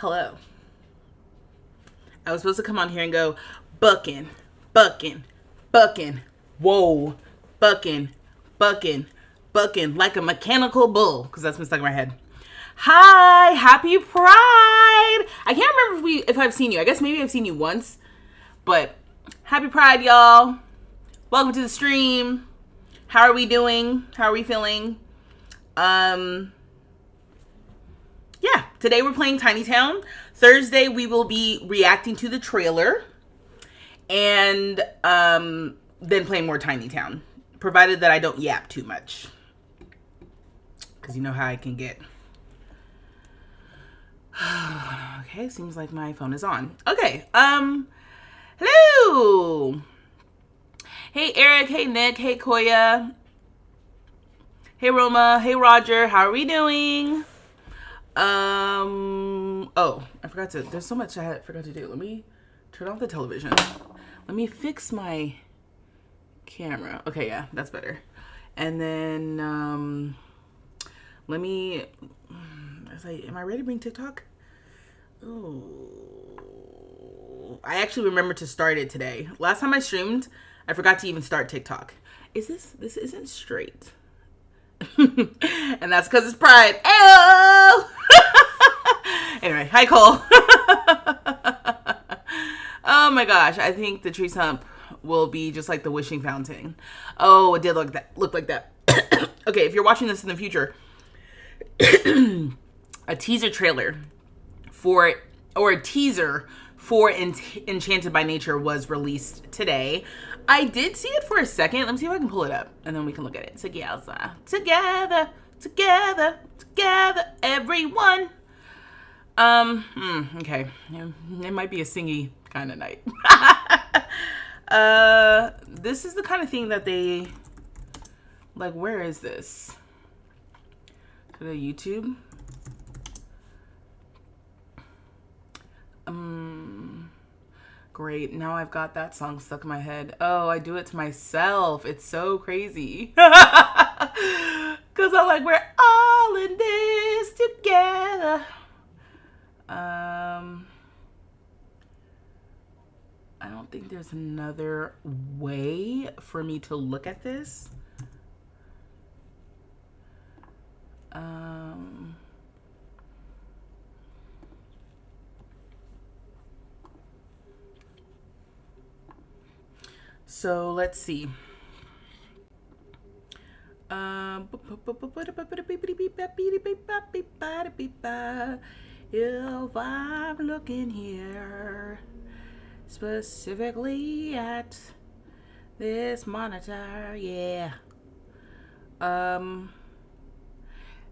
Hello. I was supposed to come on here and go, bucking, bucking, bucking, whoa, bucking, bucking, bucking, like a mechanical bull, because that's been stuck in my head. Hi, happy Pride! I can't remember if I've seen you. I guess maybe I've seen you once, but happy Pride, y'all. Welcome to the stream. How are we doing? How are we feeling? Yeah, today we're playing Tiny Town. Thursday we will be reacting to the trailer and then playing more Tiny Town, provided that I don't yap too much, because you know how I can get. Okay, seems like my phone is on. Okay, hello. Hey Eric, hey Nick, hey Koya, hey Roma, hey Roger, how are we doing? Oh, I forgot to, there's so much I forgot to do. Let me turn off the television. Let me fix my camera. Okay, yeah, that's better. And then, let me, am I ready to bring TikTok? Ooh, I actually remembered to start it today. Last time I streamed, I forgot to even start TikTok. This isn't straight. And that's because it's Pride. Ayo! Anyway, hi Cole. Oh my gosh, I think the tree stump will be just like the wishing fountain. Oh, it did look like that. Okay, if you're watching this in the future, a teaser trailer for, or a teaser for Enchanted by Nature was released today. I did see it for a second. Let me see if I can pull it up, and then we can look at it together. Together, together, together, everyone. Okay. Yeah, it might be a singy kind of night. This is the kind of thing that they, like, where is this? To the YouTube? Great. Now I've got that song stuck in my head. Oh, I do it to myself. It's so crazy. Because I'm like, we're all in this together. I don't think there's another way for me to look at this. So let's see. If I'm looking here specifically at this monitor, yeah.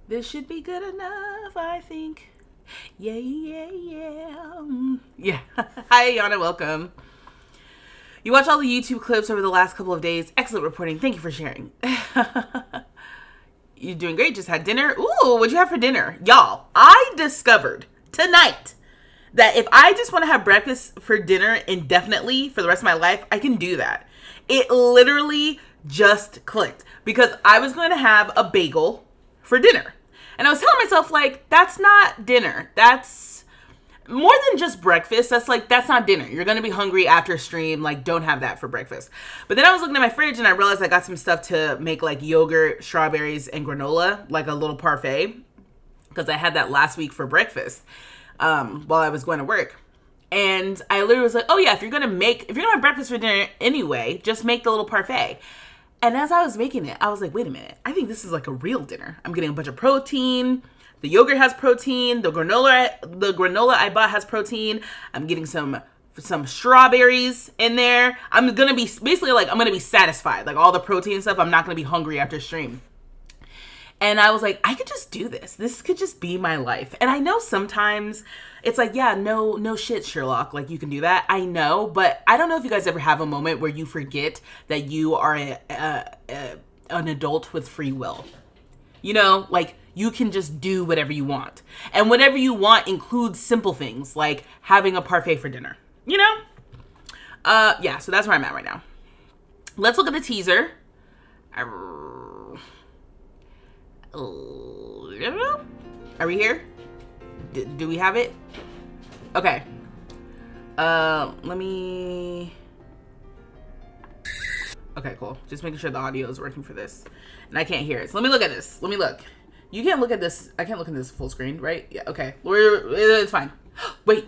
This should be good enough, I think. Yeah, yeah, yeah. Yeah. Hi, Yana, welcome. You watched all the YouTube clips over the last couple of days. Excellent reporting. Thank you for sharing. You're doing great. Just had dinner. Ooh, what'd you have for dinner? Y'all, I discovered tonight that if I just want to have breakfast for dinner indefinitely for the rest of my life, I can do that. It literally just clicked because I was going to have a bagel for dinner. And I was telling myself, like, that's not dinner. That's more than just breakfast. That's not dinner. You're going to be hungry after stream. Like, don't have that for breakfast. But then I was looking at my fridge and I realized I got some stuff to make, like, yogurt, strawberries, and granola, like a little parfait, because I had that last week for breakfast while I was going to work. And I literally was like, oh yeah, if you're going to have breakfast for dinner anyway, just make the little parfait. And as I was making it, I was like, wait a minute. I think this is like a real dinner. I'm getting a bunch of protein. The yogurt has protein. The granola I bought has protein. I'm getting some strawberries in there. I'm going to be basically like, I'm going to be satisfied. Like all the protein and stuff. I'm not going to be hungry after stream. And I was like, I could just do this. This could just be my life. And I know sometimes it's like, yeah, no shit, Sherlock. Like, you can do that. I know, but I don't know if you guys ever have a moment where you forget that you are an adult with free will. You know, like, you can just do whatever you want. And whatever you want includes simple things, like having a parfait for dinner. You know? Yeah, so that's where I'm at right now. Let's look at the teaser. Are we here? Do we have it? Okay. Let me... Okay, cool. Just making sure the audio is working for this. And I can't hear it. So let me look at this. Let me look. You can't look at this. I can't look at this full screen, right? Yeah, okay. It's fine. Wait.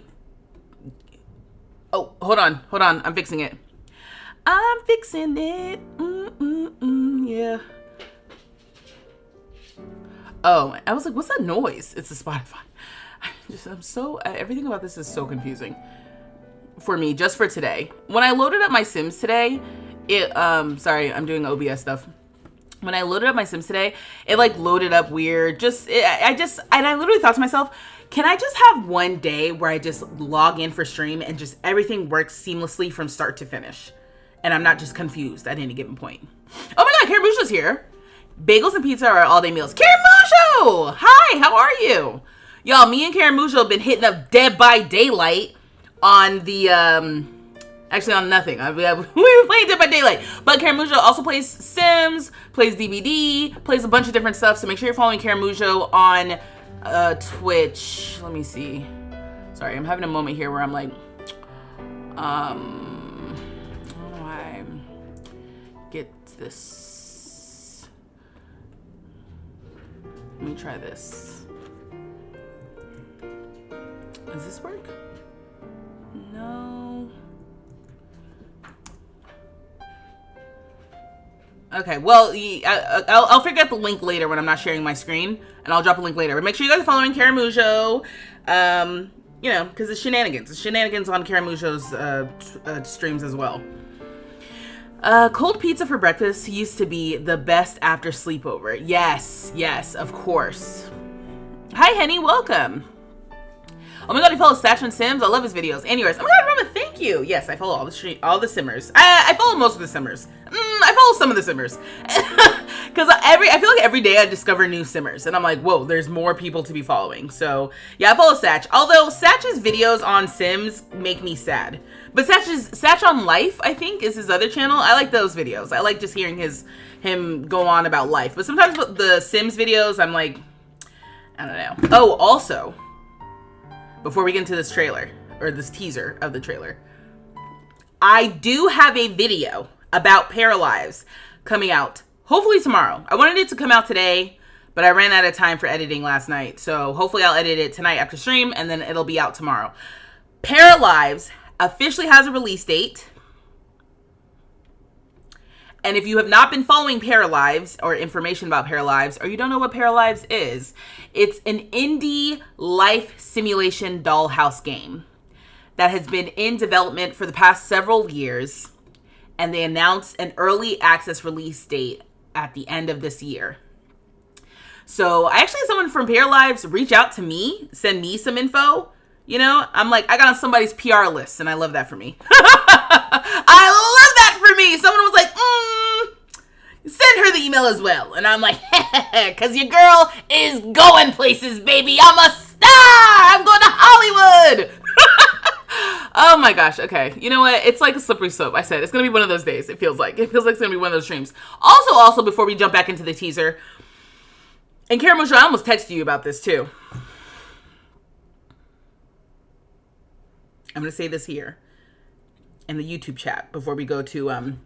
Oh, hold on. Hold on. I'm fixing it. I'm fixing it. Yeah. Oh, I was like, what's that noise? It's the Spotify. Everything about this is so confusing for me, just for today. When I loaded up my Sims today, sorry, I'm doing OBS stuff. When I loaded up my Sims today, it like loaded up weird. I literally thought to myself, can I just have one day where I just log in for stream and just everything works seamlessly from start to finish? And I'm not just confused at any given point. Oh my God, Caramusho's here. Bagels and pizza are all-day meals. Caramusho! Hi, how are you? Y'all, me and Caramusho have been hitting up Dead by Daylight on the, actually on nothing. We were playing Dead by Daylight. But Caramusho also plays Sims, plays DBD, plays a bunch of different stuff. So make sure you're following Caramusho on Twitch. Let me see. Sorry, I'm having a moment here where I'm like, how do I get this? Let me try this. Does this work? No. Okay, well, I'll figure out the link later when I'm not sharing my screen, and I'll drop a link later. But make sure you guys are following Caramusho, you know, because it's shenanigans. It's shenanigans on Caramusho's streams as well. Cold pizza for breakfast used to be the best after sleepover. Yes, of course. Hi, Henny, welcome. Oh my God, he follows Satch and Sims. I love his videos. Anyways, oh my God, Roma, thank you. Yes, I follow all the Simmers. I follow most of the Simmers. I follow some of the Simmers. Because I feel like every day I discover new Simmers. And I'm like, whoa, there's more people to be following. So, yeah, I follow Satch. Although, Satch's videos on Sims make me sad. But Satch on Life, I think, is his other channel. I like those videos. I like just hearing him go on about life. But sometimes with the Sims videos, I'm like, I don't know. Oh, also, before we get into this trailer, or this teaser of the trailer, I do have a video about Paralives coming out, hopefully tomorrow. I wanted it to come out today, but I ran out of time for editing last night. So hopefully I'll edit it tonight after stream, and then it'll be out tomorrow. Paralives officially has a release date. And if you have not been following Paralives or information about Paralives, or you don't know what Paralives is, it's an indie life simulation dollhouse game that has been in development for the past several years. And they announced an early access release date at the end of this year. So I actually had someone from Paralives reach out to me, send me some info. You know, I'm like, I got on somebody's PR list, and I love that for me. I love that for me. Someone was like, send her the email as well. And I'm like, because your girl is going places, baby. I'm a star. I'm going to Hollywood. Oh my gosh. Okay. You know what? It's like a slippery slope. I said it's going to be one of those days. It feels like it's going to be one of those streams. Also, before we jump back into the teaser, and Caramusho, I almost texted you about this too. I'm going to say this here in the YouTube chat before we go to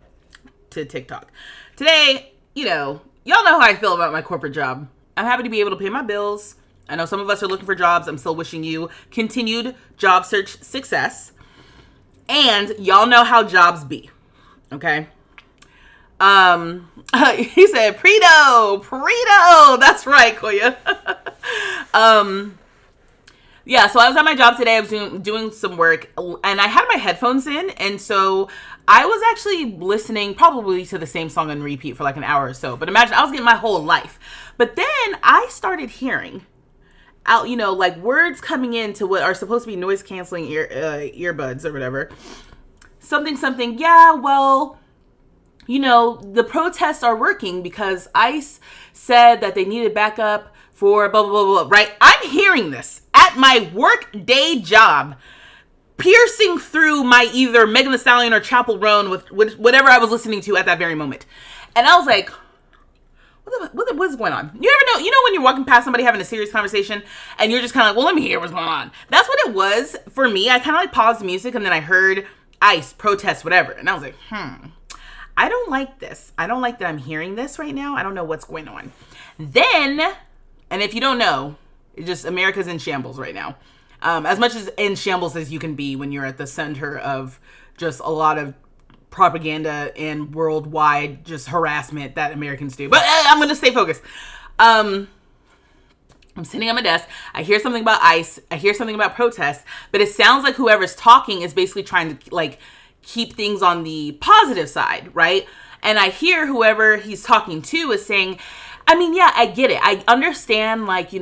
TikTok. Today, you know, y'all know how I feel about my corporate job. I'm happy to be able to pay my bills. I know some of us are looking for jobs. I'm still wishing you continued job search success. And y'all know how jobs be. Okay? He said, Preto. That's right, Koya. Yeah, so I was at my job today. I was doing some work, and I had my headphones in, and so I was actually listening probably to the same song on repeat for like an hour or so. But imagine, I was getting my whole life. But then I started hearing out, you know, like words coming into what are supposed to be noise-canceling earbuds or whatever. Something, yeah, well, you know, the protests are working because ICE said that they needed backup for blah, blah, blah, blah, right? I'm hearing this at my work day job, piercing through my either Megan Thee Stallion or Chapel Roan with whatever I was listening to at that very moment. And I was like, what's going on? You ever know, when you're walking past somebody having a serious conversation and you're just kind of like, well, let me hear what's going on. That's what it was for me. I kind of like paused the music and then I heard ICE, protest, whatever. And I was like, I don't like this. I don't like that I'm hearing this right now. I don't know what's going on. Then, and if you don't know, it's just America's in shambles right now. As much as in shambles as you can be when you're at the center of just a lot of propaganda and worldwide just harassment that Americans do. But I'm going to stay focused. I'm sitting on my desk. I hear something about ICE. I hear something about protests. But it sounds like whoever's talking is basically trying to like keep things on the positive side, right? And I hear whoever he's talking to is saying, I mean, yeah, I get it. I understand, like, you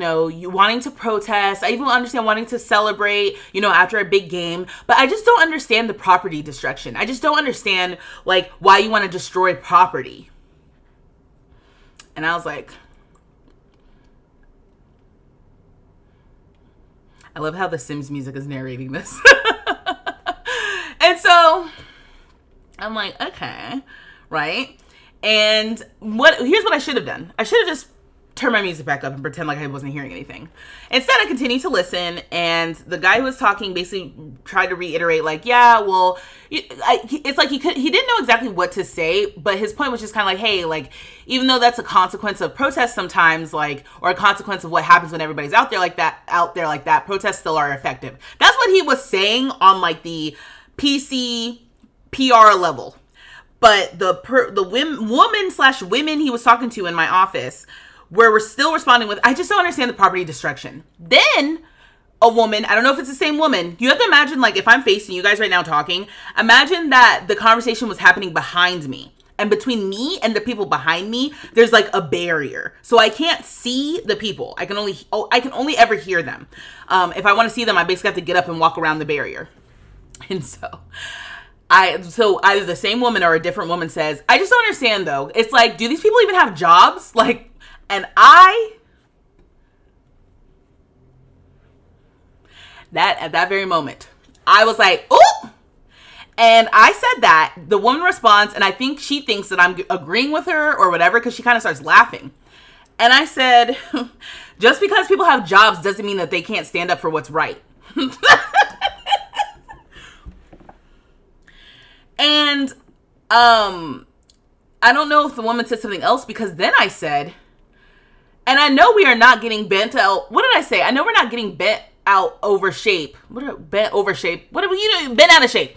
wanting to protest. I even understand wanting to celebrate, after a big game. But I just don't understand the property destruction. I just don't understand, like, why you want to destroy property. And I was like, I love how the Sims music is narrating this. And so I'm like, okay, right? And here's what I should have done. I should have just turned my music back up and pretend like I wasn't hearing anything. Instead, I continued to listen, and the guy who was talking basically tried to reiterate, like, yeah, well, it's like he didn't know exactly what to say, but his point was just kind of like, hey, like, even though that's a consequence of protest sometimes, like, or a consequence of what happens when everybody's out there like that, protests still are effective. That's what he was saying on, like, the PC PR level. But the woman/women he was talking to in my office were still responding with, I just don't understand the property destruction. Then a woman, I don't know if it's the same woman. You have to imagine, like, if I'm facing you guys right now talking, imagine that the conversation was happening behind me. And between me and the people behind me, there's like a barrier. So I can't see the people. I can only ever hear them. If I want to see them, I basically have to get up and walk around the barrier. And so either the same woman or a different woman says, I just don't understand though. It's like, do these people even have jobs? Like, and at that very moment, I was like, oh! And I said that. The woman responds, and I think she thinks that I'm agreeing with her or whatever, because she kind of starts laughing. And I said, just because people have jobs doesn't mean that they can't stand up for what's right. And I don't know if the woman said something else, because then I said, and I know we are not getting bent out. What did I say? I know we're not getting bent out over shape. Bent out of shape.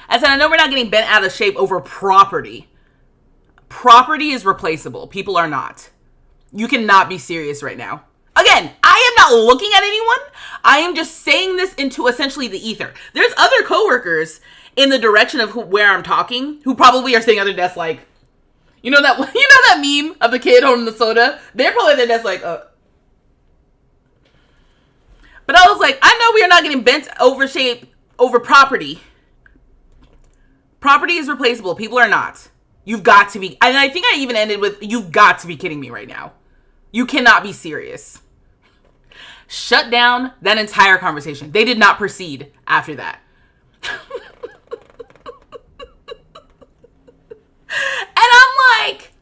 I said, I know we're not getting bent out of shape over property. Property is replaceable. People are not. You cannot be serious right now. Again, I am not looking at anyone. I am just saying this into essentially the ether. There's other coworkers in the direction of where I'm talking who probably are sitting at their desk like, you know that meme of the kid holding the soda? They're probably at their desk like, But I was like, I know we are not getting bent over shape over property. Property is replaceable. People are not. You've got to be. And I think I even ended with, you've got to be kidding me right now. You cannot be serious. Shut down that entire conversation. They did not proceed after that. And I'm like,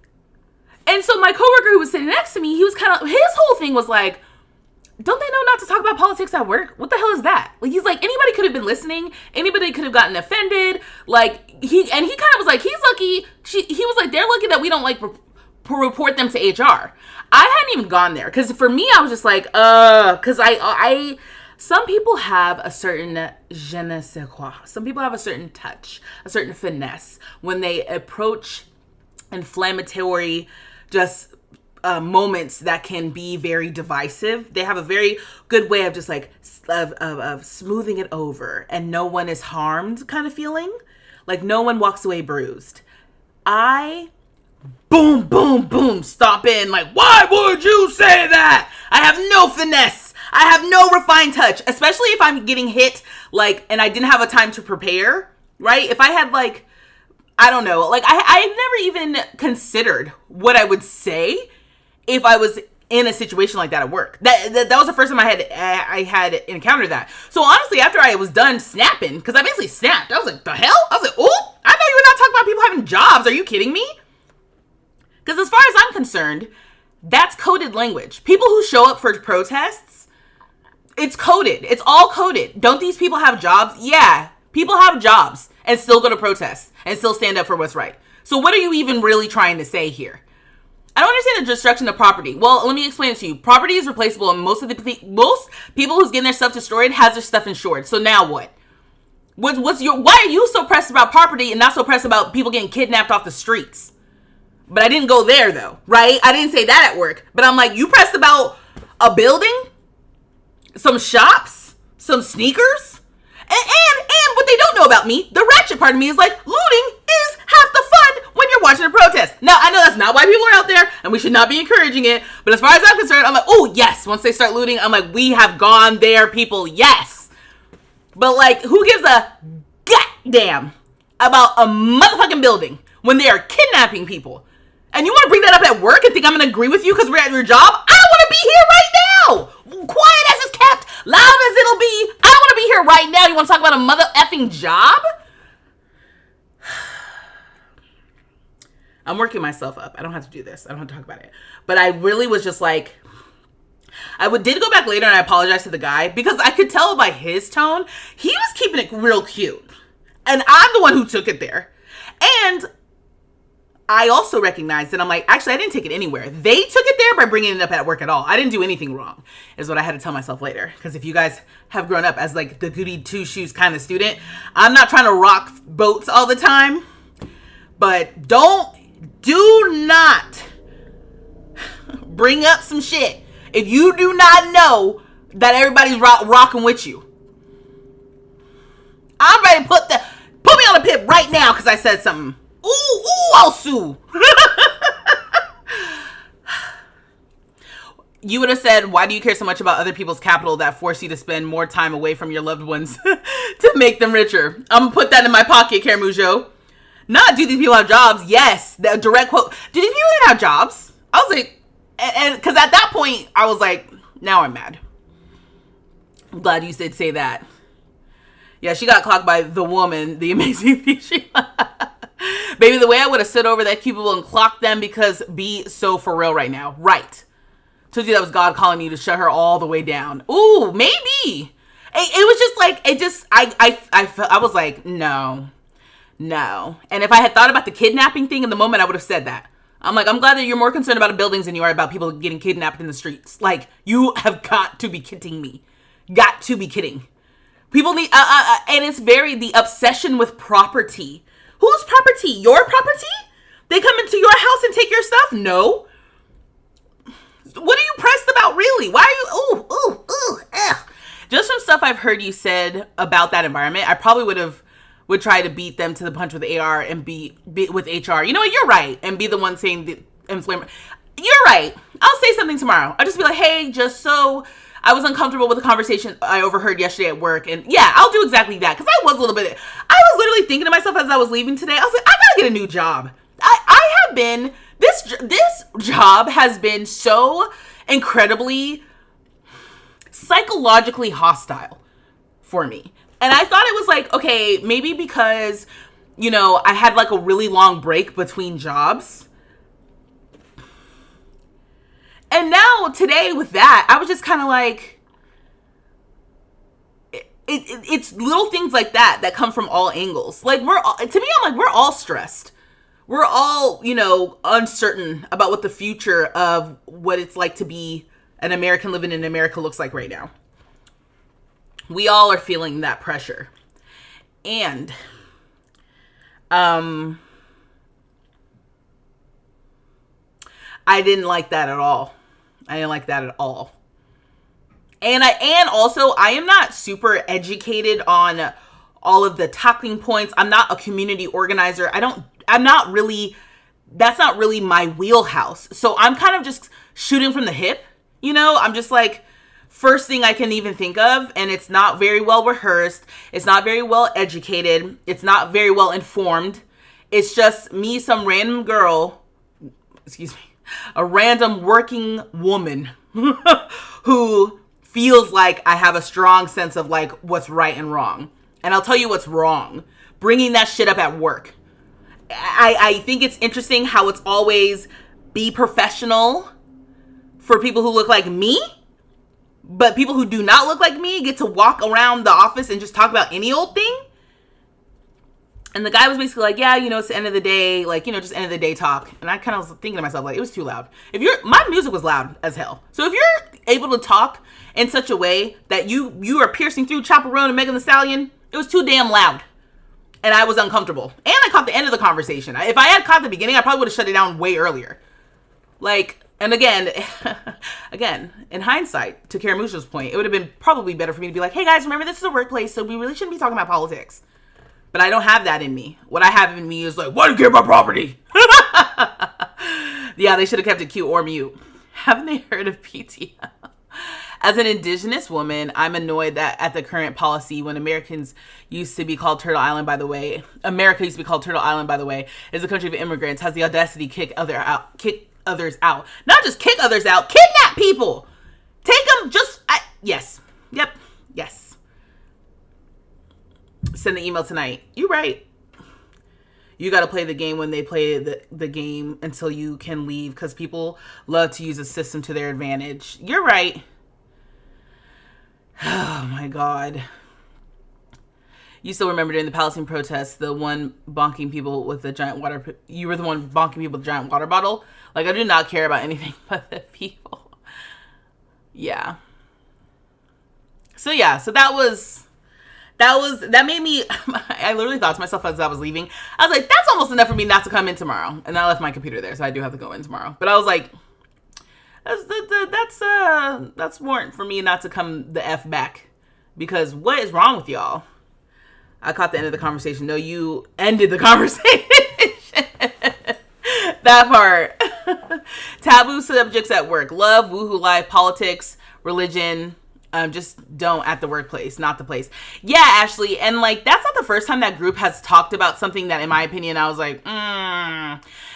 and so my coworker who was sitting next to me, he was kind of, his whole thing was like, don't they know not to talk about politics at work? What the hell is that? Like, he's like, anybody could have been listening. Anybody could have gotten offended. Like, he kind of was like, he's lucky. He was like, they're lucky that we don't like report them to HR. I hadn't even gone there. Cause for me, I was just like, cause some people have a certain je ne sais quoi. Some people have a certain touch, a certain finesse when they approach inflammatory, just moments that can be very divisive. They have a very good way of just like of smoothing it over, and no one is harmed kind of feeling. Like no one walks away bruised. I boom, boom, boom, stop in like, why would you say that? I have no finesse. I have no refined touch, especially if I'm getting hit, like, and I didn't have a time to prepare, right? If I had, like, I don't know, like, I never even considered what I would say if I was in a situation like that at work. That was the first time I had encountered that. So honestly, after I was done snapping, because I basically snapped, I was like, the hell? I was like, oh, I know you were not talking about people having jobs. Are you kidding me? Because as far as I'm concerned, That's coded language. People who show up for protests, it's coded. It's all coded. Don't these people have jobs? Yeah. People have jobs and still go to protests and still stand up for what's right. So what are you even really trying to say here? I don't understand the destruction of property. Well, let me explain it to you. Property is replaceable, and most people who's getting their stuff destroyed has their stuff insured. So now what? Why are you so pressed about property and not so pressed about people getting kidnapped off the streets? But I didn't go there though, right? I didn't say that at work. But I'm like, you pressed about a building, some shops, some sneakers, and what they don't know about me, the ratchet part of me is like, looting is half the fun when you're watching a protest. Now, I know that's not why people are out there, and we should not be encouraging it. But as far as I'm concerned, I'm like, oh yes, once they start looting, I'm like, we have gone there, people, yes. But like, who gives a goddamn about a motherfucking building when they are kidnapping people? And you want to bring that up at work and think I'm going to agree with you because we're at your job? I don't want to be here right now. Quiet as it's kept, loud as it'll be. I don't want to be here right now. You want to talk about a mother effing job? I'm working myself up. I don't have to do this. I don't have to talk about it. But I really was just like, did go back later and I apologized to the guy because I could tell by his tone, he was keeping it real cute. And I'm the one who took it there. And I also recognized that I'm like, actually, I didn't take it anywhere. They took it there by bringing it up at work at all. I didn't do anything wrong, is what I had to tell myself later. Because if you guys have grown up as like the goody two shoes kind of student, I'm not trying to rock boats all the time. But do not bring up some shit if you do not know that everybody's rocking with you. I'm ready to put me on the pit right now because I said something. Ooh, I'll sue. You would have said, why do you care so much about other people's capital that force you to spend more time away from your loved ones to make them richer? I'm going to put that in my pocket, Caramujo. Not, do these people have jobs? Yes. The direct quote. Do these people even have jobs? I was like, and because at that point, I was like, now I'm mad. I'm glad you did say that. Yeah, she got clocked by the woman, the amazing thing she Baby, the way I would have stood over that cubicle and clocked them because be so for real right now. Right. Told you that was God calling you to shut her all the way down. Ooh, maybe. It was just like, I was like, no. And if I had thought about the kidnapping thing in the moment, I would have said that. I'm like, I'm glad that you're more concerned about buildings than you are about people getting kidnapped in the streets. Like, you have got to be kidding me. Got to be kidding. People need, and it's the obsession with property. Whose property? Your property? They come into your house and take your stuff? No. What are you pressed about, really? Why are you, Just from stuff I've heard you said about that environment, I probably would try to beat them to the punch with the AR and be with HR. You know what? You're right. And be the one saying the inflammatory. You're right. I'll say something tomorrow. I'll just be like, hey, just so I was uncomfortable with the conversation I overheard yesterday at work. And yeah, I'll do exactly that. Because I was literally thinking to myself as I was leaving today, I was like, I gotta get a new job. I have been, this job has been so incredibly psychologically hostile for me. And I thought it was like, okay, maybe because, I had like a really long break between jobs. And now today with that, I was just kind of like, it's little things like that come from all angles. Like to me, I'm like, we're all stressed. We're all, uncertain about what the future of what it's like to be an American living in America looks like right now. We all are feeling that pressure. And, I didn't like that at all. And also I am not super educated on all of the talking points. I'm not a community organizer. That's not really my wheelhouse. So I'm kind of just shooting from the hip, I'm just like, first thing I can even think of, and it's not very well rehearsed. It's not very well educated. It's not very well informed. It's just me, some random girl, a random working woman who feels like I have a strong sense of like what's right and wrong. And I'll tell you what's wrong. Bringing that shit up at work. I think it's interesting how it's always be professional, for people who look like me, but people who do not look like me get to walk around the office and just talk about any old thing. And the guy was basically like, yeah, you know, it's the end of the day, like, you know, just end of the day talk. And I kind of was thinking to myself, like, it was too loud. My music was loud as hell. So if you're able to talk in such a way that you are piercing through Chaperone and Megan Thee Stallion, it was too damn loud. And I was uncomfortable. And I caught the end of the conversation. If I had caught the beginning, I probably would have shut it down way earlier. Like, and again, in hindsight, to Karamusha's point, it would have been probably better for me to be like, hey guys, remember this is a workplace, so we really shouldn't be talking about politics. But I don't have that in me. What I have in me is like, why do you care about property? Yeah, they should have kept it cute or mute. Haven't they heard of PTO? As an indigenous woman, I'm annoyed that at the current policy, when America used to be called Turtle Island, by the way, is a country of immigrants, has the audacity to kick others out. Not just kick others out, kidnap people. Take them yes. Yep. Yes. Send the email tonight. You right. You got to play the game when they play the game until you can leave, because people love to use a system to their advantage. You're right. Oh my God. You still remember during the Palestine protests, the one bonking people with the giant water... You were the one bonking people with the giant water bottle? Like, I do not care about anything but the people. Yeah. So yeah, so that made me... I literally thought to myself as I was leaving, I was like, that's almost enough for me not to come in tomorrow. And I left my computer there, so I do have to go in tomorrow. But I was like... That's warrant for me not to come the F back, because what is wrong with y'all? I caught the end of the conversation. No, you ended the conversation. That part. Taboo subjects at work: love, woohoo life, politics, religion. Just don't at the workplace, not the place. Yeah, Ashley, and like that's not the first time that group has talked about something that, in my opinion, I was like,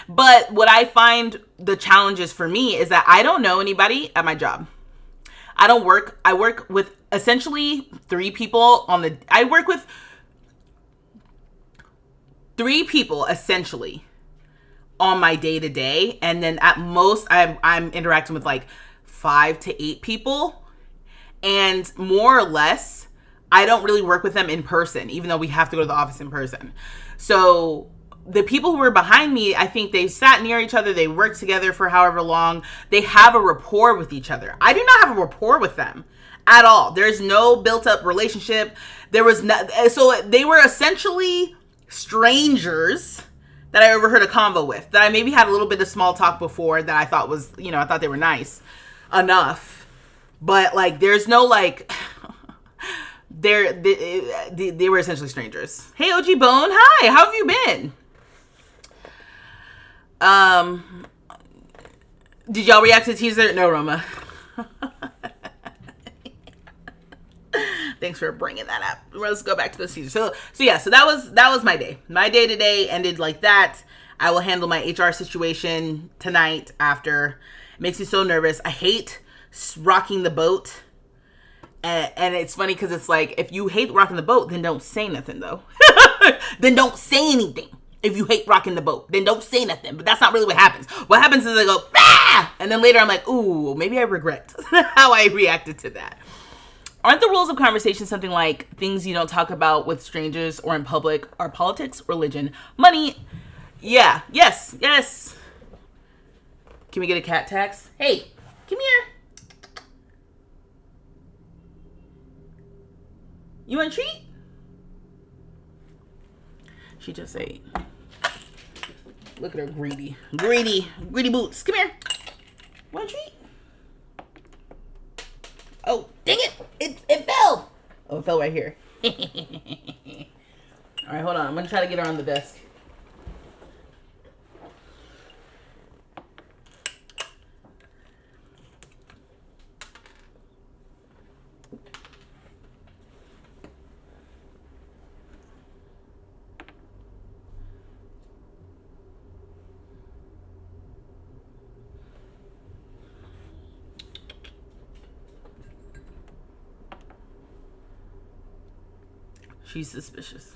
But what I find the challenges for me is that I don't know anybody at my job. I work with essentially three people essentially on my day-to-day. And then at most I'm interacting with like 5 to 8 people. And more or less, I don't really work with them in person, even though we have to go to the office in person. So the people who were behind me, I think they sat near each other. They worked together for however long. They have a rapport with each other. I do not have a rapport with them at all. There's no built up relationship. So they were essentially strangers that I overheard a convo with, that I maybe had a little bit of small talk before, that I thought was, I thought they were nice enough. But like, there's no like, they were essentially strangers. Hey, OG Bone. Hi, how have you been? Did y'all react to the teaser? No, Roma. Thanks for bringing that up. Let's go back to the teaser. So that was my day. My day today ended like that. I will handle my HR situation tonight after. It makes me so nervous. I hate rocking the boat. And it's funny because it's like, if you hate rocking the boat, then don't say nothing though. Then don't say anything. If you hate rocking the boat, then don't say nothing. But that's not really what happens. What happens is I go, ah! And then later I'm like, ooh, maybe I regret how I reacted to that. Aren't the rules of conversation something like things you don't talk about with strangers or in public are politics, religion, money? Yeah, yes. Can we get a cat tax? Hey, come here. You want a treat? She just ate. Look at her greedy boots. Come here. Want a treat? Oh, dang it. It fell. Oh, it fell right here. All right, hold on. I'm going to try to get her on the desk. She's suspicious.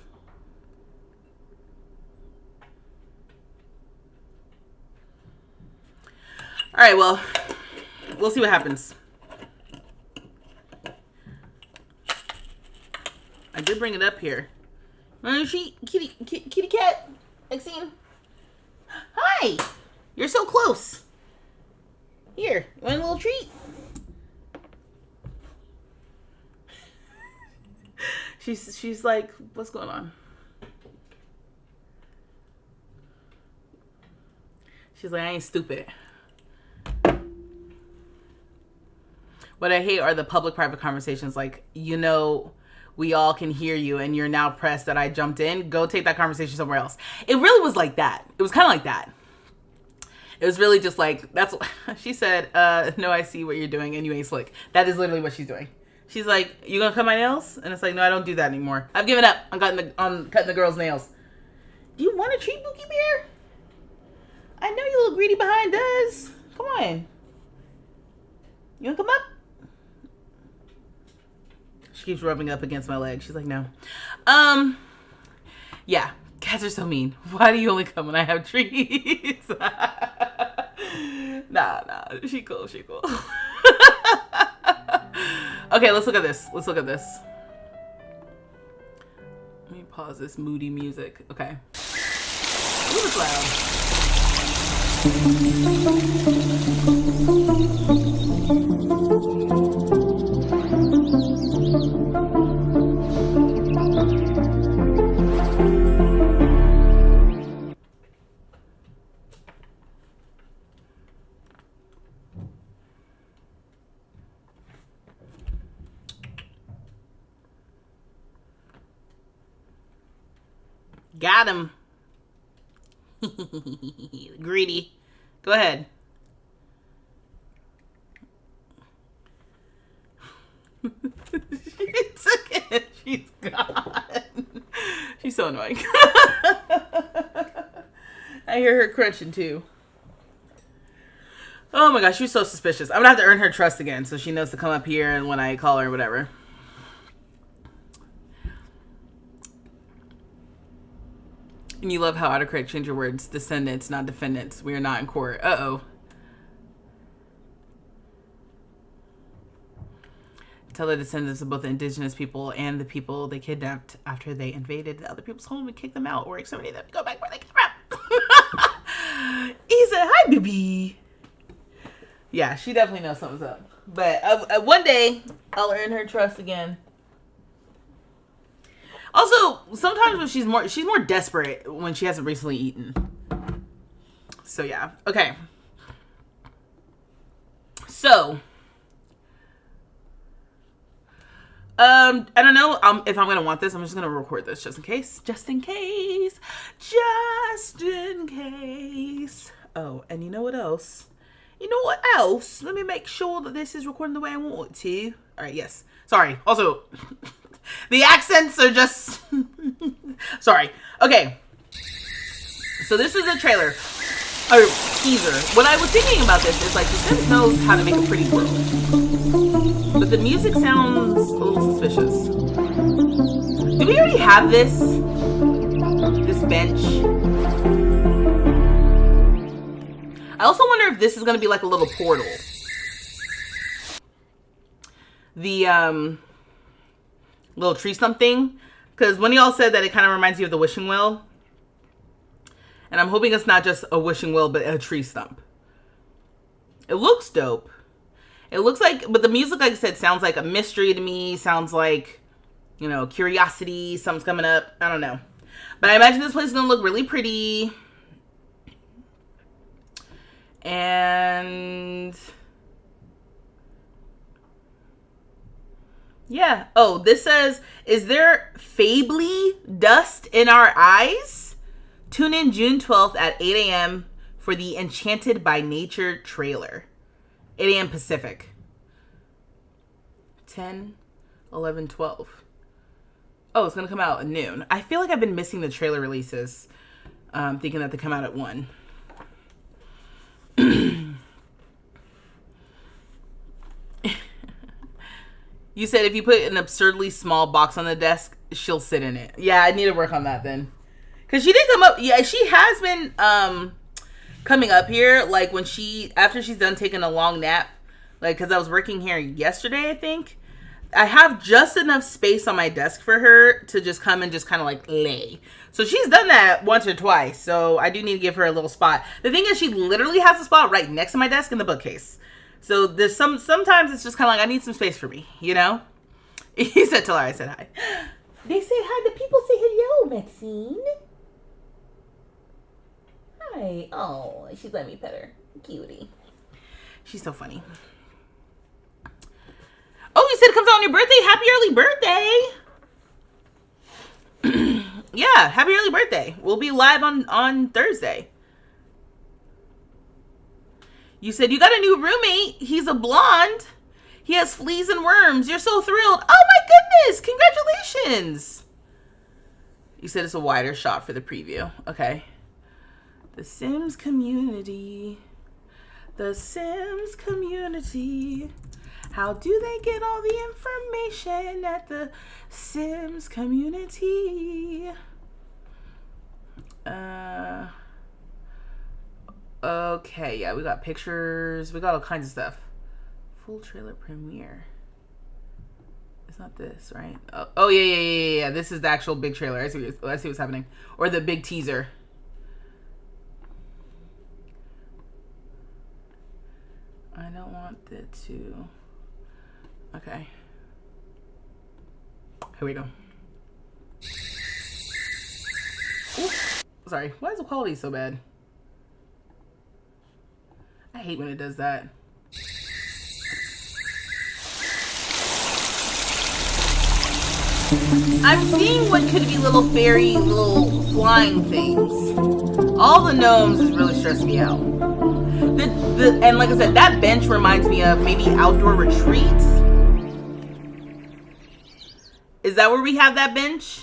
All right, well, We'll see what happens. I did bring it up here. Kitty cat. Maxine. Hi. You're so close. Here. You want a little treat? She's like, what's going on? She's like, I ain't stupid. What I hate are the public-private conversations. Like, you know, we all can hear you, and you're now pressed that I jumped in. Go take that conversation somewhere else. It really was like that. It was kind of like that. It was really just like, that's what she said. No, I see what you're doing, and you ain't slick. That is literally what she's doing. She's like, you gonna cut my nails? And it's like, no, I don't do that anymore. I've given up on cutting the girl's nails. Do you want a treat, Bookie Bear? I know you little greedy behind does. Come on. You wanna come up? She keeps rubbing up against my leg. She's like, no. Yeah, cats are so mean. Why do you only come when I have treats? Nah, she cool. Okay, let's look at this. Let me pause this moody music. Okay. Ooh, it's loud. Got him. Greedy. Go ahead. She took it. She's gone. She's so annoying. I hear her crunching too. Oh my gosh, she's so suspicious. I'm gonna have to earn her trust again so she knows to come up here and when I call her or whatever. And you love how autocorrect change your words. Descendants, not defendants. We are not in court. Uh-oh. Tell the descendants of both the indigenous people and the people they kidnapped after they invaded the other people's home and kicked them out or exterminated them to go back where they came from. He said, hi, baby. Yeah, she definitely knows something's up. But one day, I'll earn her trust again. Also, sometimes when she's more desperate when she hasn't recently eaten. So yeah. Okay. So I don't know if I'm gonna want this. I'm just gonna record this just in case. Just in case. Oh, and you know what else? Let me make sure that this is recording the way I want it to. All right. Yes. Sorry. Also. The accents are just... Sorry. Okay. So this is a trailer. Or teaser. What I was thinking about this is, like, the Sims knows how to make a pretty world. But the music sounds a little suspicious. Do we already have this? This bench? I also wonder if this is going to be like a little portal. The, little tree stump thing, because one of y'all said that it kind of reminds you of the wishing well, and I'm hoping it's not just a wishing well but a tree stump. It looks dope. It looks like, but the music, like I said, sounds like a mystery to me. Sounds like, you know, curiosity, something's coming up. I don't know, but I imagine this place is gonna look really pretty. And yeah. Oh, this says, is there fably dust in our eyes? Tune in June 12th at 8 a.m. for the Enchanted by Nature trailer. 8 a.m. Pacific. 10, 11, 12. Oh, it's going to come out at noon. I feel like I've been missing the trailer releases. Thinking that they come out at 1. You said if you put an absurdly small box on the desk, she'll sit in it. Yeah, I need to work on that then. Because she did come up. Yeah, she has been coming up here. Like when after she's done taking a long nap, Like, because I was working here yesterday, I think. I have just enough space on my desk for her to just come and just kind of like lay. So she's done that once or twice. So I do need to give her a little spot. The thing is, she literally has a spot right next to my desk in the bookcase. So there's sometimes it's just kind of like, I need some space for me, you know? He said, tell her I said hi. They say hi. The people say hello, Maxine. Hi. Oh, she's letting me pet her. Cutie. She's so funny. Oh, you said it comes out on your birthday? Happy early birthday. Yeah, happy early birthday. We'll be live on Thursday. You said you got a new roommate. He's a blonde. He has fleas and worms. You're so thrilled. Oh my goodness. Congratulations. You said it's a wider shot for the preview. Okay. The Sims community. The Sims community. How do they get all the information at the Sims community? Okay, yeah, we got pictures. We got all kinds of stuff. Full trailer premiere. It's not this, right? Oh yeah. This is the actual big trailer. I see what's happening. Or the big teaser. I don't want it to... Okay. Here we go. Ooh, sorry. Why is the quality so bad? I hate when it does that. I'm seeing what could be little fairy, little flying things. All the gnomes is really stressing me out. And like I said, that bench reminds me of maybe outdoor retreats. Is that where we have that bench?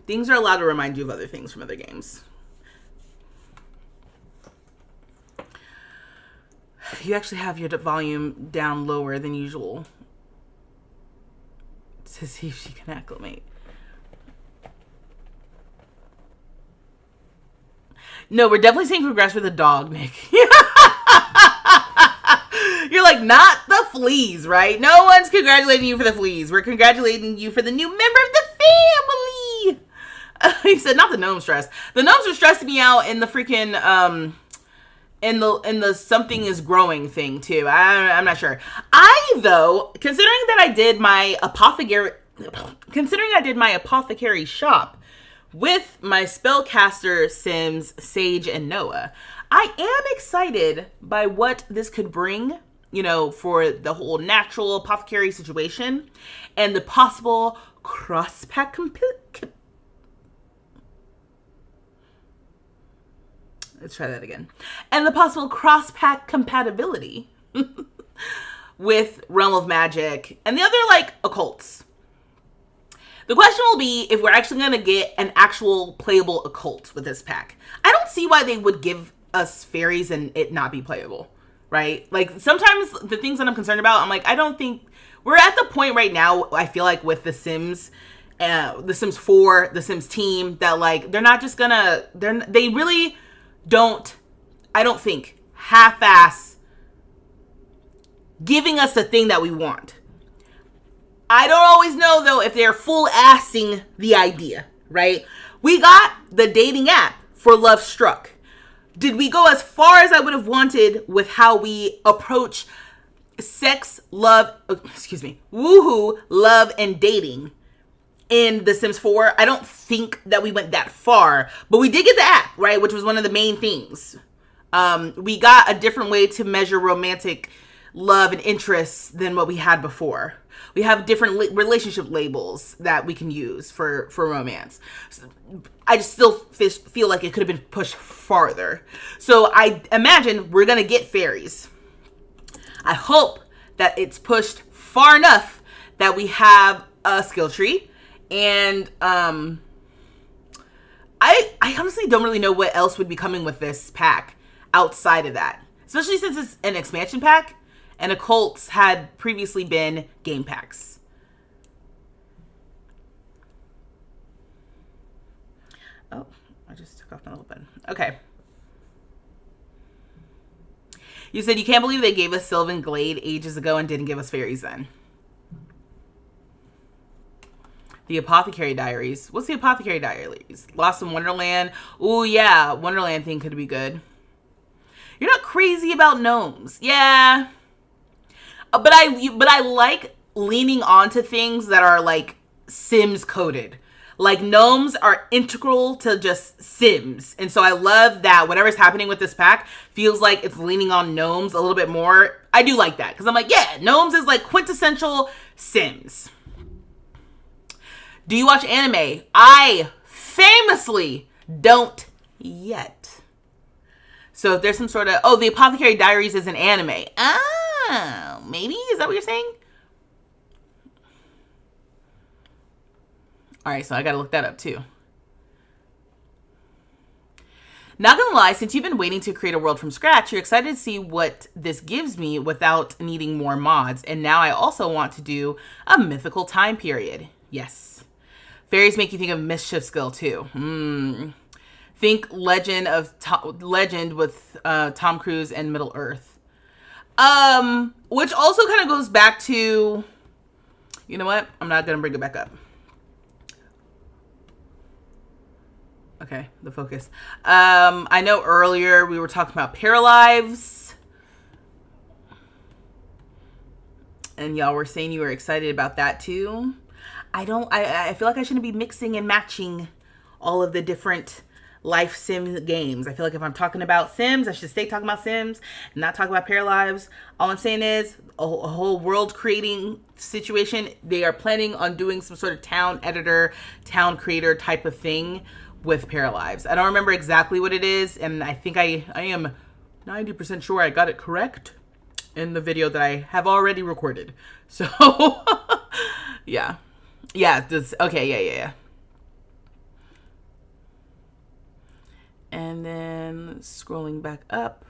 Things are allowed to remind you of other things from other games. You actually have your volume down lower than usual to see if she can acclimate. No, we're definitely seeing progress with the dog, Nick. You're like, not the fleas, right? No one's congratulating you for the fleas. We're congratulating you for the new member of the family. He said, not the gnome stress. The gnomes are stressing me out in the freaking, in the something is growing thing too. I'm not sure. Though, considering I did my apothecary shop with my spellcaster Sims, Sage, and Noah, I am excited by what this could bring, you know, for the whole natural apothecary situation and the possible cross-pack Let's try that again. And the possible cross-pack compatibility with Realm of Magic and the other, like, occults. The question will be if we're actually going to get an actual playable occult with this pack. I don't see why they would give us fairies and it not be playable, right? Like, sometimes the things that I'm concerned about, I'm like, I don't think... We're at the point right now, I feel like, with The Sims... The Sims 4, The Sims team, that, like, they're not just gonna... They really don't, I don't think, half-ass giving us the thing that we want. I don't always know, though, if they're full-assing the idea, right? We got the dating app for Love Struck. Did we go as far as I would have wanted with how we approach sex, love, woohoo, love, and dating in The Sims 4? I don't think that we went that far, but we did get the app, right? Which was one of the main things. We got a different way to measure romantic love and interests than what we had before. We have different relationship labels that we can use for romance. So I just still feel like it could have been pushed farther. So I imagine we're going to get fairies. I hope that it's pushed far enough that we have a skill tree. And I honestly don't really know what else would be coming with this pack outside of that. Especially since it's an expansion pack. And occults had previously been game packs. Oh, I just took off my little button. Okay. You said you can't believe they gave us Sylvan Glade ages ago and didn't give us fairies then. The Apothecary Diaries. What's the Apothecary Diaries? Lost in Wonderland. Ooh, yeah. Wonderland thing could be good. You're not crazy about gnomes. Yeah. But I like leaning onto things that are like Sims coded. Like gnomes are integral to just Sims. And so I love that whatever's happening with this pack feels like it's leaning on gnomes a little bit more. I do like that because I'm like, yeah, gnomes is like quintessential Sims. Do you watch anime? I famously don't yet. So if there's some sort of, oh, the Apothecary Diaries is an anime. Ah, maybe? Is that what you're saying? All right, so I got to look that up too. Not gonna lie, since you've been waiting to create a world from scratch, you're excited to see what this gives me without needing more mods. And now I also want to do a mythical time period. Yes. Fairies make you think of Mischief Skill too. Think Legend with Tom Cruise and Middle Earth. Which also kind of goes back to, you know what? I'm not gonna bring it back up. Okay, the focus. I know earlier we were talking about Paralives. And y'all were saying you were excited about that too. I feel like I shouldn't be mixing and matching all of the different life sim games. I feel like if I'm talking about Sims, I should stay talking about Sims and not talk about Paralives. All I'm saying is a whole world creating situation. They are planning on doing some sort of town editor, town creator type of thing with Paralives. I don't remember exactly what it is, and I think I am 90% sure I got it correct in the video that I have already recorded. So, yeah. Yeah, okay, yeah. And then scrolling back up.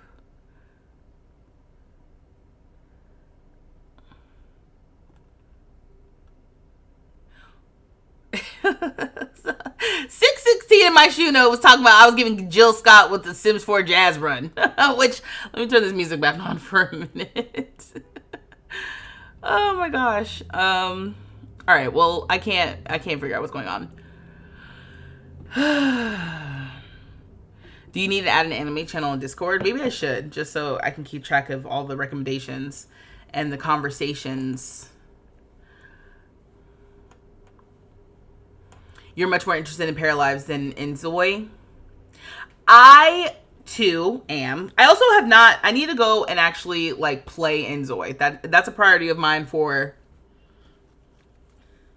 So, 616 in my shoe note was talking about I was giving Jill Scott with the Sims 4 Jazz Run. Which, let me turn this music back on for a minute. Oh my gosh. All right, well, I can't figure out what's going on. Do you need to add an anime channel on Discord? Maybe I should, just so I can keep track of all the recommendations and the conversations. You're much more interested in Paralives than in Zoe. I, too, am. I also have not, I need to go and actually, like, play in Zoe. That's a priority of mine for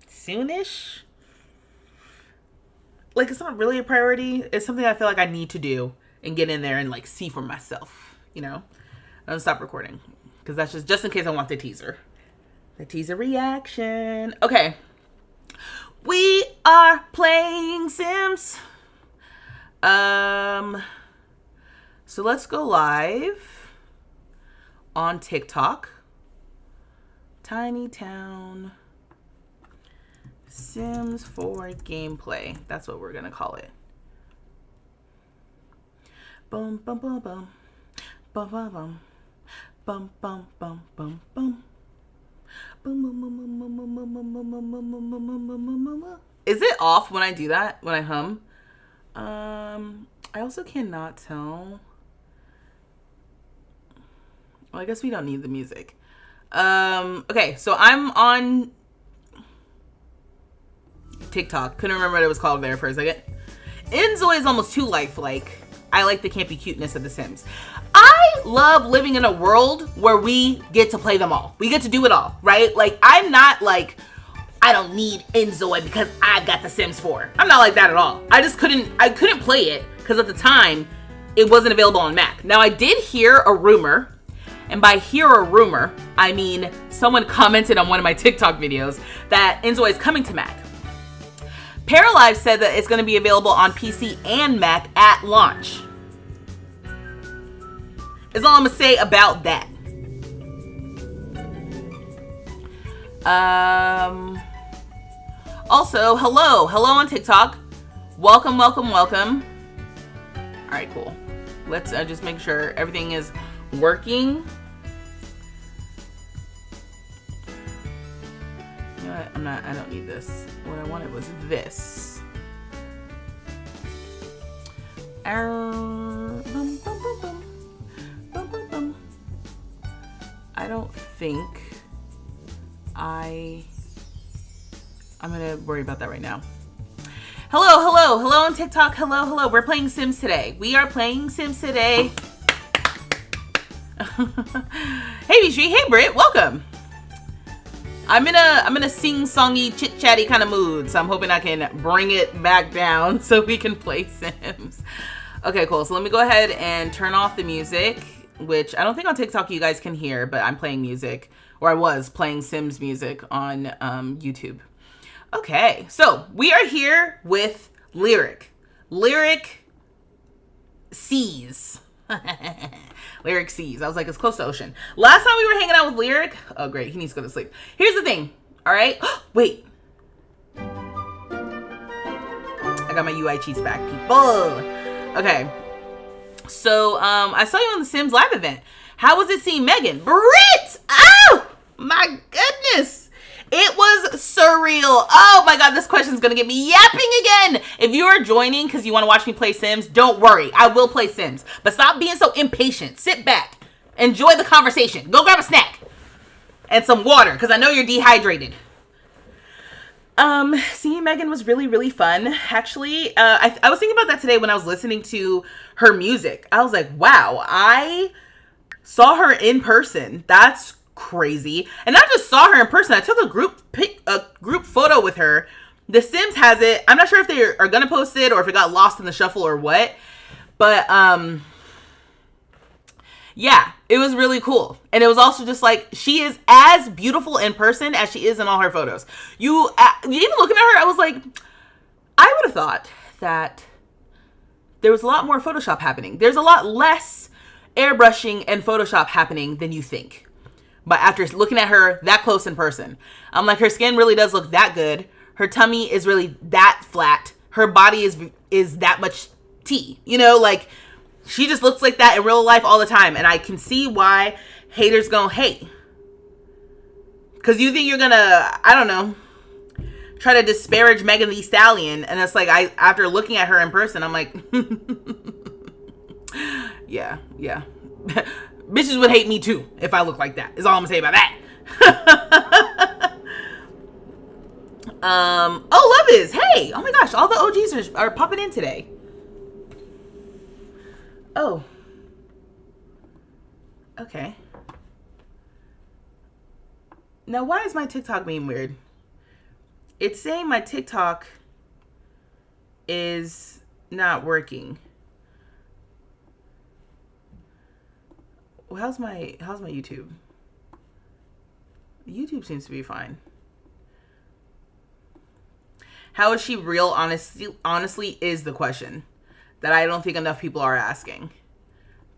soonish. Like, it's not really a priority. It's something I feel like I need to do and get in there and, like, see for myself, you know? I'm gonna stop recording because that's just in case I want the teaser. The teaser reaction. Okay. We are playing Sims. So let's go live on TikTok. Tiny Town Sims 4 gameplay. That's what we're gonna call it. Bum bum bum bum bum bum bum bum bum bum bum bum. Is it off when I do that? When I hum? I also cannot tell. Well, I guess we don't need the music. Okay, so I'm on TikTok. Couldn't remember what it was called there for a second. Enzo is almost too lifelike. I like the campy cuteness of The Sims. I love living in a world where we get to play them all. We get to do it all, right? Like, I'm not like, I don't need Enzo because I've got The Sims 4. I'm not like that at all. I couldn't play it because at the time, it wasn't available on Mac. Now, I did hear a rumor, and by hear a rumor, I mean someone commented on one of my TikTok videos that Enzo is coming to Mac. Paralive said that it's going to be available on PC and Mac at launch. Is all I'm going to say about that. Also, hello on TikTok. Welcome. All right, cool. Let's just make sure everything is working. You know what? I don't need this. What I wanted was this. I don't think I'm gonna worry about that right now. Hello on TikTok. Hello. We're playing Sims today. We are playing Sims today. Hey V-Street, hey Britt, welcome. I'm in a sing-songy, chit-chatty kind of mood, so I'm hoping I can bring it back down so we can play Sims. Okay, cool. So let me go ahead and turn off the music, which I don't think on TikTok you guys can hear, but I'm playing music, or I was playing Sims music on YouTube. Okay, so we are here with Lyric. Lyric Seas. Lyric Seas. I was like, it's close to ocean. Last time we were hanging out with Lyric. Oh, great. He needs to go to sleep. Here's the thing. All right. Wait. I got my UI cheats back, people. Okay. So, I saw you on the Sims Live event. How was it seeing Megan? Britt! Oh, my goodness. It was surreal. Oh my God, this question's gonna get me yapping again. If you are joining because you want to watch me play Sims, don't worry. I will play Sims. But stop being so impatient. Sit back. Enjoy the conversation. Go grab a snack. And some water, because I know you're dehydrated. Seeing Megan was really, really fun. Actually, I was thinking about that today when I was listening to her music. I was like, wow, I saw her in person. That's crazy. And I just saw her in person. I took a group photo with her. The Sims has it. I'm not sure if they are gonna post it or if it got lost in the shuffle or what. But yeah, it was really cool. And it was also just like, she is as beautiful in person as she is in all her photos. You even looking at her, I was like, I would have thought that there was a lot more Photoshop happening. There's a lot less airbrushing and Photoshop happening than you think. But after looking at her that close in person, I'm like, her skin really does look that good. Her tummy is really that flat. Her body is that much T. You know, like, she just looks like that in real life all the time. And I can see why haters gonna hate. Because you think you're gonna, I don't know, try to disparage Megan Thee Stallion. And it's like, after looking at her in person, I'm like, yeah. Bitches would hate me too if I look like that, is all I'm gonna say about that. Oh, Love Is. Hey, oh my gosh, all the OGs are popping in today. Oh. Okay. Now, why is my TikTok being weird? It's saying my TikTok is not working. Well, how's my YouTube? YouTube seems to be fine. How is she real? Honestly is the question that I don't think enough people are asking.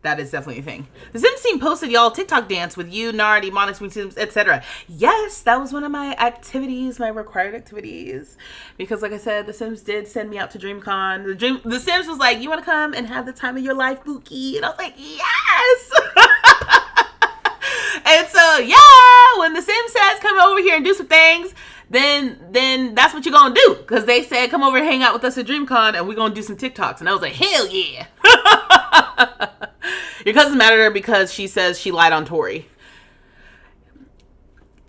That is definitely a thing. The Sims team posted y'all TikTok dance with you, Nardi, Monix, Sims, etc. Yes, that was one of my activities, my required activities. Because like I said, the Sims did send me out to DreamCon. The Sims was like, you want to come and have the time of your life, Bookie? And I was like, yes! And so, yeah, when the Sims says come over here and do some things, then that's what you're gonna do. Because they said come over and hang out with us at DreamCon and we're gonna do some TikToks. And I was like, hell yeah. Your cousin's mad at her because she says she lied on Tori.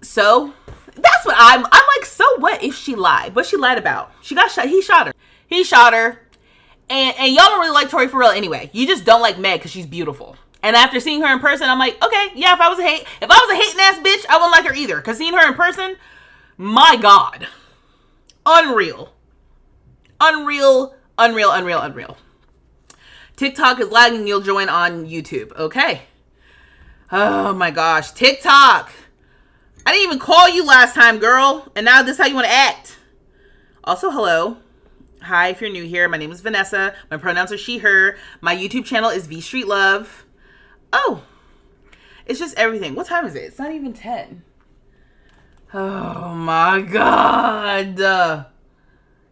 So that's what I'm like, so what if she lied? What she lied about? She got shot. He shot her. And y'all don't really like Tori for real anyway. You just don't like Meg because she's beautiful. And after seeing her in person, I'm like, okay, yeah, if I was a hating ass bitch, I wouldn't like her either. Because seeing her in person, my God. Unreal. TikTok is lagging. You'll join on YouTube. Okay. Oh my gosh. TikTok. I didn't even call you last time, girl. And now this is how you want to act. Also, hello. Hi, if you're new here. My name is Vanessa. My pronouns are she, her. My YouTube channel is vstreetlove. Oh. It's just everything. What time is it? It's not even 10. Oh my God.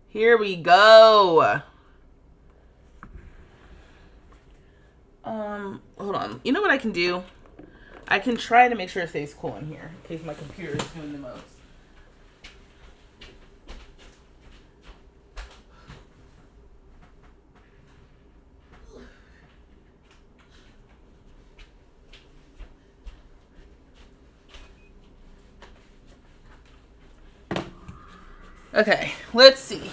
Here we go. Hold on. You know what I can do? I can try to make sure it stays cool in here in case my computer is doing the most. Okay, let's see.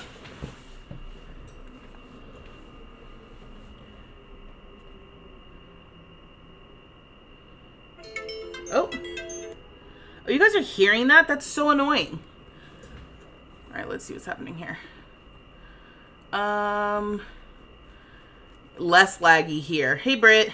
Oh, you guys are hearing that? That's so annoying. All right, let's see what's happening here. Less laggy here. Hey, Britt.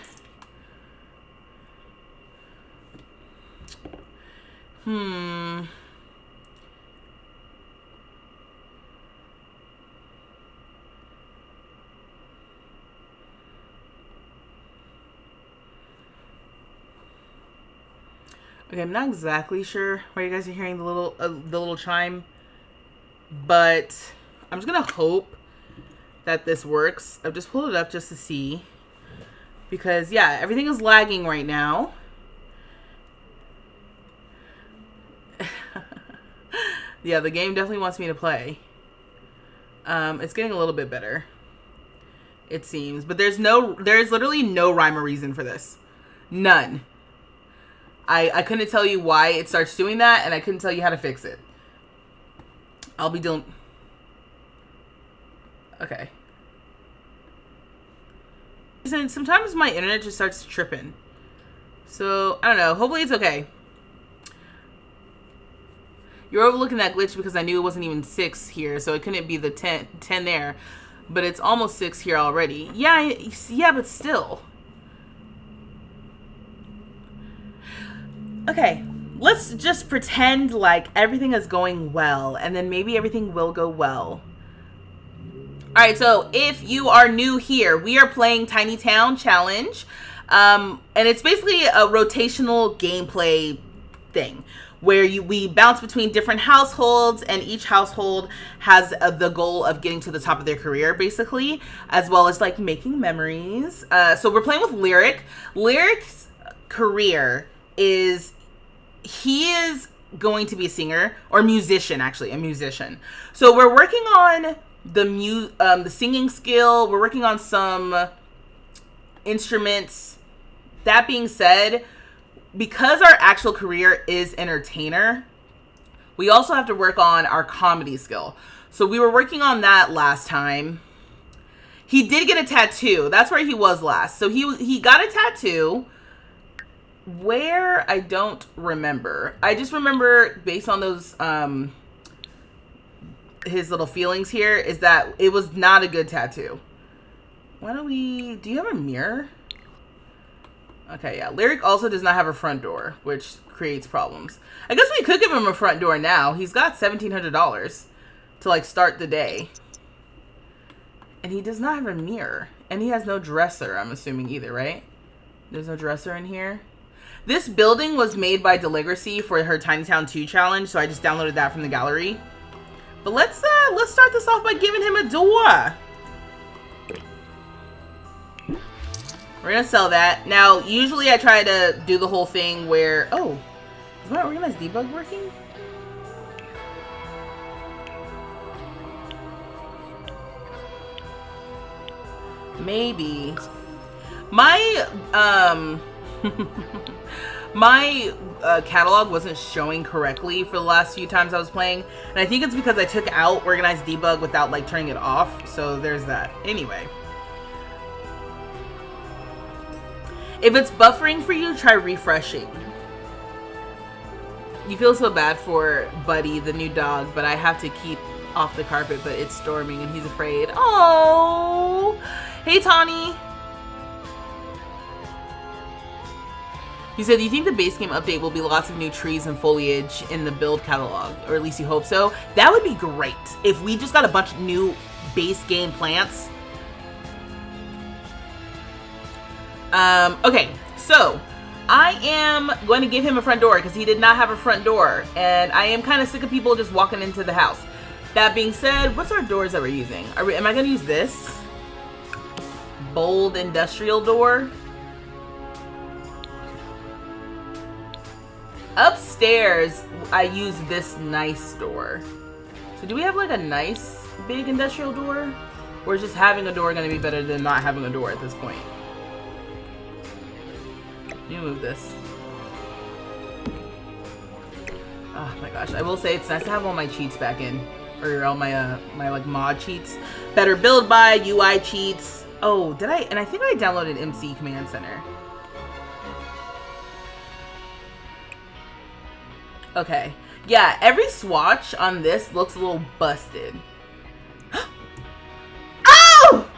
Okay, I'm not exactly sure why you guys are hearing the little chime, but I'm just gonna hope that this works. I've just pulled it up just to see, because yeah, everything is lagging right now. Yeah, the game definitely wants me to play. It's getting a little bit better, it seems, but there's literally no rhyme or reason for this. None. I couldn't tell you why it starts doing that, and I couldn't tell you how to fix it. I'll be doing... Okay. Sometimes my internet just starts tripping. So, I don't know. Hopefully it's okay. You're overlooking that glitch because I knew it wasn't even 6 here, so it couldn't be the 10 there. But it's almost 6 here already. Yeah, but still. Okay, let's just pretend like everything is going well, and then maybe everything will go well. Alright, so if you are new here, we are playing Tiny Town Challenge. And it's basically a rotational gameplay thing where we bounce between different households, and each household has the goal of getting to the top of their career, basically, as well as like making memories. So we're playing with Lyric. Lyric's career is, he is going to be a singer, or musician, actually, a musician. So we're working on the singing skill. We're working on some instruments. That being said, because our actual career is entertainer, we also have to work on our comedy skill. So we were working on that last time. He did get a tattoo. That's where he was last. So he got a tattoo. Where? I don't remember. I just remember, based on those his little feelings here, is that it was not a good tattoo. Why don't we... Do you have a mirror? Okay, yeah. Lyric also does not have a front door, which creates problems. I guess we could give him a front door now. He's got $1,700 to, like, start the day. And he does not have a mirror. And he has no dresser, I'm assuming, either, right? There's no dresser in here. This building was made by Deligracy for her Tiny Town 2 challenge, so I just downloaded that from the gallery. But let's start this off by giving him a door. We're gonna sell that. Now, usually I try to do the whole thing where... Oh, is my organized debug working? Maybe. My, my catalog wasn't showing correctly for the last few times I was playing. And I think it's because I took out organized debug without, like, turning it off. So there's that. Anyway. If it's buffering for you, try refreshing. You feel so bad for Buddy, the new dog, but I have to keep off the carpet, but it's storming and he's afraid. Oh, hey Tawny. You said, do you think the base game update will be lots of new trees and foliage in the build catalog? Or at least you hope so. That would be great if we just got a bunch of new base game plants. Okay, so I am going to give him a front door because he did not have a front door, and I am kind of sick of people just walking into the house. That being said, what's our doors that we're using? Am I going to use this bold industrial door? Upstairs, I use this nice door. So do we have like a nice big industrial door? Or is just having a door going to be better than not having a door at this point? You move this. Oh my gosh, I will say it's nice to have all my cheats back in. Or all my my like mod cheats. Better build by, UI cheats. Oh, did I? And I think I downloaded MC Command Center. Okay. Yeah, every swatch on this looks a little busted. Oh!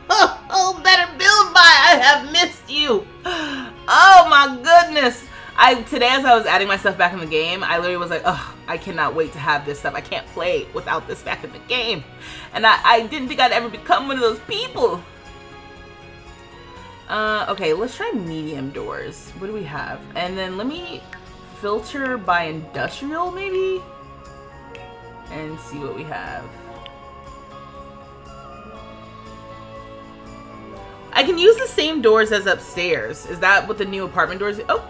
Oh, better build by. I have missed you. Oh my goodness. Today as I was adding my stuff back in the game, I literally was like, oh, I cannot wait to have this stuff. I can't play without this back in the game. And I didn't think I'd ever become one of those people. Okay, let's try medium doors. What do we have? And then let me filter by industrial maybe and see what we have. I can use the same doors as upstairs. Is that what the new apartment doors? Oh.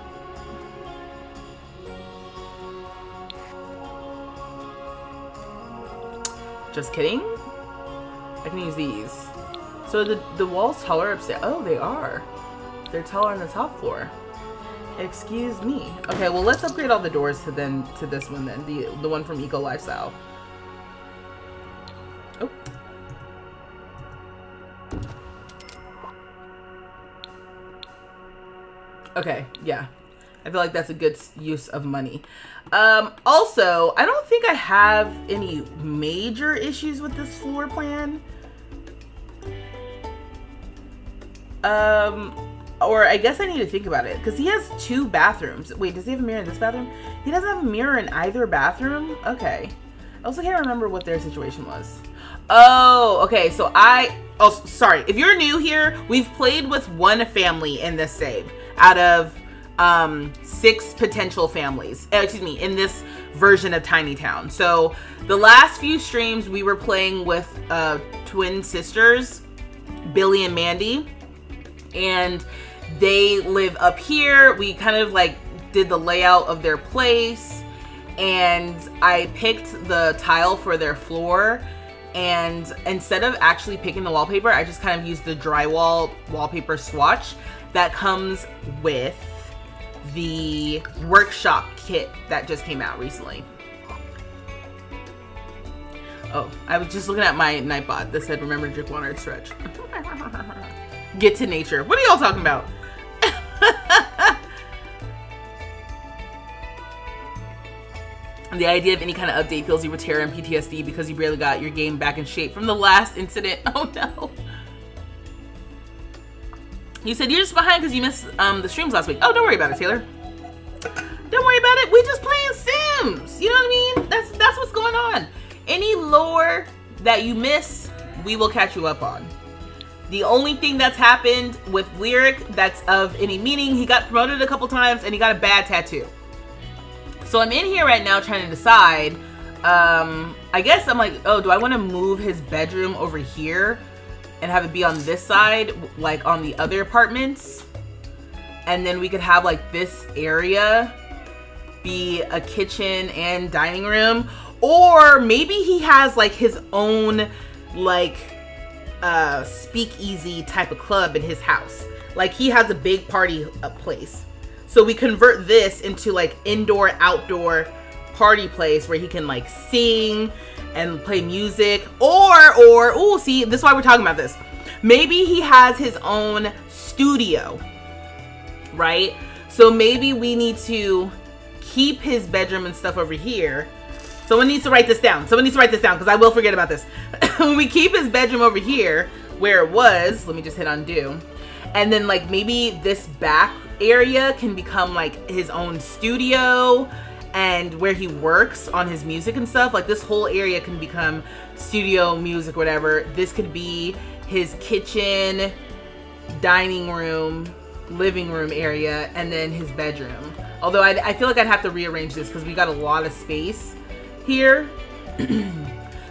Just kidding. I can use these. So the walls taller upstairs. Oh, they are. They're taller on the top floor. Excuse me. Okay, well let's upgrade all the doors to this one then. The one from Eco Lifestyle. Oh. Okay, yeah. I feel like that's a good use of money. Also, I don't think I have any major issues with this floor plan. Or I guess I need to think about it because he has 2 bathrooms. Wait, does he have a mirror in this bathroom? He doesn't have a mirror in either bathroom? Okay. I also can't remember what their situation was. Oh, okay. So oh, sorry. If you're new here, we've played with one family in this save out of 6 potential families. Excuse me, in this version of Tiny Town. So the last few streams we were playing with twin sisters, Billy and Mandy, and they live up here. We kind of like did the layout of their place, and I picked the tile for their floor, and instead of actually picking the wallpaper, I just kind of used the drywall wallpaper swatch that comes with the workshop kit that just came out recently. Oh, I was just looking at my Nightbot that said, remember to drink water and stretch. Get to nature. What are y'all talking about? The idea of any kind of update fills you with terror and PTSD because you barely got your game back in shape from the last incident. Oh no. You said you're just behind because you missed the streams last week. Oh, don't worry about it, Taylor. Don't worry about it. We're just playing Sims. You know what I mean? That's what's going on. Any lore that you miss, we will catch you up on. The only thing that's happened with Lyric that's of any meaning, he got promoted a couple times and he got a bad tattoo. So I'm in here right now trying to decide. I guess I'm like, oh, do I want to move his bedroom over here and have it be on this side, like on the other apartments? And then we could have like this area be a kitchen and dining room. Or maybe he has like his own like speakeasy type of club in his house. Like he has a big party place. So we convert this into like indoor, outdoor party place where he can like sing and play music. Or, see, this is why we're talking about this. Maybe he has his own studio, right? So maybe we need to keep his bedroom and stuff over here. Someone needs to write this down. Someone needs to write this down because I will forget about this. When we keep his bedroom over here where it was, let me just hit undo. And then like maybe this back area can become like his own studio and where he works on his music and stuff. Like this whole area can become studio, music, whatever. This could be his kitchen, dining room, living room area, and then his bedroom. Although I feel like I'd have to rearrange this because we got a lot of space here.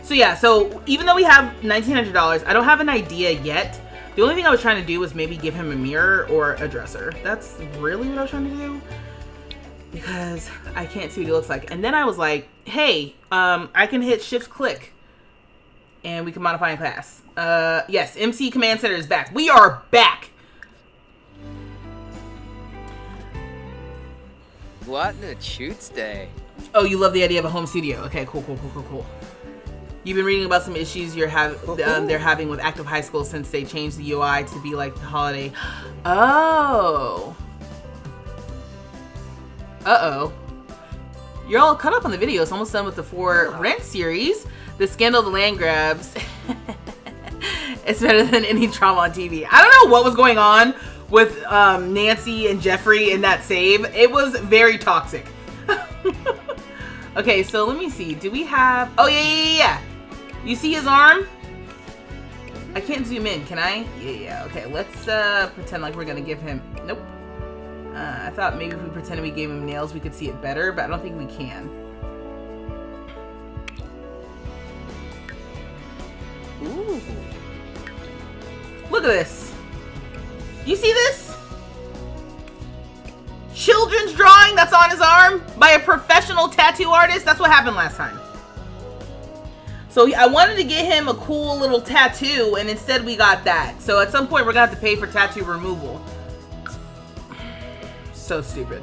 So yeah, so even though we have $1,900, I don't have an idea yet. The only thing I was trying to do was maybe give him a mirror or a dresser. That's really what I was trying to do. because I can't see what he looks like. And then I was like, hey, I can hit shift click and we can modify in class. Yes, MC Command Center is back. We are back. What a Tuesday. Oh, you love the idea of a home studio. Okay, cool. You've been reading about some issues they're having with Active High School since they changed the UI to be like the holiday. Oh. Uh-oh. You're all caught up on the video. It's almost done with the 4 Rent series. The Scandal of the Land Grabs. It's better than any drama on TV. I don't know what was going on with Nancy and Jeffrey in that save. It was very toxic. Okay, so let me see. Do we have... Oh, yeah. You see his arm? I can't zoom in, can I? Yeah. Okay, let's pretend like we're going to give him... Nope. I thought maybe if we pretended we gave him nails, we could see it better, but I don't think we can. Ooh. Look at this. You see this? Children's drawing that's on his arm by a professional tattoo artist. That's what happened last time. So I wanted to get him a cool little tattoo, and instead we got that. So at some point we're gonna have to pay for tattoo removal. So stupid.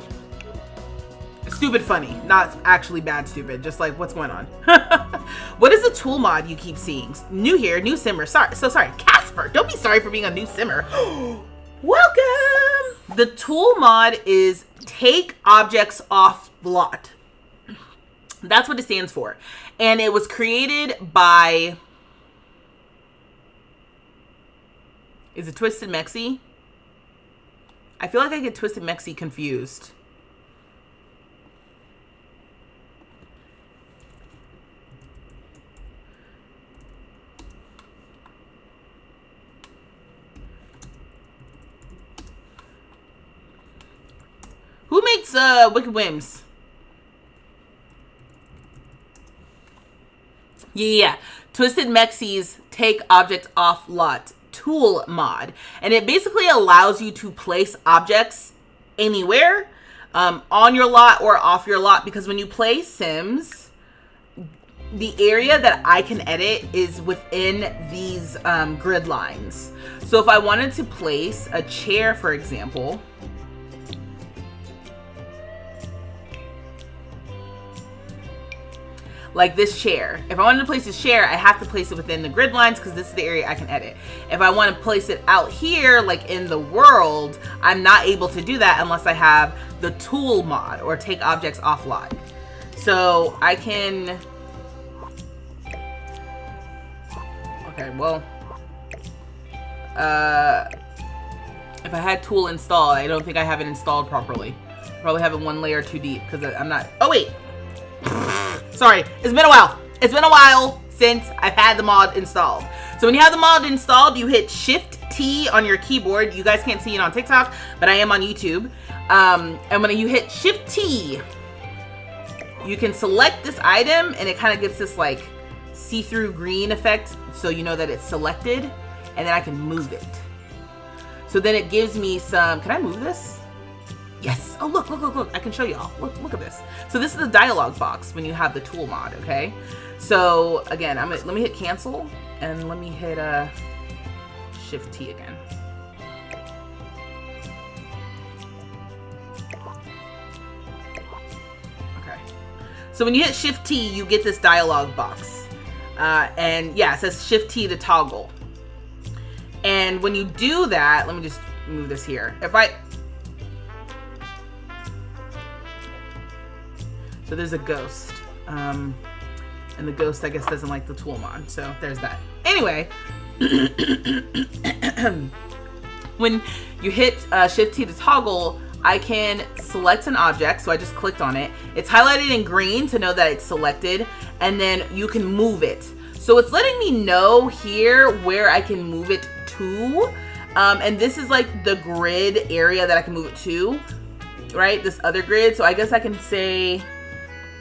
Stupid funny, not actually bad stupid, just like what's going on. What is the tool mod you keep seeing? New here, new simmer. Sorry, Casper. Don't be sorry for being a new simmer. Welcome. The tool mod is take objects off lot. That's what it stands for. And it was created by, is it Twisted Mexi? I feel like I get Twisted Mexi confused. Who makes Wicked Whims? Yeah. Twisted Mexi's take object off lot tool mod, and it basically allows you to place objects anywhere on your lot or off your lot, because when you play Sims, the area that I can edit is within these grid lines. So if I wanted to place a chair, for example, like this chair. If I wanted to place this chair, I have to place it within the grid lines because this is the area I can edit. If I want to place it out here, like in the world, I'm not able to do that unless I have the tool mod or take objects off lot. So I can... Okay, well... if I had tool installed, I don't think I have it installed properly. Probably have it one layer too deep because I'm not... Oh, wait! Sorry, it's been a while. It's been a while since I've had the mod installed. So when you have the mod installed, you hit Shift T on your keyboard. You guys can't see it on TikTok, but I am on YouTube. And when you hit Shift T, you can select this item, and it kind of gets this like see-through green effect, so you know that it's selected, and then I can move it. So then it gives me some. Can I move this? Yes. Oh, look. I can show y'all. Look at this. So this is the dialog box when you have the tool mod, okay? So again, let me hit cancel, and let me hit Shift T again. Okay. So when you hit Shift T, you get this dialog box. And yeah, it says Shift T to toggle. And when you do that, let me just move this here. So there's a ghost, and the ghost, I guess, doesn't like the tool mod, so there's that. Anyway, when you hit Shift T to toggle, I can select an object, so I just clicked on it. It's highlighted in green to know that it's selected, and then you can move it. So it's letting me know here where I can move it to, and this is like the grid area that I can move it to, right? This other grid, so I guess I can say...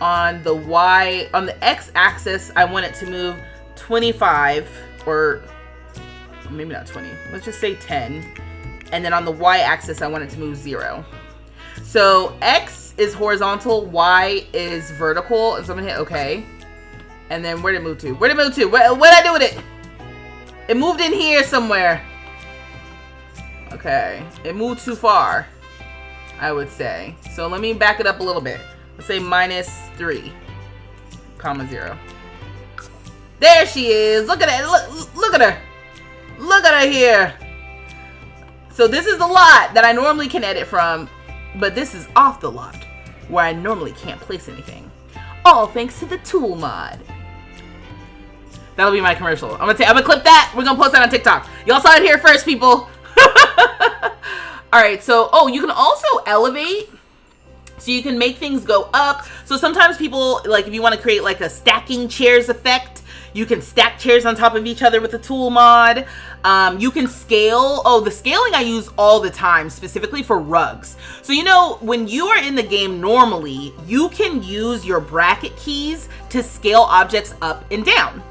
on the X axis, I want it to move 25, or maybe not 20. Let's just say 10. And then on the Y axis, I want it to move 0. So X is horizontal, Y is vertical, and so I'm gonna hit OK. And then where'd it move to? Where'd it move to? What'd I do with it? It moved in here somewhere. Okay, it moved too far, I would say. So let me back it up a little bit. Let's say -3, (0). There she is. Look at it. Look at her. Look at her here. So this is the lot that I normally can edit from, but this is off the lot where I normally can't place anything. All thanks to the tool mod. That'll be my commercial. I'm gonna clip that. We're gonna post that on TikTok. Y'all saw it here first, people. All right. So, you can also elevate. So you can make things go up. So sometimes people, like if you want to create like a stacking chairs effect, you can stack chairs on top of each other with the tool mod. You can scale. The scaling I use all the time, specifically for rugs. So, you know, when you are in the game normally, you can use your bracket keys to scale objects up and down.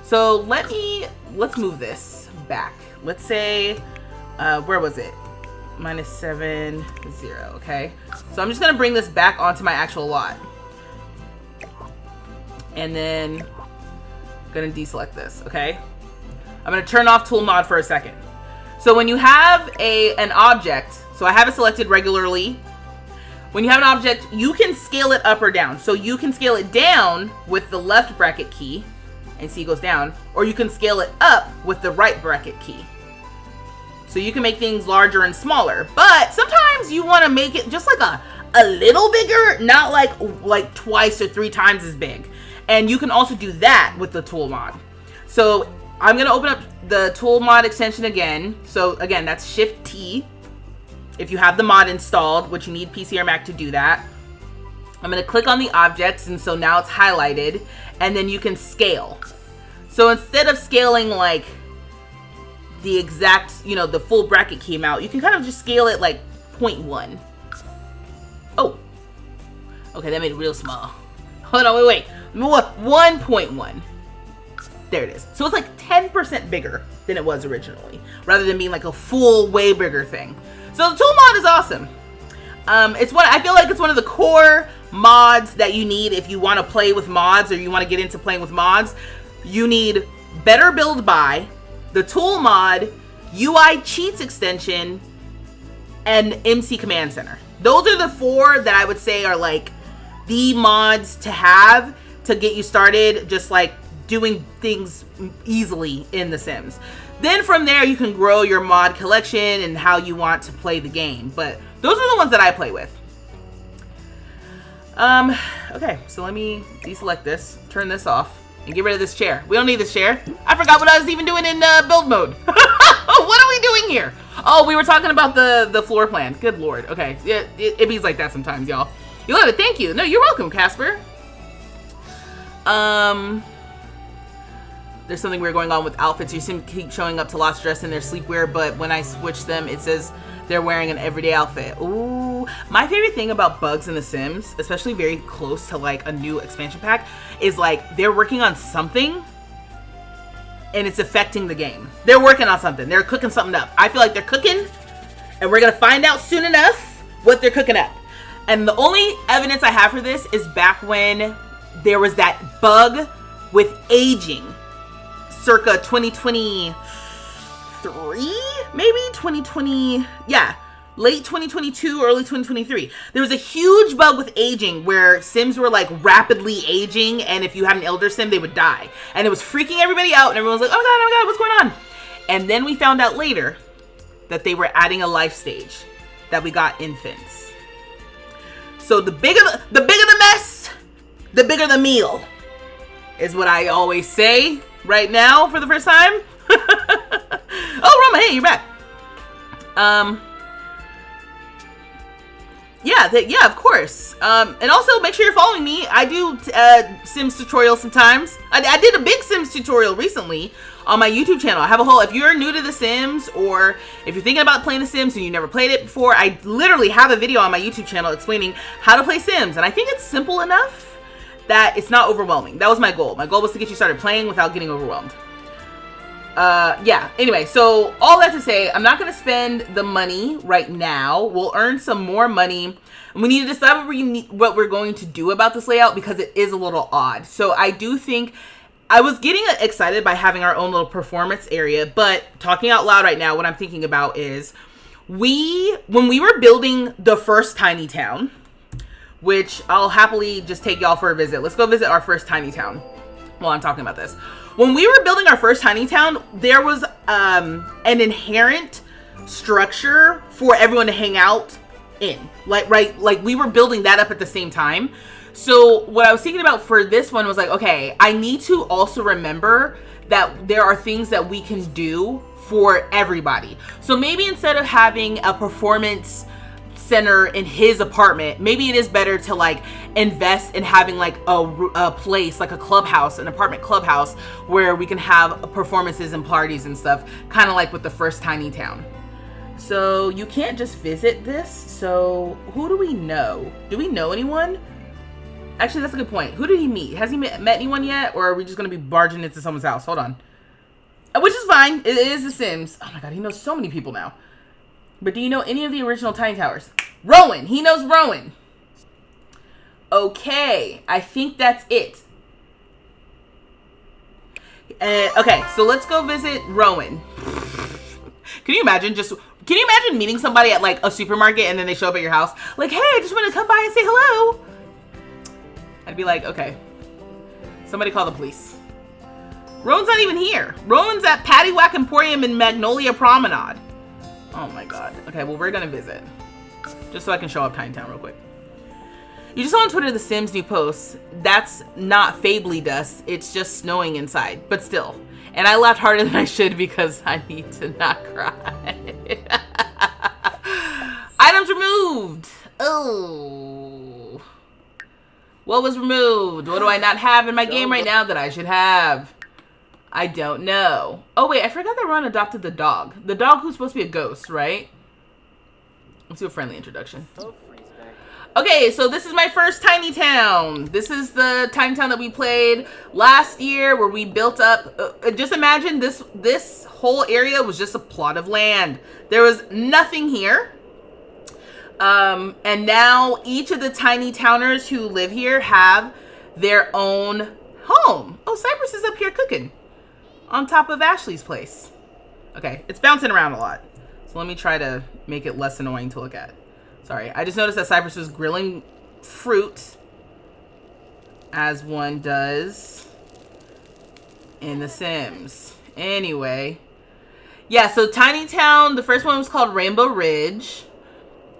So let's move this back. Let's say, where was it? -7, 0, okay? So I'm just gonna bring this back onto my actual lot. And then gonna deselect this, okay? I'm gonna turn off tool mod for a second. So when you have an object, so I have it selected regularly. When you have an object, you can scale it up or down. So you can scale it down with the left bracket key, and see it goes down, or you can scale it up with the right bracket key. So you can make things larger and smaller, but sometimes you want to make it just like a little bigger, not like twice or 3 times as big. And you can also do that with the tool mod. So I'm going to open up the tool mod extension again. So again, that's Shift T if you have the mod installed, which you need PC or Mac to do that. I'm going to click on the objects, and so now it's highlighted, and then you can scale. So instead of scaling like the exact, the full bracket key amount, you can kind of just scale it like 0.1. Oh, okay, that made it real small. Hold on, wait. 1.1. There it is. So it's like 10% bigger than it was originally, rather than being like a full, way bigger thing. So the tool mod is awesome. I feel like it's one of the core mods that you need if you want to play with mods, or you want to get into playing with mods. You need Better Build By, the tool mod, UI cheats extension, and MC Command Center. Those are the 4 that I would say are like the mods to have to get you started, just like doing things easily in The Sims. Then from there, you can grow your mod collection and how you want to play the game. But those are the ones that I play with. Okay, so let me deselect this, turn this off, and get rid of this chair. We don't need this chair. I forgot what I was even doing in build mode. What are we doing here? Oh, we were talking about the floor plan. Good lord. Okay, it be like that sometimes, y'all. You love it. Thank you. No, you're welcome, Casper. There's something weird going on with outfits. You seem to keep showing up to lots dressed in their sleepwear, but when I switch them, it says they're wearing an everyday outfit. Ooh. My favorite thing about bugs in The Sims, especially very close to like a new expansion pack, is like they're working on something and it's affecting the game. They're working on something. They're cooking something up. I feel like they're cooking, and we're gonna find out soon enough what they're cooking up. And the only evidence I have for this is back when there was that bug with aging, circa 2023, maybe 2020, yeah, late 2022, early 2023. There was a huge bug with aging where Sims were like rapidly aging, and if you had an elder Sim, they would die. And it was freaking everybody out, and everyone was like, oh my god, what's going on? And then we found out later that they were adding a life stage that we got infants. So the bigger the mess, the bigger the meal, is what I always say right now for the first time. Oh, Roma, hey, you're back. Yeah, of course. And also make sure you're following me. I do Sims tutorials sometimes. I did a big Sims tutorial recently on my YouTube channel. I have a whole, if you're new to The Sims, or if you're thinking about playing The Sims and you never played it before, I literally have a video on my YouTube channel explaining how to play Sims. And I think it's simple enough that it's not overwhelming. That was my goal. My goal was to get you started playing without getting overwhelmed. Yeah, anyway, so all that to say, I'm not going to spend the money right now. We'll earn some more money. We need to decide what we're going to do about this layout because it is a little odd. So I do think I was getting excited by having our own little performance area, but talking out loud right now, what I'm thinking about is when we were building the first tiny town, which I'll happily just take y'all for a visit. Let's go visit our first tiny town while I'm talking about this. When we were building our first tiny town, there was an inherent structure for everyone to hang out in. Like we were building that up at the same time. So what I was thinking about for this one was like, okay, I need to also remember that there are things that we can do for everybody. So maybe instead of having a performance center in his apartment, maybe it is better to like invest in having like a place, like a clubhouse, an apartment clubhouse, where we can have performances and parties and stuff, kind of like with the first tiny town. So you can't just visit this. So who do we know? Do we know anyone? Actually, that's a good point. Who did he meet? Has he met anyone yet? Or are we just going to be barging into someone's house? Hold on. Which is fine. It is The Sims. Oh my god, he knows so many people now. But do you know any of the original Tiny Towers? Rowan. He knows Rowan. Okay. I think that's it. Okay, so let's go visit Rowan. Can you imagine meeting somebody at like a supermarket and then they show up at your house? Like, hey, I just want to come by and say hello. I'd be like, okay. Somebody call the police. Rowan's not even here. Rowan's at Paddywhack Emporium in Magnolia Promenade. Oh my god. Okay, well, we're gonna visit. Just so I can show up Tiny Town real quick. You just saw on Twitter The Sims new posts. That's not Fably dust. It's just snowing inside. But still. And I laughed harder than I should because I need to not cry. Items removed. Oh. What was removed? What do I not have in my game right now that I should have? I don't know. Oh, wait. I forgot that Ron adopted the dog. The dog who's supposed to be a ghost, right? Let's do a friendly introduction. Okay, so this is my first tiny town. This is the tiny town that we played last year where we built up. Just imagine this whole area was just a plot of land. There was nothing here. And now each of the tiny towners who live here have their own home. Oh, Cypress is up here cooking on top of Ashley's place. Okay, it's bouncing around a lot. So let me try to make it less annoying to look at. Sorry, I just noticed that Cypress was grilling fruit, as one does in The Sims. Anyway, yeah, so Tiny Town, the first one was called Rainbow Ridge.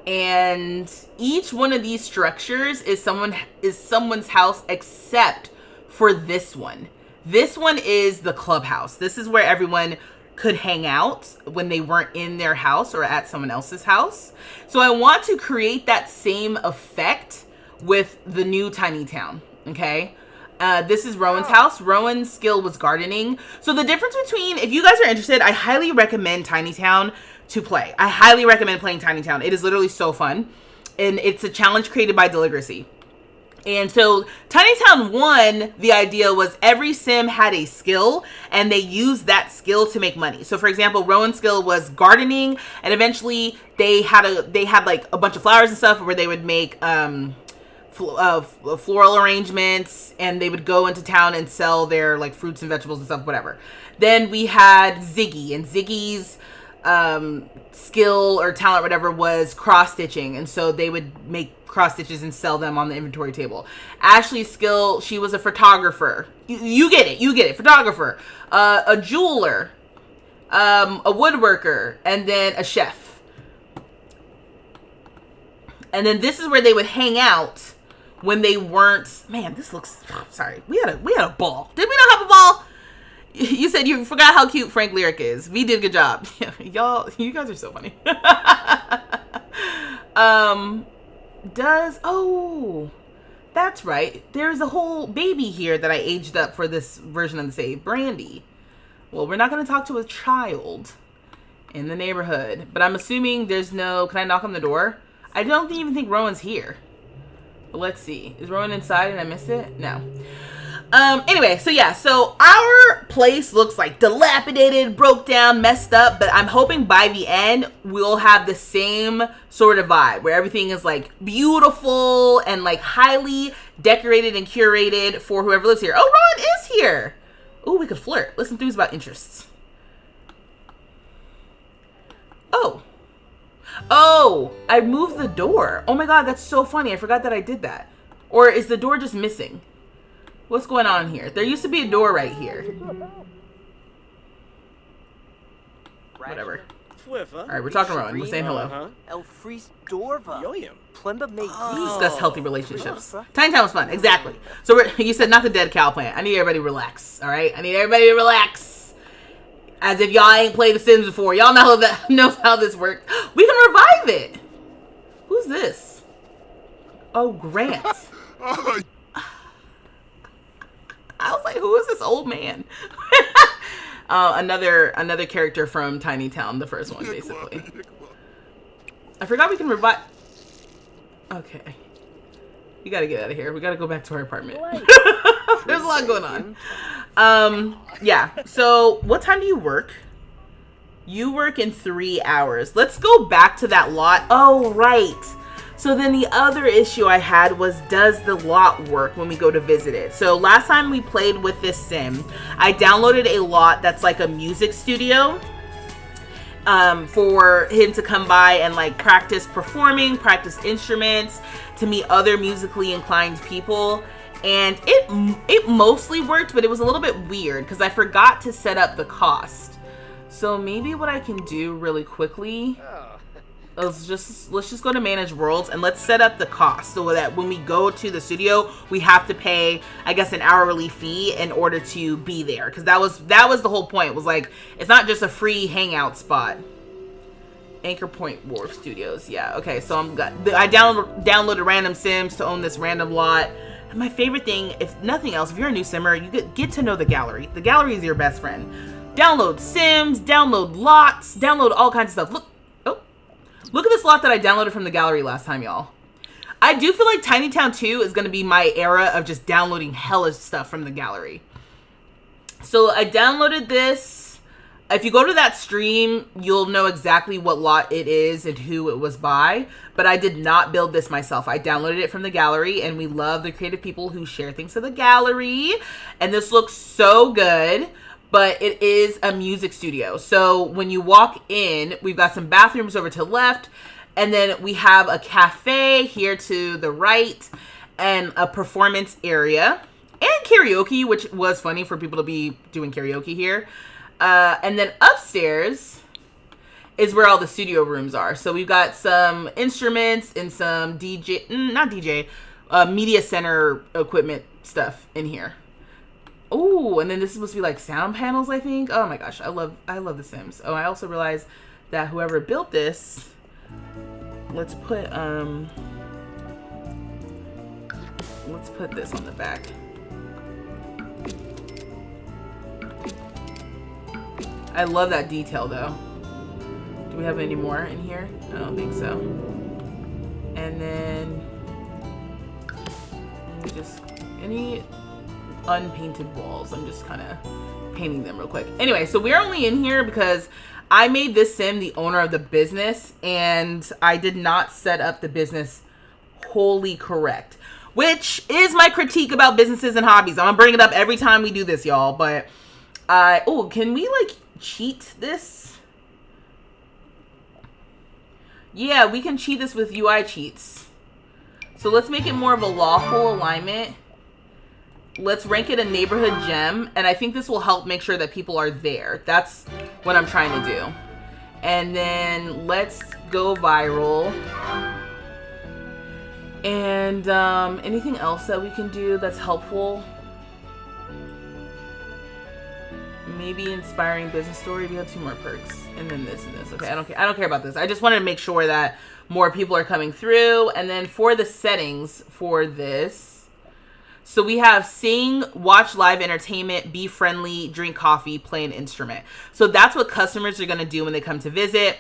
And each one of these structures is someone's house except for this one. This one is the clubhouse. This is where everyone could hang out when they weren't in their house or at someone else's house. So I want to create that same effect with the new tiny town, okay? This is Rowan's house. Rowan's skill was gardening. So the difference between, if you guys are interested, I highly recommend Tiny Town to play. I highly recommend playing Tiny Town. It is literally so fun. And it's a challenge created by Deligracy. And so Tiny Town 1, the idea was every sim had a skill and they used that skill to make money. So for example, Rowan's skill was gardening, and eventually they had like a bunch of flowers and stuff where they would make floral arrangements, and they would go into town and sell their like fruits and vegetables and stuff, whatever. Then we had Ziggy, and Ziggy's skill or talent, whatever, was cross stitching, and so they would make cross stitches and sell them on the inventory table. Ashley's skill, she was a photographer. You get it, photographer, a jeweler, a woodworker, and then a chef. And then this is where they would hang out when they weren't. Man, this looks. Sorry, we had a ball. Did we not have a ball? You said you forgot how cute Frank Lyric is. V did a good job. Y'all, you guys are so funny. Oh, that's right. There's a whole baby here that I aged up for this version of the save. Brandy. Well, we're not going to talk to a child in the neighborhood, but I'm assuming there's no. Can I knock on the door? I don't even think Rowan's here. But let's see. Is Rowan inside and I missed it? No. Anyway, so yeah, so our place looks like dilapidated, broke down, messed up, but I'm hoping by the end we'll have the same sort of vibe where everything is like beautiful and like highly decorated and curated for whoever lives here. Oh, Ron is here. Oh, we could flirt. Listen throughs about interests. Oh, I moved the door. Oh my god, that's so funny. I forgot that I did that. Or is the door just missing? What's going on here? There used to be a door right here. Whatever. Alright, we're talking Rowan. We're saying hello. We discuss healthy relationships. Tiny Town was fun. Exactly. So you said not the dead cow plant. I need everybody to relax. Alright? I need everybody to relax. As if y'all ain't played The Sims before. Y'all knows how this works. We can revive it. Who's this? Oh, Grant. I was like, who is this old man? Another character from Tiny Town, the first one, basically. I forgot we can revive. Okay. We gotta get out of here. We gotta go back to our apartment. There's a lot going on. Yeah. So, what time do you work? You work in 3 hours. Let's go back to that lot. Oh, right. So then the other issue I had was, does the lot work when we go to visit it? So last time we played with this sim, I downloaded a lot that's like a music studio for him to come by and like practice performing, practice instruments, to meet other musically inclined people. And it mostly worked, but it was a little bit weird because I forgot to set up the cost. So maybe what I can do really quickly... Let's just go to manage worlds and let's set up the cost so that when we go to the studio, we have to pay, I guess, an hourly fee in order to be there. Because that was the whole point. It was like, it's not just a free hangout spot. Anchor Point Wharf Studios. Yeah. Okay. So I downloaded random sims to own this random lot. And my favorite thing, if nothing else, if you're a new simmer, you get to know the gallery. The gallery is your best friend. Download sims, download lots, download all kinds of stuff. Look at this lot that I downloaded from the gallery last time, y'all. I do feel like Tiny Town 2 is going to be my era of just downloading hella stuff from the gallery. So I downloaded this. If you go to that stream, you'll know exactly what lot it is and who it was by. But I did not build this myself. I downloaded it from the gallery, and we love the creative people who share things to the gallery. And this looks so good. But it is a music studio. So when you walk in, we've got some bathrooms over to the left. And then we have a cafe here to the right. And a performance area. And karaoke, which was funny for people to be doing karaoke here. And then upstairs is where all the studio rooms are. So we've got some instruments and some media center equipment stuff in here. Oh, and then this is supposed to be like sound panels, I think. Oh my gosh, I love The Sims. Oh, I also realized that whoever built this, let's put this on the back. I love that detail though. Do we have any more in here? I don't think so. And then any unpainted walls. I'm just kind of painting them real quick. Anyway, so we're only in here because I made this sim the owner of the business and I did not set up the business wholly correct, which is my critique about businesses and hobbies. I'm gonna bring it up every time we do this, y'all. But can we like cheat this? Yeah, we can cheat this with UI cheats. So let's make it more of a lawful alignment. Let's rank it a neighborhood gem, and I think this will help make sure that people are there. That's what I'm trying to do. And then let's go viral. And anything else that we can do that's helpful? Maybe inspiring business story. We have 2 more perks, and then this and this. Okay, I don't care about this. I just wanted to make sure that more people are coming through. And then for the settings for this. So we have sing, watch live entertainment, be friendly, drink coffee, play an instrument. So that's what customers are going to do when they come to visit.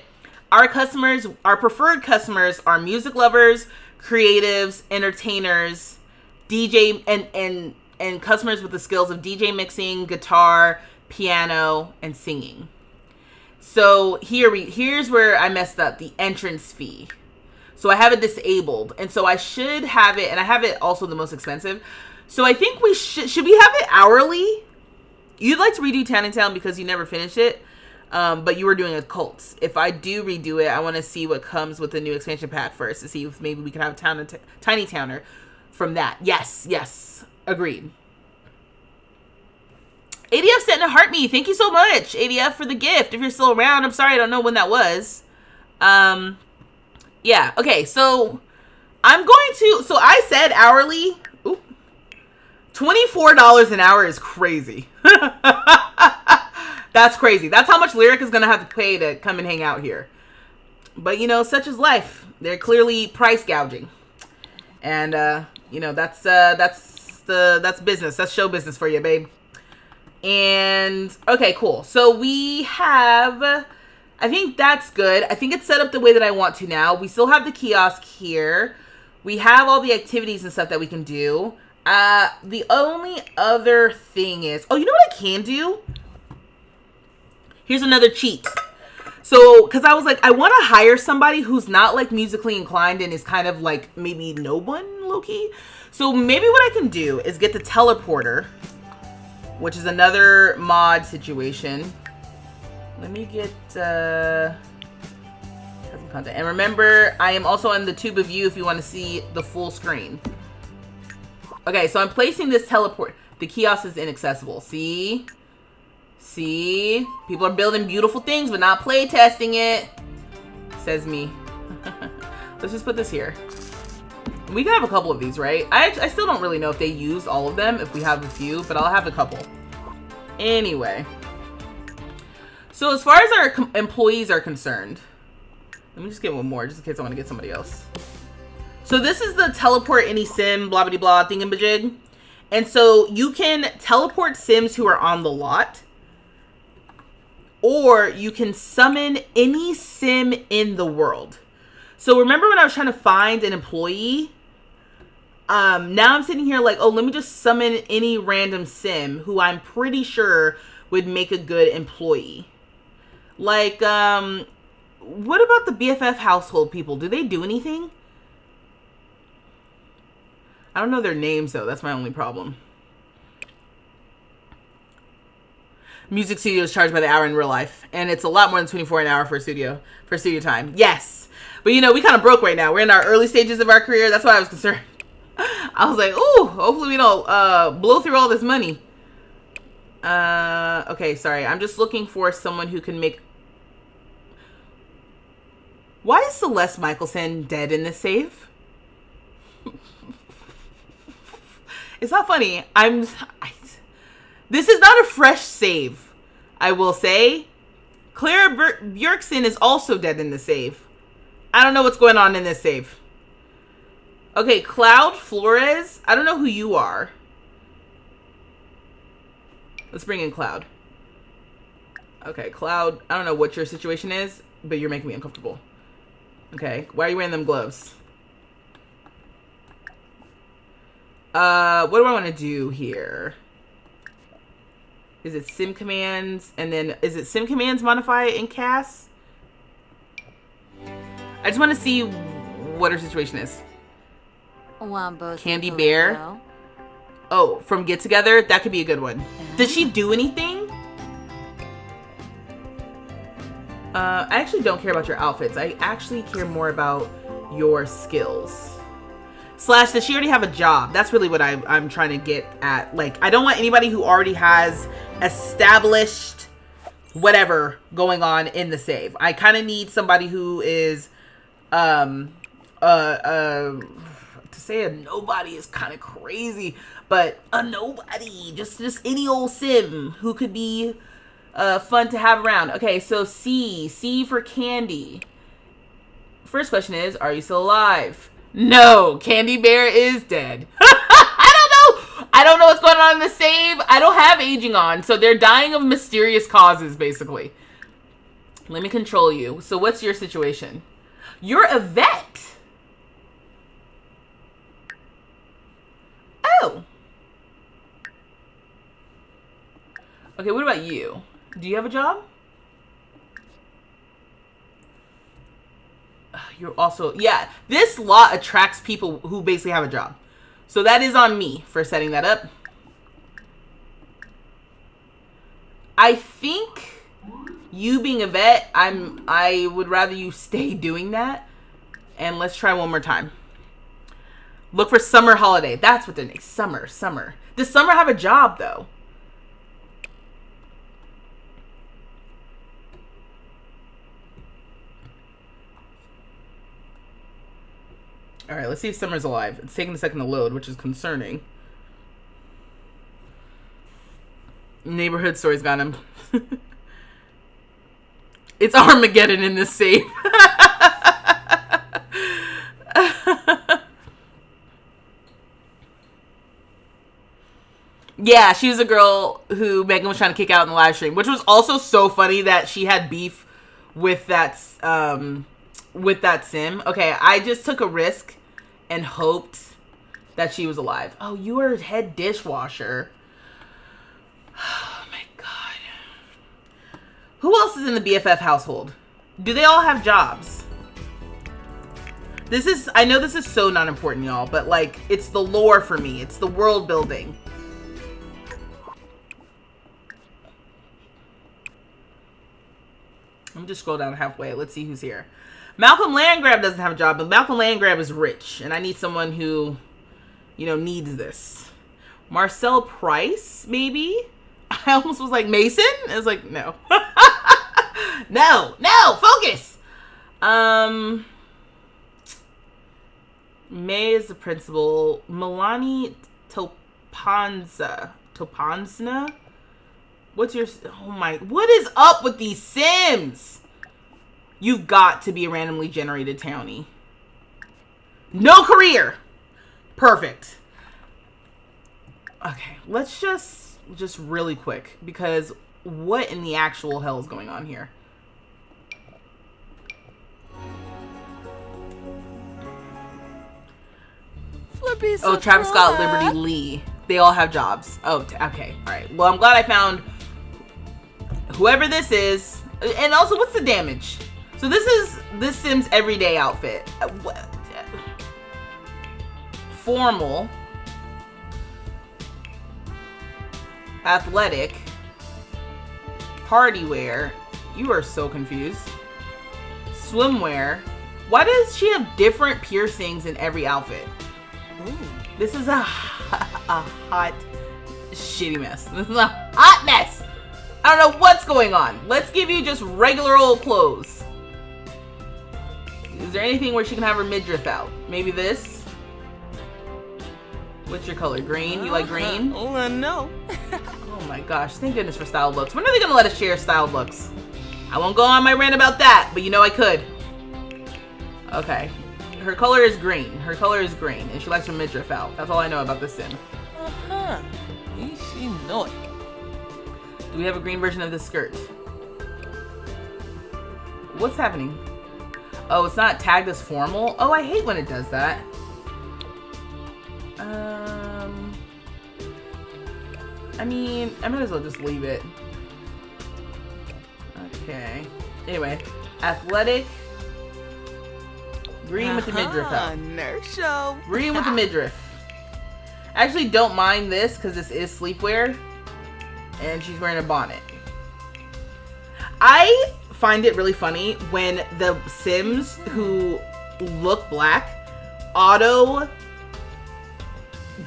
Our preferred customers are music lovers, creatives, entertainers, DJ, and and customers with the skills of DJ mixing, guitar, piano, and singing. So here's where I messed up, the entrance fee. So I have it disabled, and so I should have it, and I have it also the most expensive. So I think we should we have it hourly? You'd like to redo Town and Town because you never finished it, but you were doing a cult. If I do redo it, I want to see what comes with the new expansion pack first to see if maybe we can have Tiny Towner from that. Yes, agreed. ADF sent a heart me. Thank you so much, ADF, for the gift. If you're still around, I'm sorry I don't know when that was. Yeah, okay, so so I said hourly. Ooh, $24 an hour is crazy. That's crazy. That's how much Lyric is going to have to pay to come and hang out here. But, you know, such is life. They're clearly price gouging. And, you know, that's business. That's show business for you, babe. And, okay, cool. So we have... I think that's good. I think it's set up the way that I want to now. We still have the kiosk here. We have all the activities and stuff that we can do. The only other thing is... Oh, you know what I can do? Here's another cheat. So, because I was like, I want to hire somebody who's not, like, musically inclined and is kind of, like, maybe no one, low-key. So, maybe what I can do is get the teleporter, which is another mod situation. Let me get custom content. And remember, I am also on the tube of you if you want to see the full screen. Okay, so I'm placing this teleport. The kiosk is inaccessible. See? People are building beautiful things, but not play testing it. Says me. Let's just put this here. We can have a couple of these, right? I still don't really know if they used all of them, if we have a few, but I'll have a couple. Anyway. So as far as our employees are concerned, let me just get one more, just in case I want to get somebody else. So this is the teleport any sim, blah, blah, blah, thingamajig. And so you can teleport sims who are on the lot, or you can summon any sim in the world. So remember when I was trying to find an employee? Now I'm sitting here like, oh, let me just summon any random sim who I'm pretty sure would make a good employee. Like, what about the BFF household people? Do they do anything? I don't know their names, though. That's my only problem. Music studio is charged by the hour in real life. And it's a lot more than $24 an hour for studio time. Yes. But, you know, we kind of broke right now. We're in our early stages of our career. That's why I was concerned. I was like, ooh, hopefully we don't blow through all this money. Okay, sorry. I'm just looking for someone who can make... Why is Celeste Michelson dead in this save? It's not funny. This is not a fresh save, I will say. Clara Björkson is also dead in the save. I don't know what's going on in this save. Okay, Cloud Flores. I don't know who you are. Let's bring in Cloud. Okay, Cloud. I don't know what your situation is, but you're making me uncomfortable. Okay, why are you wearing them gloves? What do I want to do here? Is it sim commands? And then, is it sim commands modify in CAS? I just want to see what her situation is. Candy Bear. Oh, from Get Together? That could be a good one. Does she do anything? I actually don't care about your outfits. I actually care more about your skills. Slash, does she already have a job? That's really what I'm trying to get at. Like, I don't want anybody who already has established whatever going on in the save. I kind of need somebody who is, to say a nobody is kind of crazy, but a nobody, just any old sim who could be fun to have around. Okay, so C for Candy. First question is, are you still alive? No, Candy Bear is dead. I don't know what's going on in the save. I don't have aging on, so they're dying of mysterious causes, basically. Let me control you. So what's your situation? You're a vet. Oh. Okay, what about you? Do you have a job? You're also... Yeah, this lot attracts people who basically have a job. So that is on me for setting that up. I think you being a vet, I would rather you stay doing that. And let's try one more time. Look for summer holiday. That's what they're named. Summer. Does Summer have a job, though? Alright, let's see if Summer's alive. It's taking a second to load, which is concerning. Neighborhood stories got him. It's Armageddon in this save. Yeah, she was a girl who Megan was trying to kick out in the live stream, which was also so funny that she had beef with that sim. Okay, I just took a risk and hoped that she was alive. Oh, you are head dishwasher. Oh my god. Who else is in the BFF household? Do they all have jobs? I know this is so not important, y'all, but like, it's the lore for me. It's the world building. Let me just scroll down halfway. Let's see who's here. Malcolm Landgrab doesn't have a job, but Malcolm Landgrab is rich, and I need someone who, you know, needs this. Marcel Price, maybe? I almost was like, Mason? I was like, no. No, focus! May is the principal. Milani Topanza. What's your... Oh my... What is up with these Sims? You've got to be a randomly generated townie. No career! Perfect. Okay, let's just really quick, because what in the actual hell is going on here? Oh, Travis Scott, Liberty Lee. They all have jobs. Oh, okay. All right. Well, I'm glad I found whoever this is. And also, what's the damage? So this is this Sims everyday outfit. Formal. Athletic. Party wear. You are so confused. Swimwear. Why does she have different piercings in every outfit? Ooh. This is a hot, shitty mess. This is a hot mess. I don't know what's going on. Let's give you just regular old clothes. Is there anything where she can have her midriff out? Maybe this? What's your color? Green? You like green? Oh, no. Oh my gosh. Thank goodness for styled looks. When are they going to let us share styled looks? I won't go on my rant about that, but you know I could. Okay. Her color is green. Her color is green, and she likes her midriff out. That's all I know about this sim. Uh-huh. She know it. Do we have a green version of this skirt? What's happening? Oh, it's not tagged as formal? Oh, I hate when it does that. I mean, I might as well just leave it. Okay. Anyway, athletic. Green with the midriff out. Nurse show. Green with the midriff. I actually don't mind this because this is sleepwear. And she's wearing a bonnet. I find it really funny when the Sims who look black auto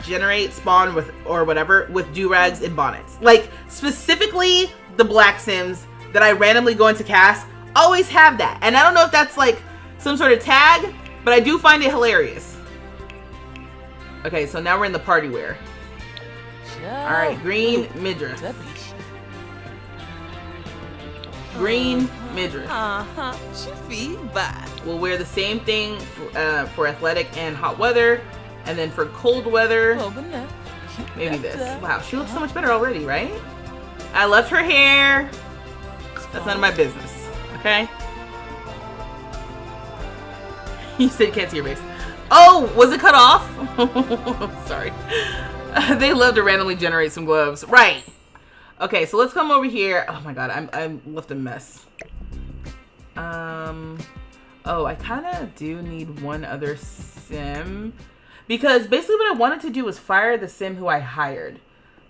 generate spawn with or whatever with do-rags and bonnets. Like specifically the black Sims that I randomly go into cast always have that. And I don't know if that's like some sort of tag, but I do find it hilarious. Okay, so now we're in the party wear. Alright, green midriff. Green midriff. We'll wear the same thing for athletic and hot weather. And then for cold weather, maybe this. Wow, she looks so much better already, right? I left her hair. That's none of my business, okay? You said you can't see your face. Oh, was it cut off? Sorry. They love to randomly generate some gloves. Right. Okay, so let's come over here. Oh my god, I'm left a mess. Oh, I kind of do need one other sim. Because basically what I wanted to do was fire the sim who I hired.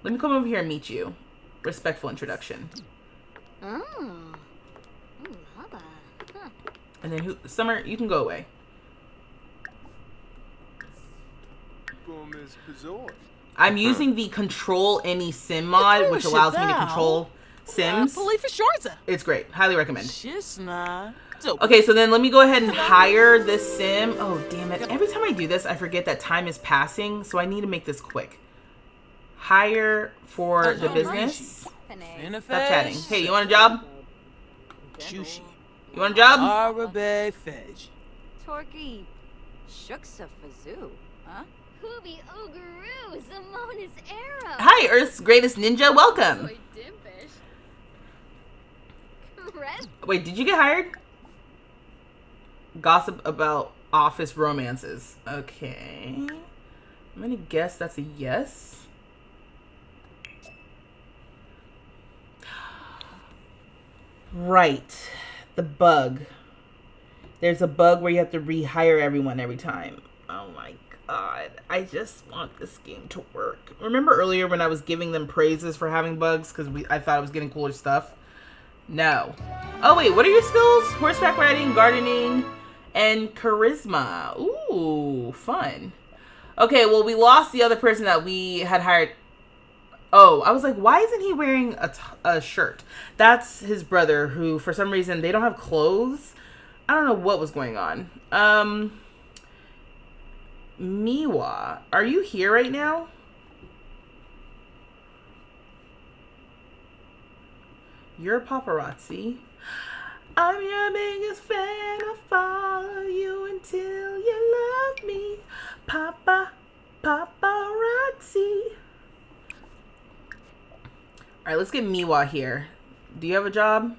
Let me come over here and meet you. Respectful introduction. Oh. And then Summer, you can go away. I'm using the control any sim mod, which allows me to control sims. It's great. Highly recommend. Okay, so then let me go ahead and hire this sim. Oh, damn it. Every time I do this, I forget that time is passing, so I need to make this quick. Hire for the business. Stop chatting. Hey, you want a job? You want a job? Torky Shuksa Fazoo. Huh? Kubi Uguru Zamona's Arrow. Hi, Earth's greatest ninja. Welcome. Wait, did you get hired? Gossip about office romances. Okay. I'm gonna guess that's a yes. Right. The bug. There's a bug where you have to rehire everyone every time. Oh my god. I just want this game to work. Remember earlier when I was giving them praises for having bugs because I thought I was getting cooler stuff? No. Oh wait, what are your skills? Horseback riding, gardening, and charisma. Ooh, fun. Okay, well we lost the other person that we had hired. Oh, I was like, why isn't he wearing a shirt? That's his brother who, for some reason, they don't have clothes. I don't know what was going on. Miwa, are you here right now? You're a paparazzi. I'm your biggest fan. I'll follow you until you love me. Paparazzi. Alright, let's get Miwa here. Do you have a job?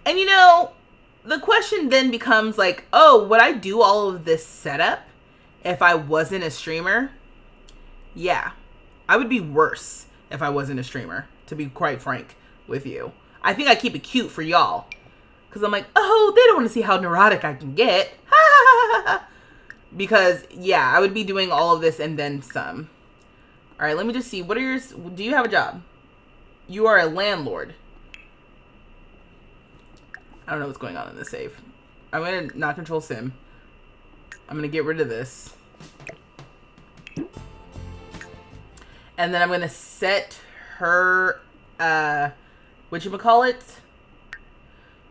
And you know, the question then becomes like, oh, would I do all of this setup if I wasn't a streamer? Yeah. I would be worse if I wasn't a streamer, to be quite frank with you. I think I keep it cute for y'all. Because I'm like, oh, they don't want to see how neurotic I can get. Because, yeah, I would be doing all of this and then some. All right, let me just see. What are yours? Do you have a job? You are a landlord. I don't know what's going on in this save. I'm going to not control sim. I'm going to get rid of this. And then I'm going to set her, whatchamacallit,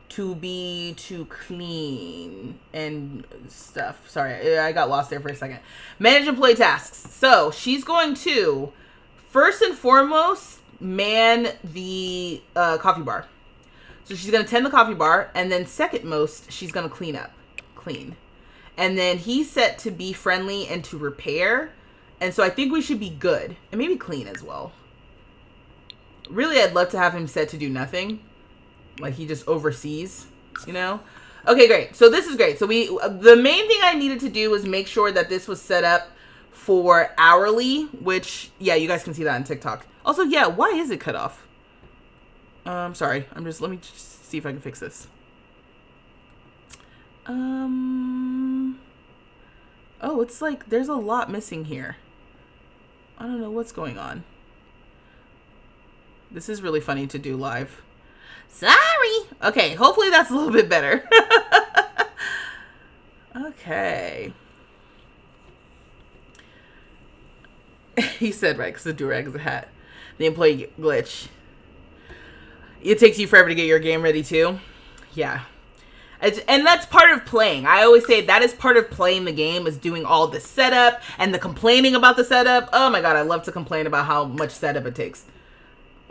to be to clean and stuff. Sorry, I got lost there for a second. Manage employee tasks. So she's going to, first and foremost, man the coffee bar. So she's going to tend the coffee bar. And then second most, she's going to clean. And then he's set to be friendly and to repair. And so I think we should be good. And maybe clean as well. Really, I'd love to have him set to do nothing. Like he just oversees, you know? Okay, great. So this is great. So the main thing I needed to do was make sure that this was set up for hourly, which, yeah, you guys can see that on TikTok. Also, yeah, why is it cut off? Sorry. Let me just see if I can fix this. Oh, it's like, there's a lot missing here. I don't know what's going on. This is really funny to do live. Sorry. Okay, hopefully that's a little bit better. Okay. He said right, because the do-rag is a hat. The employee glitch. It takes you forever to get your game ready too. Yeah. And that's part of playing. I always say that is part of playing the game, is doing all the setup and the complaining about the setup. Oh my god, I love to complain about how much setup it takes.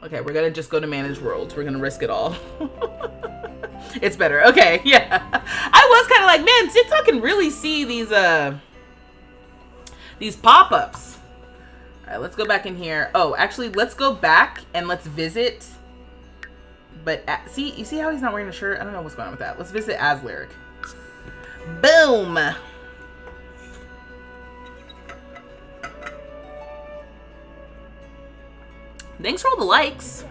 Okay, we're gonna just go to manage worlds. We're gonna risk it all. It's better. Okay, yeah. I was kind of like, man, TikTok can really see these pop-ups. All right, let's go back in here. Oh, actually, let's go back and let's visit. But see, you see how he's not wearing a shirt? I don't know what's going on with that. Let's visit as Lyric. Boom. Thanks for all the likes.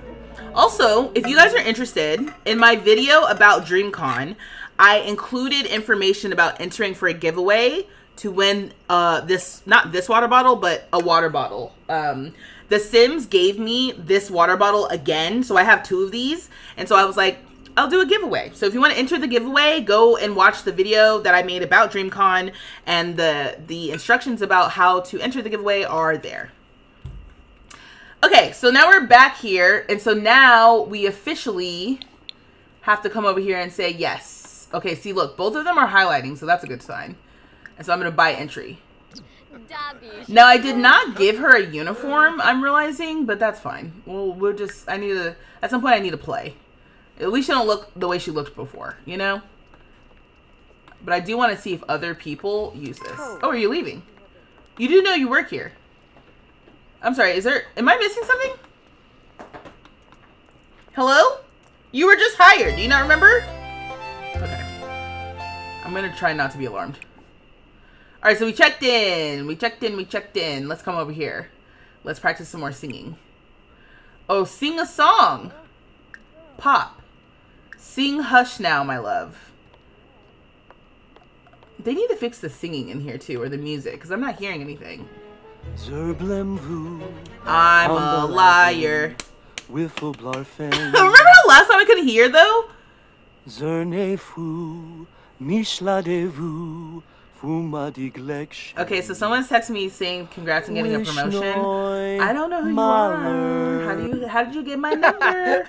Also, if you guys are interested, in my video about DreamCon, I included information about entering for a giveaway to win not this water bottle, but a water bottle. The Sims gave me this water bottle again, so I have 2 of these, and so I was like, I'll do a giveaway. So if you want to enter the giveaway, go and watch the video that I made about DreamCon, and the instructions about how to enter the giveaway are there. Okay, so now we're back here, and so now we officially have to come over here and say yes. Okay, see, look, both of them are highlighting, so that's a good sign. And so I'm going to buy entry. Now, I did not give her a uniform, I'm realizing, but that's fine. We'll just, at some point I need to play. At least she don't look the way she looked before, you know? But I do want to see if other people use this. Oh, are you leaving? You do know you work here. I'm sorry, am I missing something? Hello? You were just hired. Do you not remember? Okay. I'm going to try not to be alarmed. All right, so we checked in. We checked in. Let's come over here. Let's practice some more singing. Oh, sing a song. Pop. Sing Hush Now, my love. They need to fix the singing in here, too, or the music, because I'm not hearing anything. I'm a liar. Remember how last time I couldn't hear, though? Okay, so someone's texting me saying congrats on getting a promotion. I don't know who you are. How did you get my number?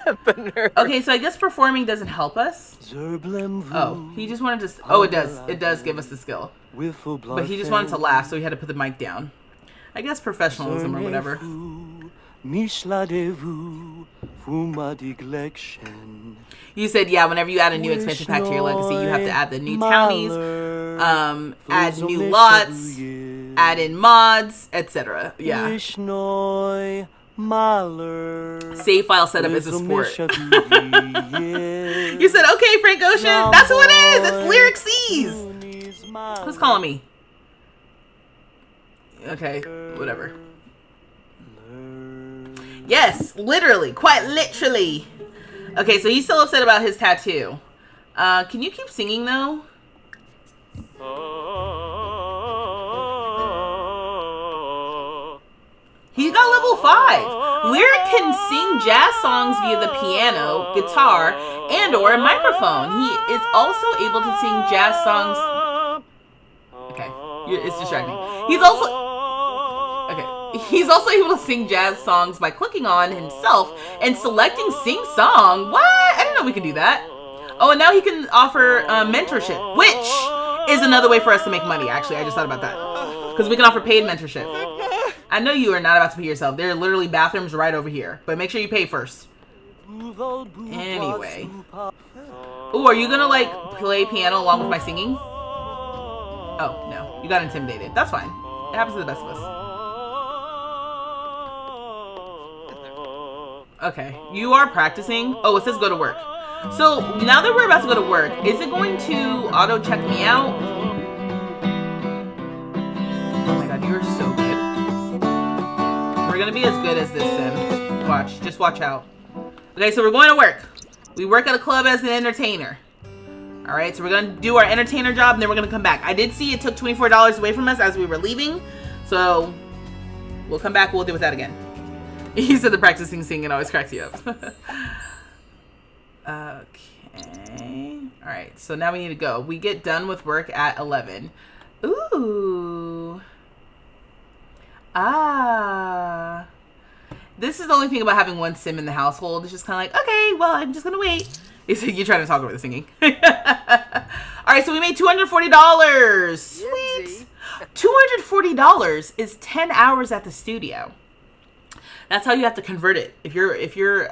Okay, so I guess performing doesn't help us. Oh, he just wanted to... Oh, it does. It does give us the skill. But he just wanted to laugh, so he had to put the mic down. I guess professionalism or whatever. You said, yeah, whenever you add a new expansion pack to your legacy, you have to add the new townies, add new lots, add in mods, etc. Yeah. Save file setup is a sport. You said, okay, Frank Ocean, that's who it is. It's Lyric C's. Who's calling me? Okay, whatever. Yes, literally, quite literally. Okay, so he's still upset about his tattoo. Can you keep singing, though? He got level 5. Lyric can sing jazz songs via the piano, guitar, and or a microphone. He is also able to sing jazz songs. Okay, it's distracting. He's also able to sing jazz songs by clicking on himself and selecting sing song. What? I didn't know we could do that. Oh, and now he can offer mentorship, which is another way for us to make money, actually. I just thought about that. Because we can offer paid mentorship. I know you are not about to pee yourself. There are literally bathrooms right over here. But make sure you pay first. Anyway. Ooh, are you going to, like, play piano along with my singing? Oh, no. You got intimidated. That's fine. It happens to the best of us. Okay, you are practicing. Oh, it says go to work. So now that we're about to go to work, is it going to auto check me out? Oh my god, you're so good. We're gonna be as good as this sim. Watch, just watch out. Okay, so we're going to work. We work at a club as an entertainer. Alright, so we're gonna do our entertainer job and then we're gonna come back. I did see it took $24 away from us as we were leaving. So we'll come back, we'll deal with that again. He said the practicing singing always cracks you up. Okay. Alright, so now we need to go. We get done with work at 11. Ooh. Ah. This is the only thing about having one sim in the household. It's just kind of like, okay, well, I'm just going to wait. You're trying to talk over the singing. Alright, so we made $240. Sweet. $240 is 10 hours at the studio. That's how you have to convert it. If you're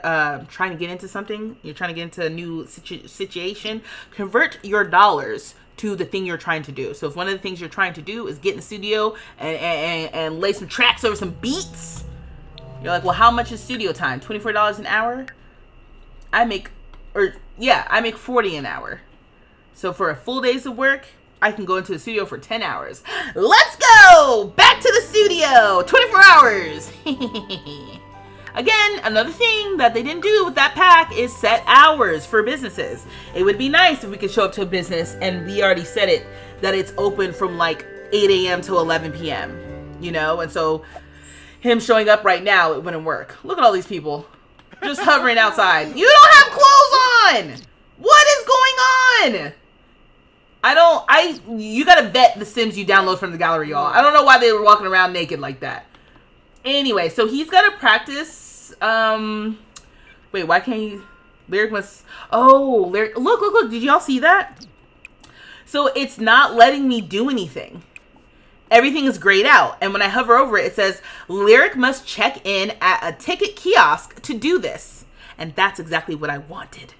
trying to get into something, you're trying to get into a new situation, convert your dollars to the thing you're trying to do. So if one of the things you're trying to do is get in the studio and lay some tracks over some beats, you're like, well, how much is studio time? $24 an hour? I make 40 an hour. So for a full day's of work, I can go into the studio for 10 hours. Let's go! Back to the studio! 24 hours! Again, another thing that they didn't do with that pack is set hours for businesses. It would be nice if we could show up to a business and we already said it, that it's open from like 8 a.m. to 11 p.m., you know? And so him showing up right now, it wouldn't work. Look at all these people just hovering outside. You don't have clothes on! What is going on? You gotta vet the Sims you download from the gallery, y'all. I don't know why they were walking around naked like that. Anyway, so he's gotta practice, wait, why can't he, Lyric must, oh, Lyric, look, did y'all see that? So it's not letting me do anything. Everything is grayed out, and when I hover over it, it says, Lyric must check in at a ticket kiosk to do this. And that's exactly what I wanted.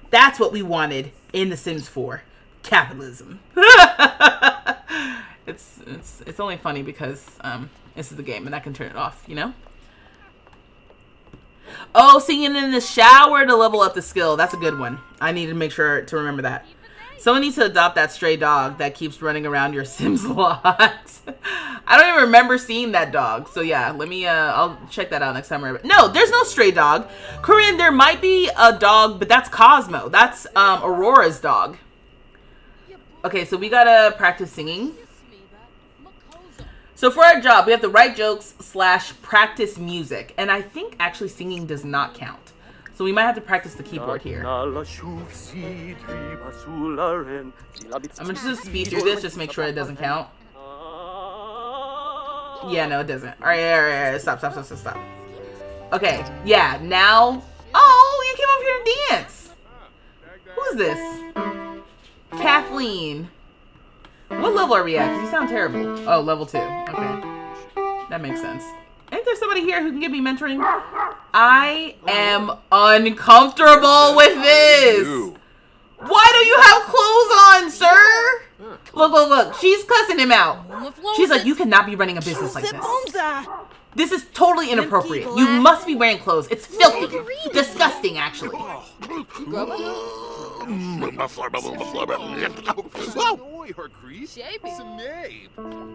That's what we wanted in The Sims 4. Capitalism. It's only funny because this is the game and I can turn it off, you know? Oh, singing in the shower to level up the skill. That's a good one. I need to make sure to remember that. Someone needs to adopt that stray dog that keeps running around your Sims a lot. I don't even remember seeing that dog. So yeah, let me, I'll check that out next time. No, there's no stray dog. Corinne, there might be a dog, but that's Cosmo. That's Aurora's dog. Okay, so we gotta practice singing. So for our job, we have to write jokes / practice music. And I think actually singing does not count. So we might have to practice the keyboard here. I'm gonna just speed through this, just make sure it doesn't count. Yeah, no, it doesn't. All right, stop. Okay, yeah, now. Oh, you came over here to dance. Who's this? Kathleen. What level are we at? Because you sound terrible. Oh, level 2. Okay. That makes sense. Ain't there somebody here who can give me mentoring? I am uncomfortable with this. Why do you have clothes on, sir? Look. She's cussing him out. She's like, you cannot be running a business like this. This is totally inappropriate. You must be wearing clothes. It's filthy. Disgusting, actually.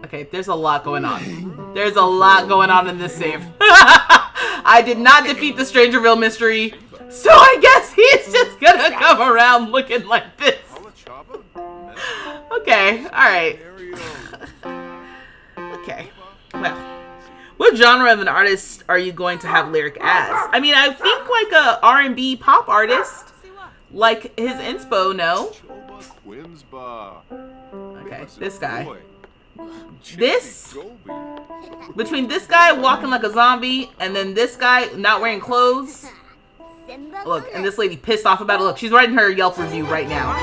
Okay, there's a lot going on. There's a lot going on in this save. I did not defeat the Strangerville mystery, so I guess he's just gonna come around looking like this. Okay, alright. Okay, well. What genre of an artist are you going to have Lyric as? I mean, I think like a R&B pop artist. Like his inspo, no? Okay, this guy. Between this guy walking like a zombie and then this guy not wearing clothes. Look, and this lady pissed off about it. Look, she's writing her Yelp review right now.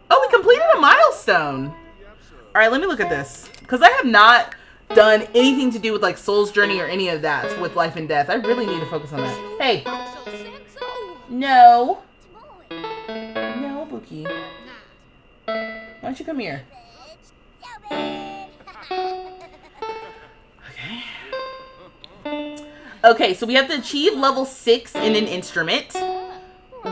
Oh, we completed a milestone. All right, let me look at this. Because I have not done anything to do with like Soul's Journey or any of that with life and death. I really need to focus on that. Hey. No. No, Bookie. Why don't you come here? Okay, so we have to achieve level 6 in an instrument.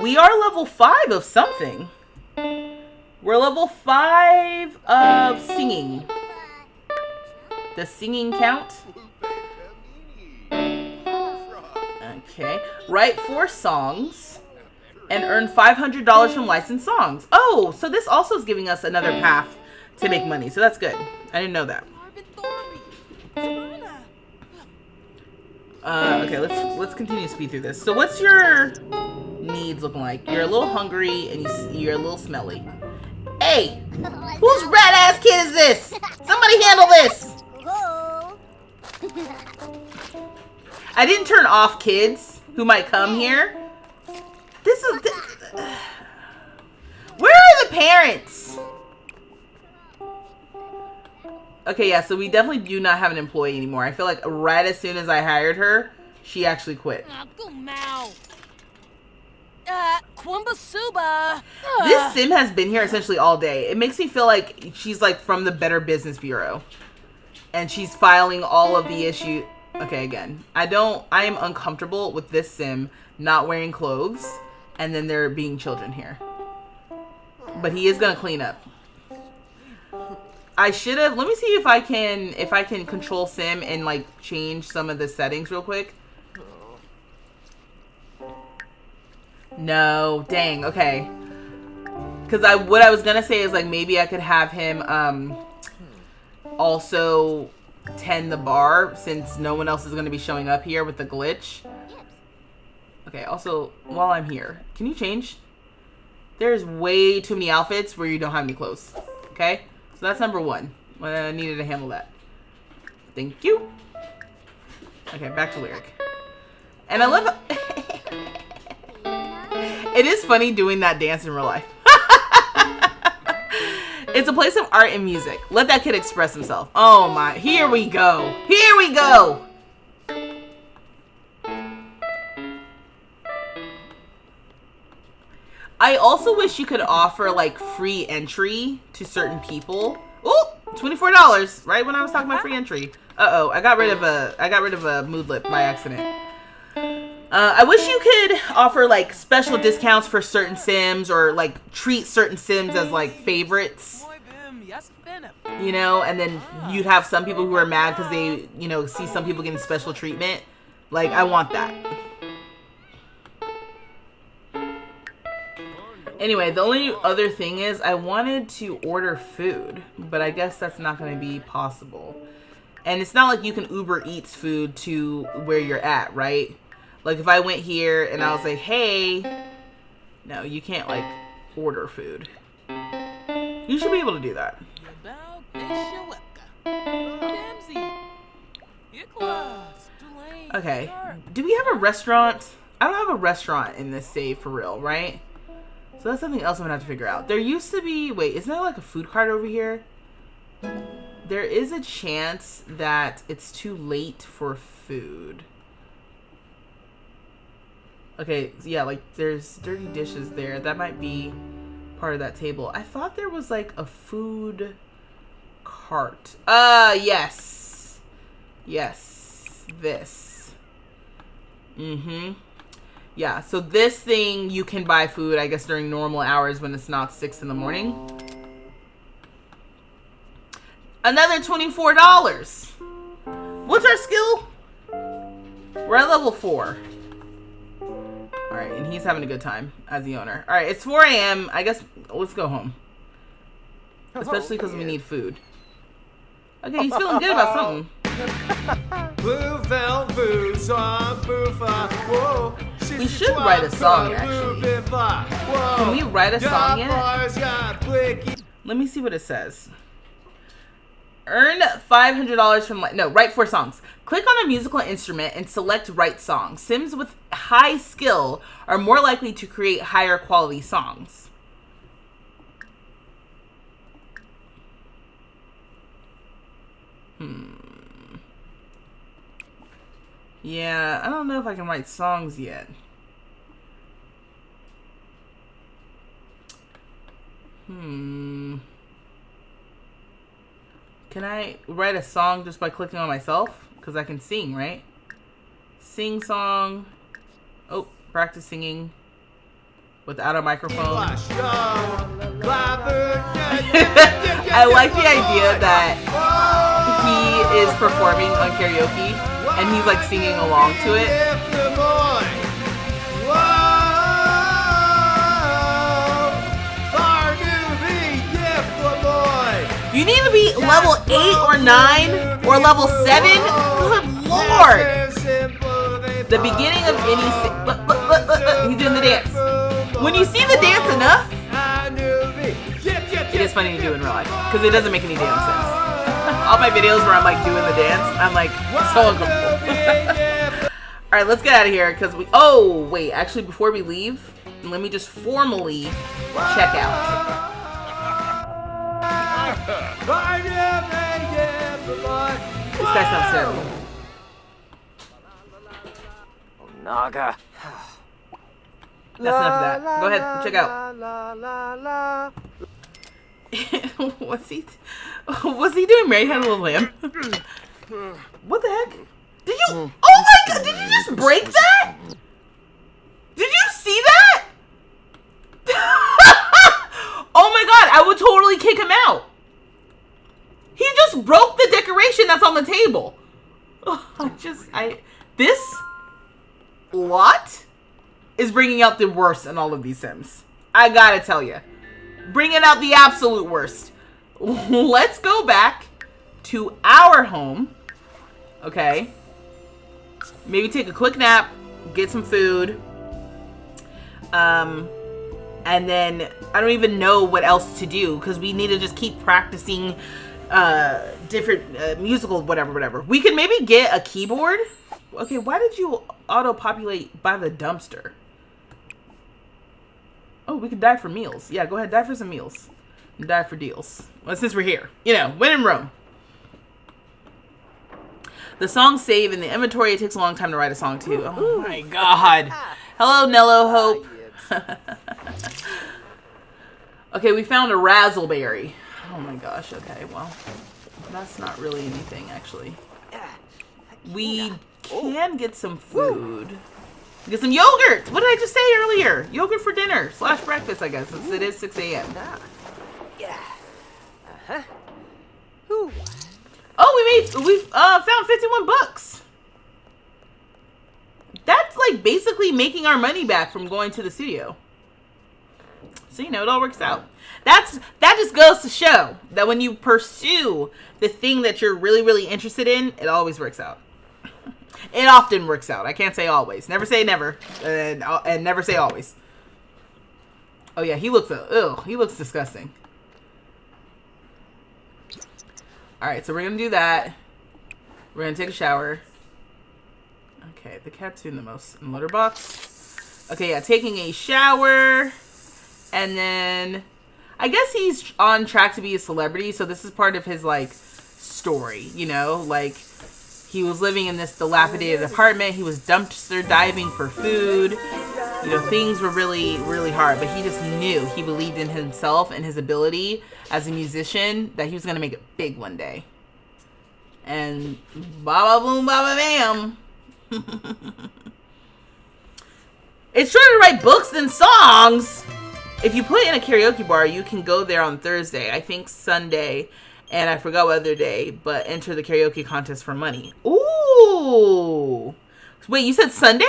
We are level 5 of something. We're level 5 of singing. Does singing count? Okay. Write 4 songs and earn $500 from licensed songs. Oh, so this also is giving us another path to make money. So that's good. I didn't know that. Okay, let's continue to speed through this. So what's your needs looking like? You're a little hungry and you're a little smelly. Hey, whose rat ass kid is this? Somebody handle this. I didn't turn off kids who might come here. Where are the parents? Okay, yeah, so we definitely do not have an employee anymore. I feel like right as soon as I hired her, she actually quit. This sim has been here essentially all day. It makes me feel like she's like from the Better Business Bureau. And she's filing all of the issues. Okay, again, I am uncomfortable with this sim not wearing clothes and then there being children here. But he is gonna clean up. I should have, let me see if I can control sim and like change some of the settings real quick. No, dang, okay. Because what I was gonna say is like maybe I could have him also tend the bar since no one else is gonna be showing up here with the glitch. Okay, also while I'm here, can you change? There's way too many outfits where you don't have any clothes. Okay, so that's number one. I needed to handle that. Thank you. Okay, back to Lyric. And I love it is funny doing that dance in real life. It's a place of art and music. Let that kid express himself. Oh my, here we go. Here we go. I also wish you could offer like free entry to certain people. Oh, $24, right when I was talking about free entry. Uh-oh, I got rid of a moodlet by accident. I wish you could offer like special discounts for certain Sims or like treat certain Sims as like favorites. You know, and then you'd have some people who are mad because they, you know, see some people getting special treatment. Like, I want that. Anyway, the only other thing is I wanted to order food, but I guess that's not going to be possible. And it's not like you can Uber Eats food to where you're at, right? Like if I went here and I was like, hey, no, you can't like order food. You should be able to do that. Okay, do we have a restaurant? I don't have a restaurant in this save for real, right? So that's something else I'm gonna have to figure out. There used to be, wait, isn't there like a food cart over here? There is a chance that it's too late for food. Okay, yeah, like there's dirty dishes there. That might be part of that table. I thought there was like a food cart. Yes. Yes. This. Mm-hmm. Yeah, so this thing you can buy food, I guess, during normal hours when it's not 6 in the morning. Another $24. What's our skill? We're at level 4. Alright, and he's having a good time as the owner. Alright, it's 4 a.m. I guess let's go home. Especially because we need food. Okay, he's feeling good about something. We should write a song, actually. Can we write a song yet? Let me see what it says. Earn $500 from... No, write 4 songs. Click on a musical instrument and select Write Song. Sims with high skill are more likely to create higher quality songs. Yeah, I don't know if I can write songs yet. Can I write a song just by clicking on myself? Because I can sing, right? Sing song. Oh, practice singing without a microphone. I like the idea that he is performing on karaoke and he's like singing along to it. You need to be level 8 or 9 or level 7? Good lord! The beginning of any... He's doing the dance. When you see the dance enough, it is funny to do in real life. Because it doesn't make any damn sense. All my videos where I'm like doing the dance, I'm like so uncomfortable. Alright, let's get out of here because we... Oh, wait. Actually, before we leave, let me just formally check out. This guy sounds terrible. Naga. That's enough of that. Go ahead, check out. What's he doing? Mary had a little lamb. What the heck? Did you? Oh my god! Did you just break that? Did you see that? Oh my god! I would totally kick him out. He just broke the decoration that's on the table. This lot is bringing out the worst in all of these Sims. I gotta tell you. Bringing out the absolute worst. Let's go back to our home. Okay. Maybe take a quick nap. Get some food. And then I don't even know what else to do because we need to just keep practicing different musical whatever. We can maybe get a keyboard. Okay, why did you auto-populate by the dumpster? Oh, we could die for meals. Yeah, go ahead, die for some meals. And die for deals. Well, since we're here. You know, when in Rome. The songs save in the inventory. It takes a long time to write a song, too. Oh, my God. Hello, Nello Hope. Okay, we found a razzleberry. Oh, my gosh. Okay, well, that's not really anything, actually. We can get some food. Get some yogurt. What did I just say earlier? Yogurt for dinner / breakfast, I guess, since it is 6 a.m. Oh, we found 51 bucks. That's like basically making our money back from going to the studio. So, you know, it all works out. That just goes to show that when you pursue the thing that you're really, really interested in, it always works out. It often works out. I can't say always. Never say never. And never say always. Oh, yeah. He looks disgusting. Alright, so we're going to do that. We're going to take a shower. Okay, the cat's doing the most in the litter box. Okay, yeah, taking a shower. And then I guess he's on track to be a celebrity. So this is part of his, like, story, you know? Like, he was living in this dilapidated apartment. He was dumpster diving for food. You know, things were really, really hard. But he just knew. He believed in himself and his ability as a musician that he was going to make it big one day. And baba boom, baba bam. It's shorter to write books than songs. If you put in a karaoke bar, you can go there on Thursday. I think Sunday. And I forgot what other day, but enter the karaoke contest for money. Ooh. Wait, you said Sunday?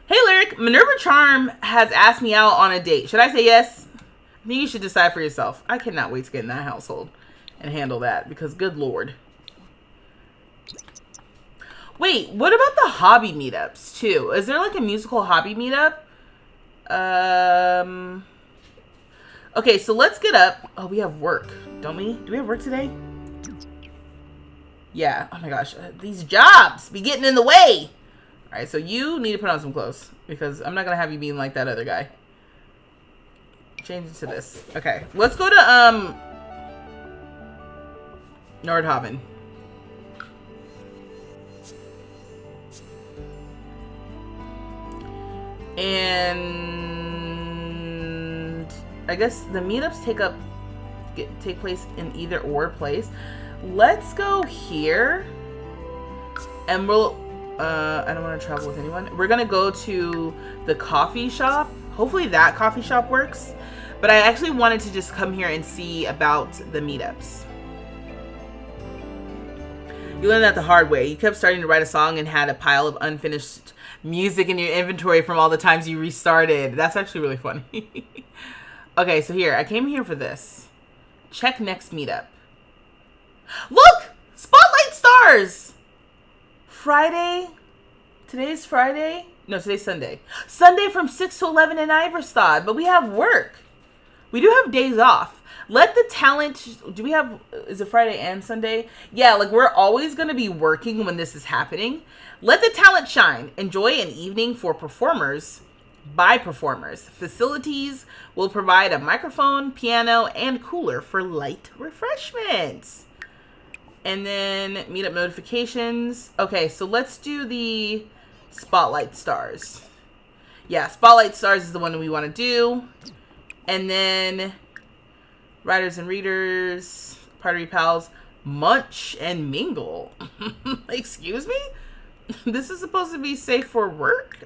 Hey, Lyric. Minerva Charm has asked me out on a date. Should I say yes? I think you should decide for yourself. I cannot wait to get in that household and handle that because good Lord. Wait, what about the hobby meetups too? Is there like a musical hobby meetup? Okay, so let's get up. Oh, we have work, don't we? Do we have work today? Yeah. Oh my gosh, these jobs be getting in the way. All right, so you need to put on some clothes because I'm not gonna have you being like that other guy. Change it to this. Okay, let's go to Nordhaven. And I guess the meetups take place in either or place. Let's go here, and we'll. I don't want to travel with anyone. We're gonna go to the coffee shop. Hopefully that coffee shop works. But I actually wanted to just come here and see about the meetups. You learned that the hard way. You kept starting to write a song and had a pile of unfinished music in your inventory from all the times you restarted. That's actually really funny. Okay, so here. I came here for this. Check next meetup. Look! Spotlight stars! Friday. Today's Friday? No, today's Sunday. Sunday from 6 to 11 in Iverstad. But we have work. We do have days off. Let the talent... Do we have... Is it Friday and Sunday? Yeah, like we're always going to be working when this is happening. Let the talent shine. Enjoy an evening for performers by performers. Facilities will provide a microphone, piano, and cooler for light refreshments. And then meetup notifications. Okay, so let's do the Spotlight Stars. Yeah, Spotlight Stars is the one we want to do. And then Writers and Readers, Party Pals, Munch and Mingle. Excuse me? This is supposed to be safe for work?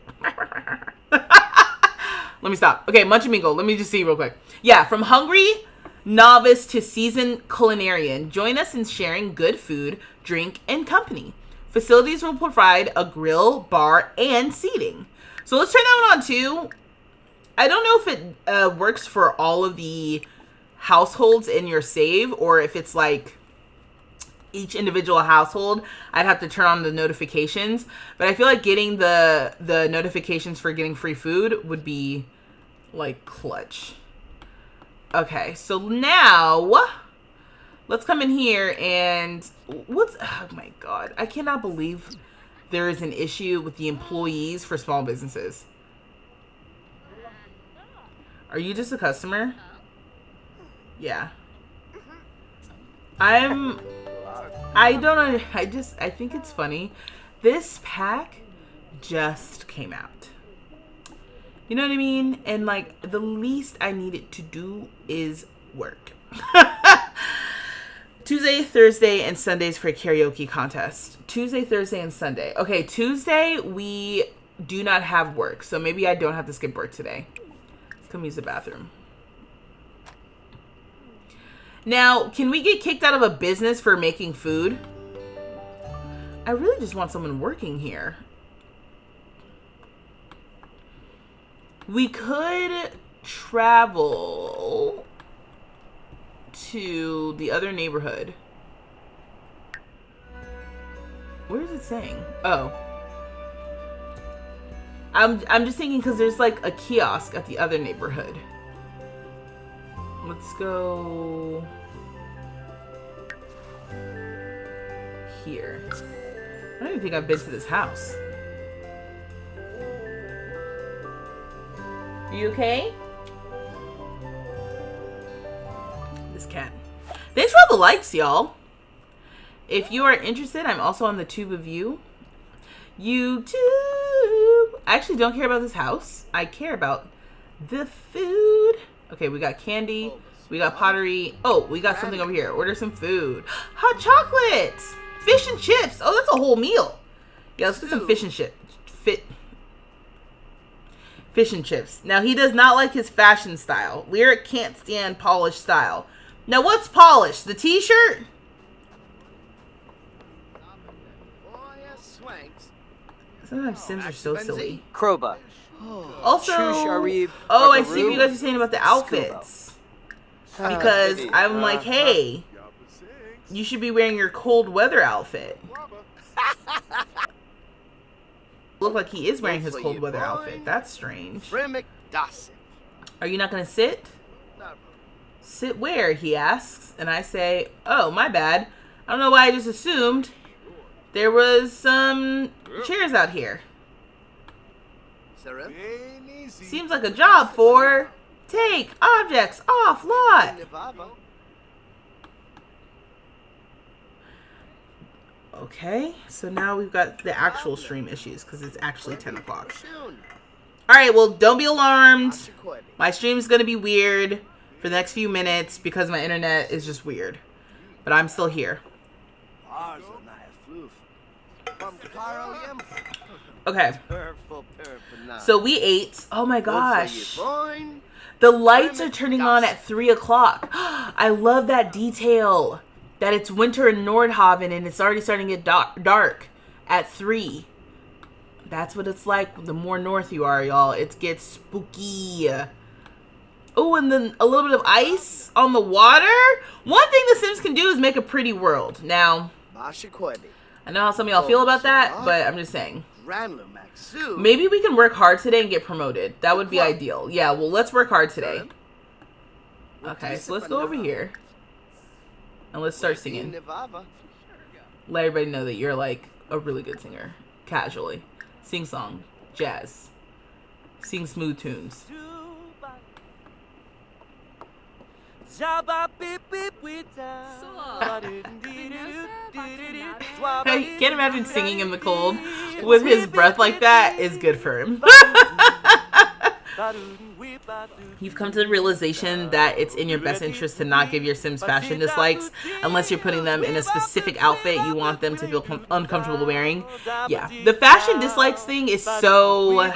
Let me stop. Okay, Munch and Mingle. Let me just see real quick. Yeah, from hungry novice to seasoned culinarian, join us in sharing good food, drink, and company. Facilities will provide a grill, bar, and seating. So let's turn that one on too. I don't know if it works for all of the households in your save, or if it's like each individual household. I'd have to turn on the notifications, but I feel like getting the notifications for getting free food would be like clutch. Okay, so now let's come in here and oh my god, I cannot believe there is an issue with the employees for small businesses. Are you just a customer? Yeah. I don't know. I think it's funny. This pack just came out. You know what I mean? And like the least I needed to do is work. Tuesday, Thursday, and Sundays for a karaoke contest. Tuesday, Thursday, and Sunday. Okay, Tuesday we do not have work, so maybe I don't have to skip work today. Let's come use the bathroom. Now, can we get kicked out of a business for making food? I really just want someone working here. We could travel to the other neighborhood. Where is it saying? Oh. I'm just thinking because there's like a kiosk at the other neighborhood. Let's go here. I don't even think I've been to this house. Are you okay? This cat. Thanks for all the likes, y'all. If you are interested, I'm also on the tube of you. YouTube. I actually don't care about this house. I care about the food. Okay, we got candy. We got pottery. Oh, we got something over here. Order some food. Hot chocolate. Fish and chips. Oh, that's a whole meal. Yeah, let's get some fish and chips. Fish and chips. Now, he does not like his fashion style. Lyric can't stand polished style. Now, what's polished? The t-shirt? Sometimes Sims are so silly. Kroba. Also, oh, I see what you guys are saying about the outfits. Because I'm like, hey, you should be wearing your cold weather outfit. Look like he is wearing his cold weather outfit. That's strange. Are you not going to sit? Sit where? He asks. And I say, oh, my bad. I don't know why I just assumed there was some chairs out here. Seems like a job for take objects off lot. Okay, so now we've got the actual stream issues because it's actually 10 o'clock. Alright, well, don't be alarmed. My stream's going to be weird for the next few minutes because my internet is just weird. But I'm still here. Okay. So we ate. Oh my gosh. The lights are turning on at 3 o'clock. I love that detail. That it's winter in Nordhaven and it's already starting to get dark at 3. That's what it's like the more north you are, y'all. It gets spooky. Oh, and then a little bit of ice on the water. One thing The Sims can do is make a pretty world. Now, I know how some of y'all feel about that, but I'm just saying. Maybe we can work hard today and get promoted. That would be ideal. Yeah, well, let's work hard today. Okay, so let's go over here. And let's start singing. Let everybody know that you're like a really good singer. Casually. Sing song. Jazz. Sing smooth tunes. I can't imagine singing in the cold with his breath like that is good for him. You've come to the realization that it's in your best interest to not give your Sims fashion dislikes unless you're putting them in a specific outfit you want them to feel uncomfortable wearing. Yeah, the fashion dislikes thing is so...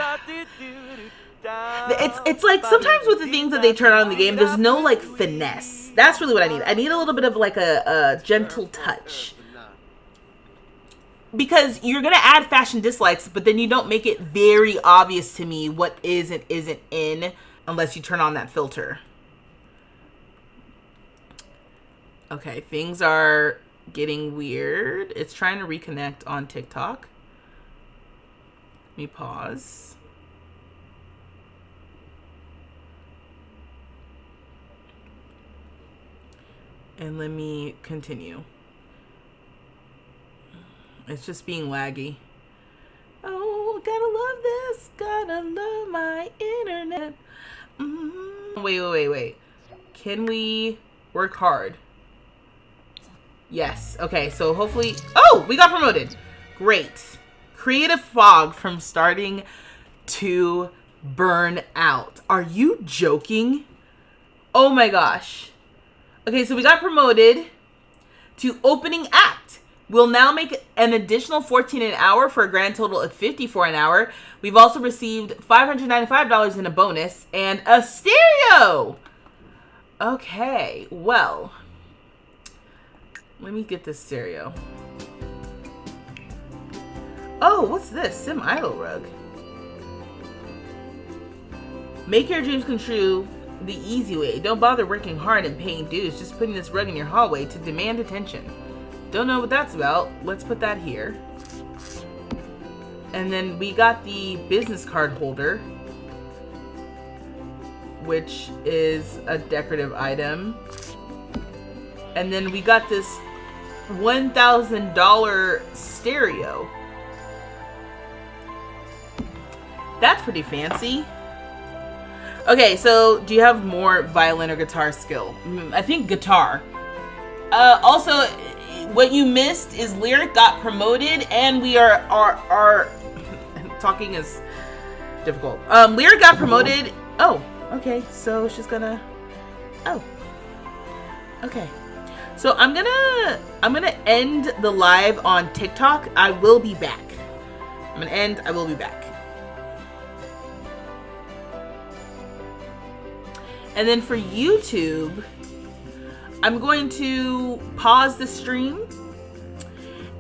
It's like sometimes with the things that they turn on in the game, there's no like finesse. That's really what I need. I need a little bit of like a gentle touch. because you're gonna add fashion dislikes, but then you don't make it very obvious to me what is and isn't in unless you turn on that filter. Okay, things are getting weird. It's trying to reconnect on TikTok. Let me pause. And let me continue. It's just being laggy. Oh, gotta love this. Gotta love my internet. Wait. Can we work hard? Yes. Okay, so hopefully... Oh, we got promoted. Great. Creative fog from starting to burn out. Are you joking? Oh my gosh. Okay, so we got promoted to opening act. We'll now make an additional $14 an hour for a grand total of $54 an hour. We've also received $595 in a bonus and a stereo. Okay, well, let me get this stereo. Oh, what's this? Sim Idol rug. Make your dreams come true the easy way. Don't bother working hard and paying dues. Just putting this rug in your hallway to demand attention. Don't know what that's about. Let's put that here. And then we got the business card holder, which is a decorative item. And then we got this $1,000 stereo. That's pretty fancy. Okay, so do you have more violin or guitar skill? I think guitar. Also, what you missed is Lyric got promoted, and we are talking is difficult. Lyric got promoted. Oh, okay. So she's gonna. Oh, okay. So I'm gonna end the live on TikTok. I will be back. I'm gonna end. I will be back. And then for YouTube, I'm going to pause the stream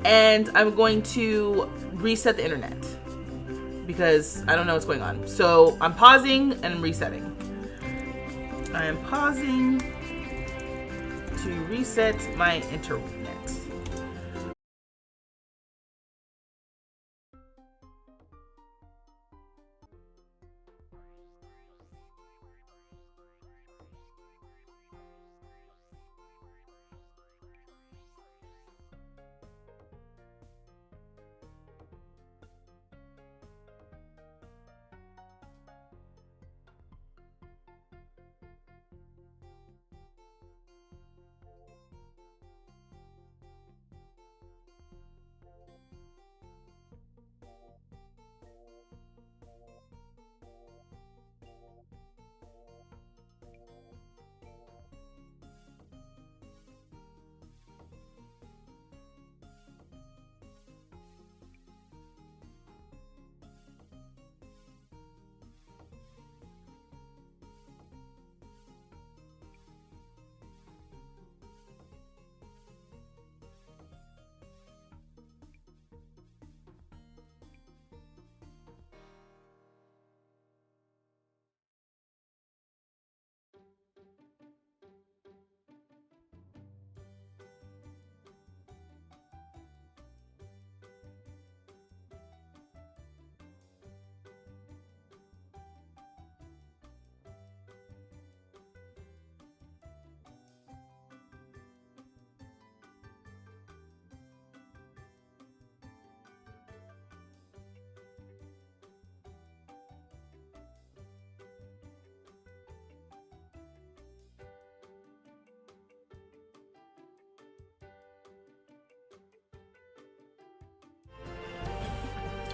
and I'm going to reset the internet because I don't know what's going on. So I'm pausing and I'm resetting. I am pausing to reset my internet.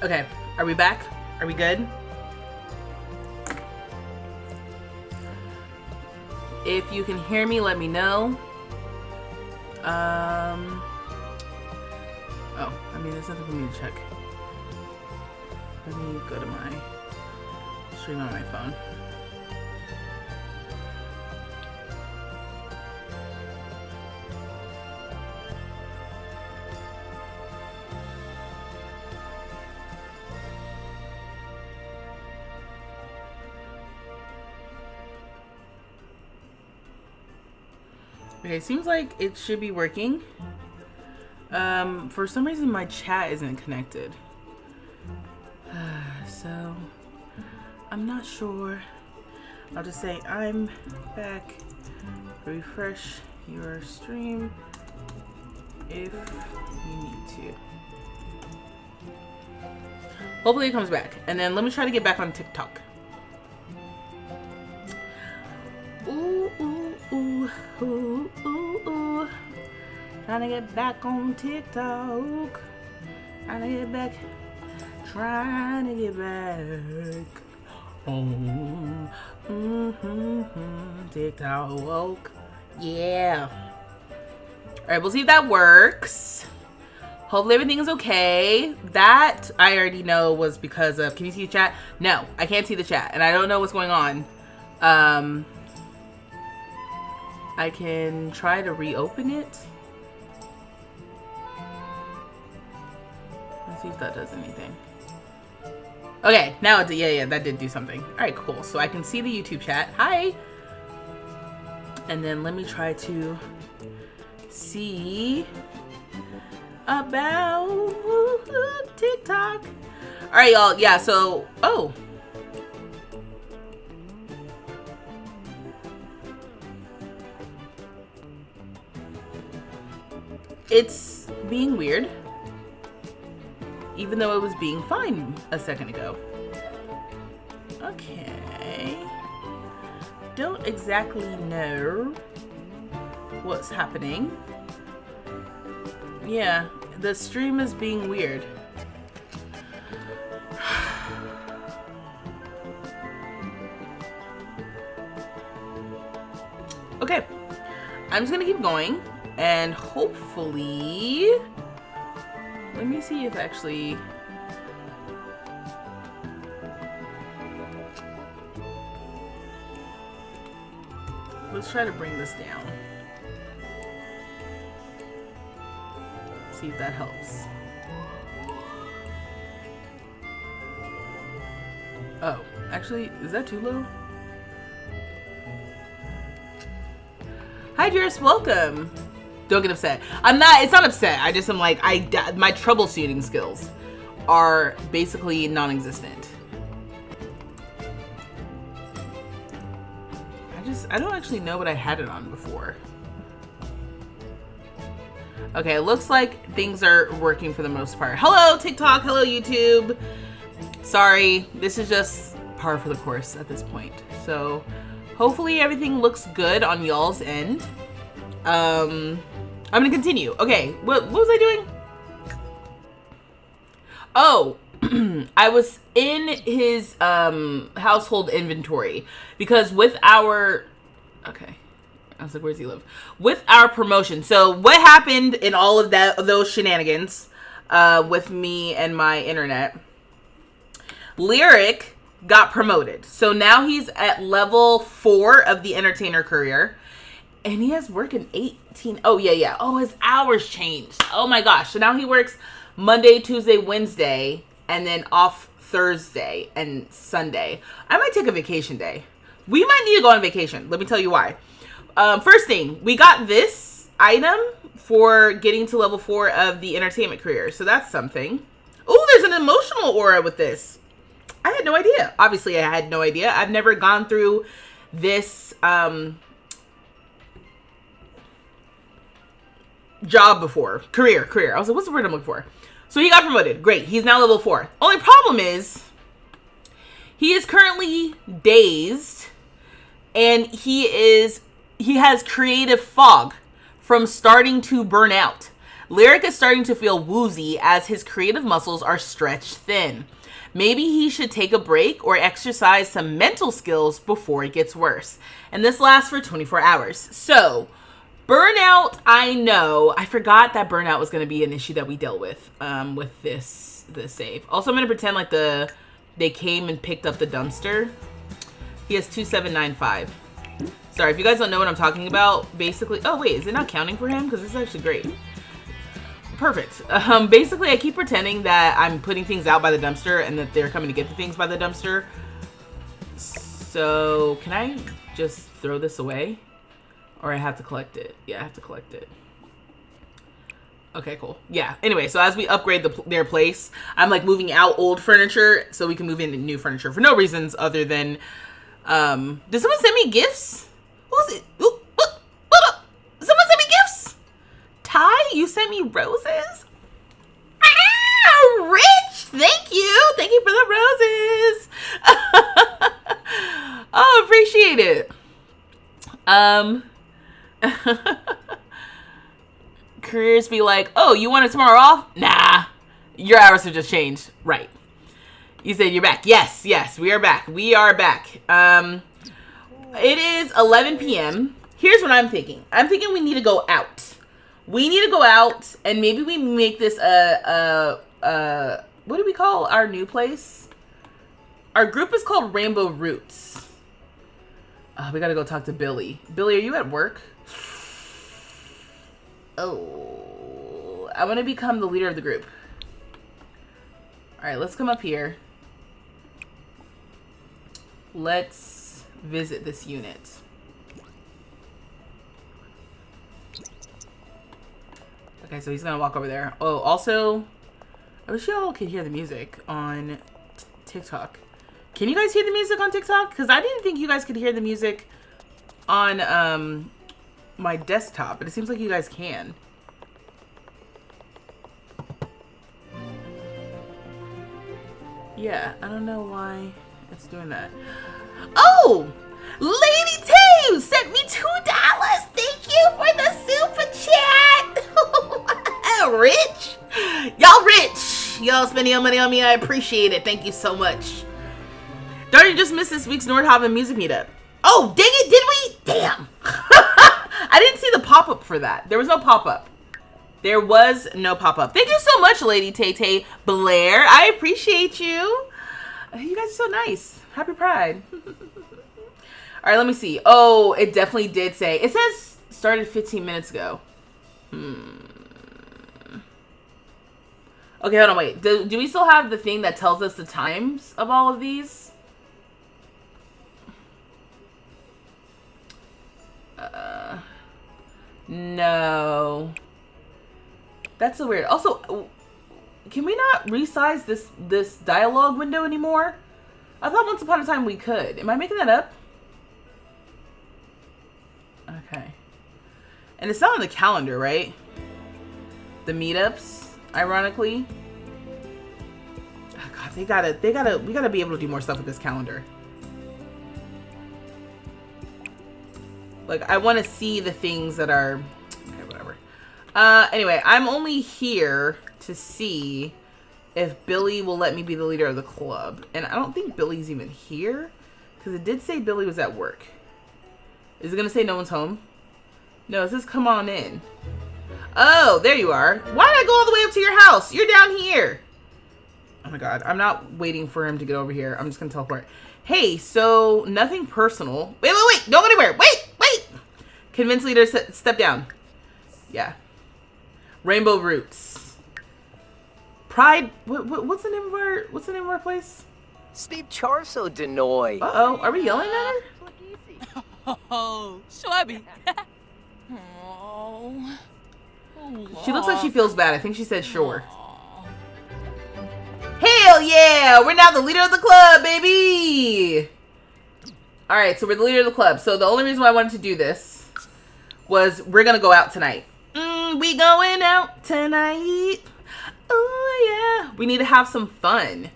Okay, are we back? Are we good? If you can hear me, let me know. Oh, I mean, there's nothing for me to check. Let me go to my stream on my phone. Okay, seems like it should be working. For some reason my chat isn't connected. So, I'm not sure. I'll just say, I'm back. Refresh your stream if you need to. Hopefully it comes back. And then let me try to get back on TikTok. Ooh, ooh, ooh, ooh, ooh, ooh. Trying to get back on TikTok. Trying to get back. Trying to get back. Oh, TikTok. Yeah. Alright, we'll see if that works. Hopefully everything is okay. That I already know was because of... Can you see the chat? No, I can't see the chat. And I don't know what's going on. I can try to reopen it. Let's see if that does anything. Okay, now it's... Yeah, that did do something. Alright, cool. So I can see the YouTube chat. Hi! And then let me try to see about TikTok. Alright, y'all. Yeah, so... Oh. It's being weird. Even though it was being fine a second ago. Okay. Don't exactly know what's happening. Yeah, the stream is being weird. Okay, I'm just gonna keep going and hopefully, let me see if actually, let's try to bring this down. See if that helps. Oh, actually, is that too low? Hi, Juris, welcome. Don't get upset. It's not upset. I just am like, my troubleshooting skills are basically non-existent. I don't actually know what I had it on before. Okay, it looks like things are working for the most part. Hello, TikTok. Hello, YouTube. Sorry, this is just par for the course at this point. So, hopefully everything looks good on y'all's end. I'm gonna continue. Okay, what was I doing? Oh, I was in his household inventory because with our... Okay. I was like, where's he live? With our promotion. So what happened in all of those shenanigans with me and my internet? Lyric got promoted. So now he's at level 4 of the entertainer career. And he has work in 18. Oh, yeah. Oh, his hours changed. Oh my gosh. So now he works Monday, Tuesday, Wednesday, and then off Thursday and Sunday. I might take a vacation day. We might need to go on vacation. Let me tell you why. First thing, we got this item for getting to level 4 of the entertainment career. So that's something. Oh, there's an emotional aura with this. I had no idea. Obviously, I had no idea. I've never gone through this job before. Career. I was like, what's the word I'm looking for? So he got promoted. Great. He's now level 4. Only problem is he is currently dazed and he has creative fog from starting to burn out. Lyric is starting to feel woozy as his creative muscles are stretched thin. Maybe he should take a break or exercise some mental skills before it gets worse. And this lasts for 24 hours. So, burnout, I know. I forgot that burnout was going to be an issue that we dealt with this save. Also, I'm going to pretend like they came and picked up the dumpster. He has 2795. Sorry, if you guys don't know what I'm talking about, basically... Oh, wait, is it not counting for him? Because this is actually great. Perfect. Basically, I keep pretending that I'm putting things out by the dumpster and that they're coming to get the things by the dumpster. So, can I just throw this away? Or I have to collect it. Yeah, I have to collect it. Okay, cool. Yeah. Anyway, so as we upgrade their place, I'm like moving out old furniture so we can move into new furniture for no reasons other than, did someone send me gifts? Who's it? Someone sent me gifts? Ty, you sent me roses? Ah, Rich! Thank you. Thank you for the roses. Oh, appreciate it. Careers be like, oh, you want it tomorrow off? Nah, your hours have just changed. Right. You said you're back. Yes, we are back. We are back. It is 11 p.m. Here's what I'm thinking. I'm thinking we need to go out. We need to go out and maybe we make this what do we call our new place? Our group is called Rainbow Roots. We gotta go talk to Billy. Billy, are you at work? Oh, I want to become the leader of the group. All right, let's come up here. Let's visit this unit. Okay, so he's gonna walk over there. Oh, also, I wish y'all could hear the music on TikTok. Can you guys hear the music on TikTok? Because I didn't think you guys could hear the music on my desktop, but it seems like you guys can. Yeah, I don't know why it's doing that. Oh! Lady Tame sent me $2. Thank you for the super chat. Rich. Y'all rich. Y'all spending your money on me. I appreciate it. Thank you so much. Darn, you just missed this week's Nordhaven music meetup. Oh, dang it, did we? Damn. I didn't see the pop-up for that. There was no pop-up. There was no pop-up. Thank you so much, Lady Tay Blair. I appreciate you. You guys are so nice. Happy Pride. All right, let me see. Oh, it definitely did say. It says started 15 minutes ago. Okay, hold on, wait. Do we still have the thing that tells us the times of all of these? No. That's so weird. Also, can we not resize this dialogue window anymore? I thought once upon a time we could. Am I making that up? Okay. And it's not on the calendar, right? The meetups, ironically. Oh God, we gotta be able to do more stuff with this calendar. Like, I want to see the things that are... Okay, whatever. Anyway, I'm only here to see if Billy will let me be the leader of the club. And I don't think Billy's even here. Because it did say Billy was at work. Is it going to say no one's home? No, it says come on in. Oh, there you are. Why did I go all the way up to your house? You're down here. Oh my God. I'm not waiting for him to get over here. I'm just going to teleport. Hey, so nothing personal. Wait. Don't go anywhere. Wait. Convince leader, step down. Yeah. Rainbow Roots. Pride. What's the name of our place? Steve Charso Denoy. Uh-oh. Are we yelling at her? Oh, Schwabby. Oh. She looks like she feels bad. I think she said sure. Hell yeah! We're now the leader of the club, baby! Alright, so we're the leader of the club. So the only reason why I wanted to do this was we're gonna go out tonight. We going out tonight. Oh yeah. We need to have some fun.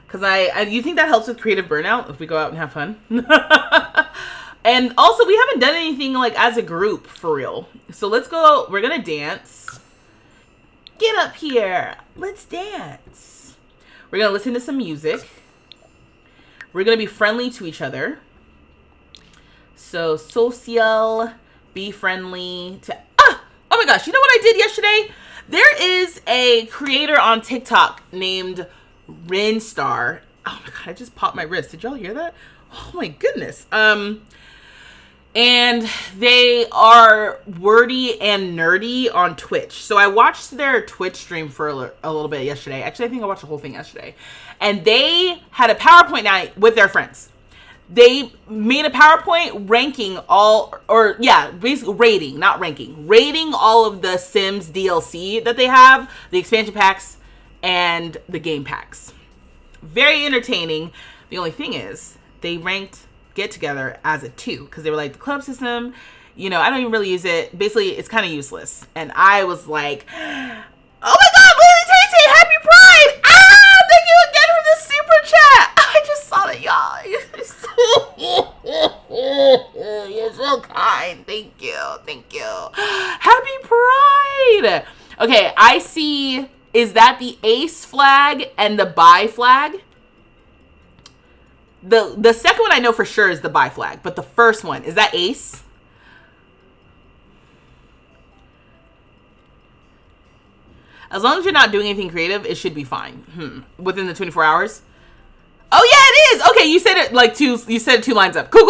Because you think that helps with creative burnout if we go out and have fun? And also, we haven't done anything like as a group for real. So let's go. We're gonna dance. Get up here. Let's dance. We're gonna listen to some music. We're gonna be friendly to each other. So social, be friendly to. Oh my gosh! You know what I did yesterday? There is a creator on TikTok named Rinstar. Oh my God! I just popped my wrist. Did y'all hear that? Oh my goodness. And they are wordy and nerdy on Twitch. So I watched their Twitch stream for a little bit yesterday. Actually, I think I watched the whole thing yesterday. And they had a PowerPoint night with their friends. they made a PowerPoint ranking all, or yeah, basically rating, not ranking, rating all of the Sims DLC that they have, the expansion packs, and the game packs. Very entertaining. The only thing is, they ranked Get Together as a 2, because they were like, the club system, you know, I don't even really use it. Basically, it's kind of useless. And I was like, oh my god, Lily Tay, happy Pride! Ah, thank you again for the super chat. I just saw that, y'all. You're so kind. Thank you. Happy Pride. Okay, I see. Is that the ace flag and the bi flag? The second one I know for sure is the bi flag, but the first one, is that ace? As long as you're not doing anything creative, it should be fine. Within the 24 hours. Oh yeah, it is. Okay, you said it like two. You said it 2 lines up. Cool.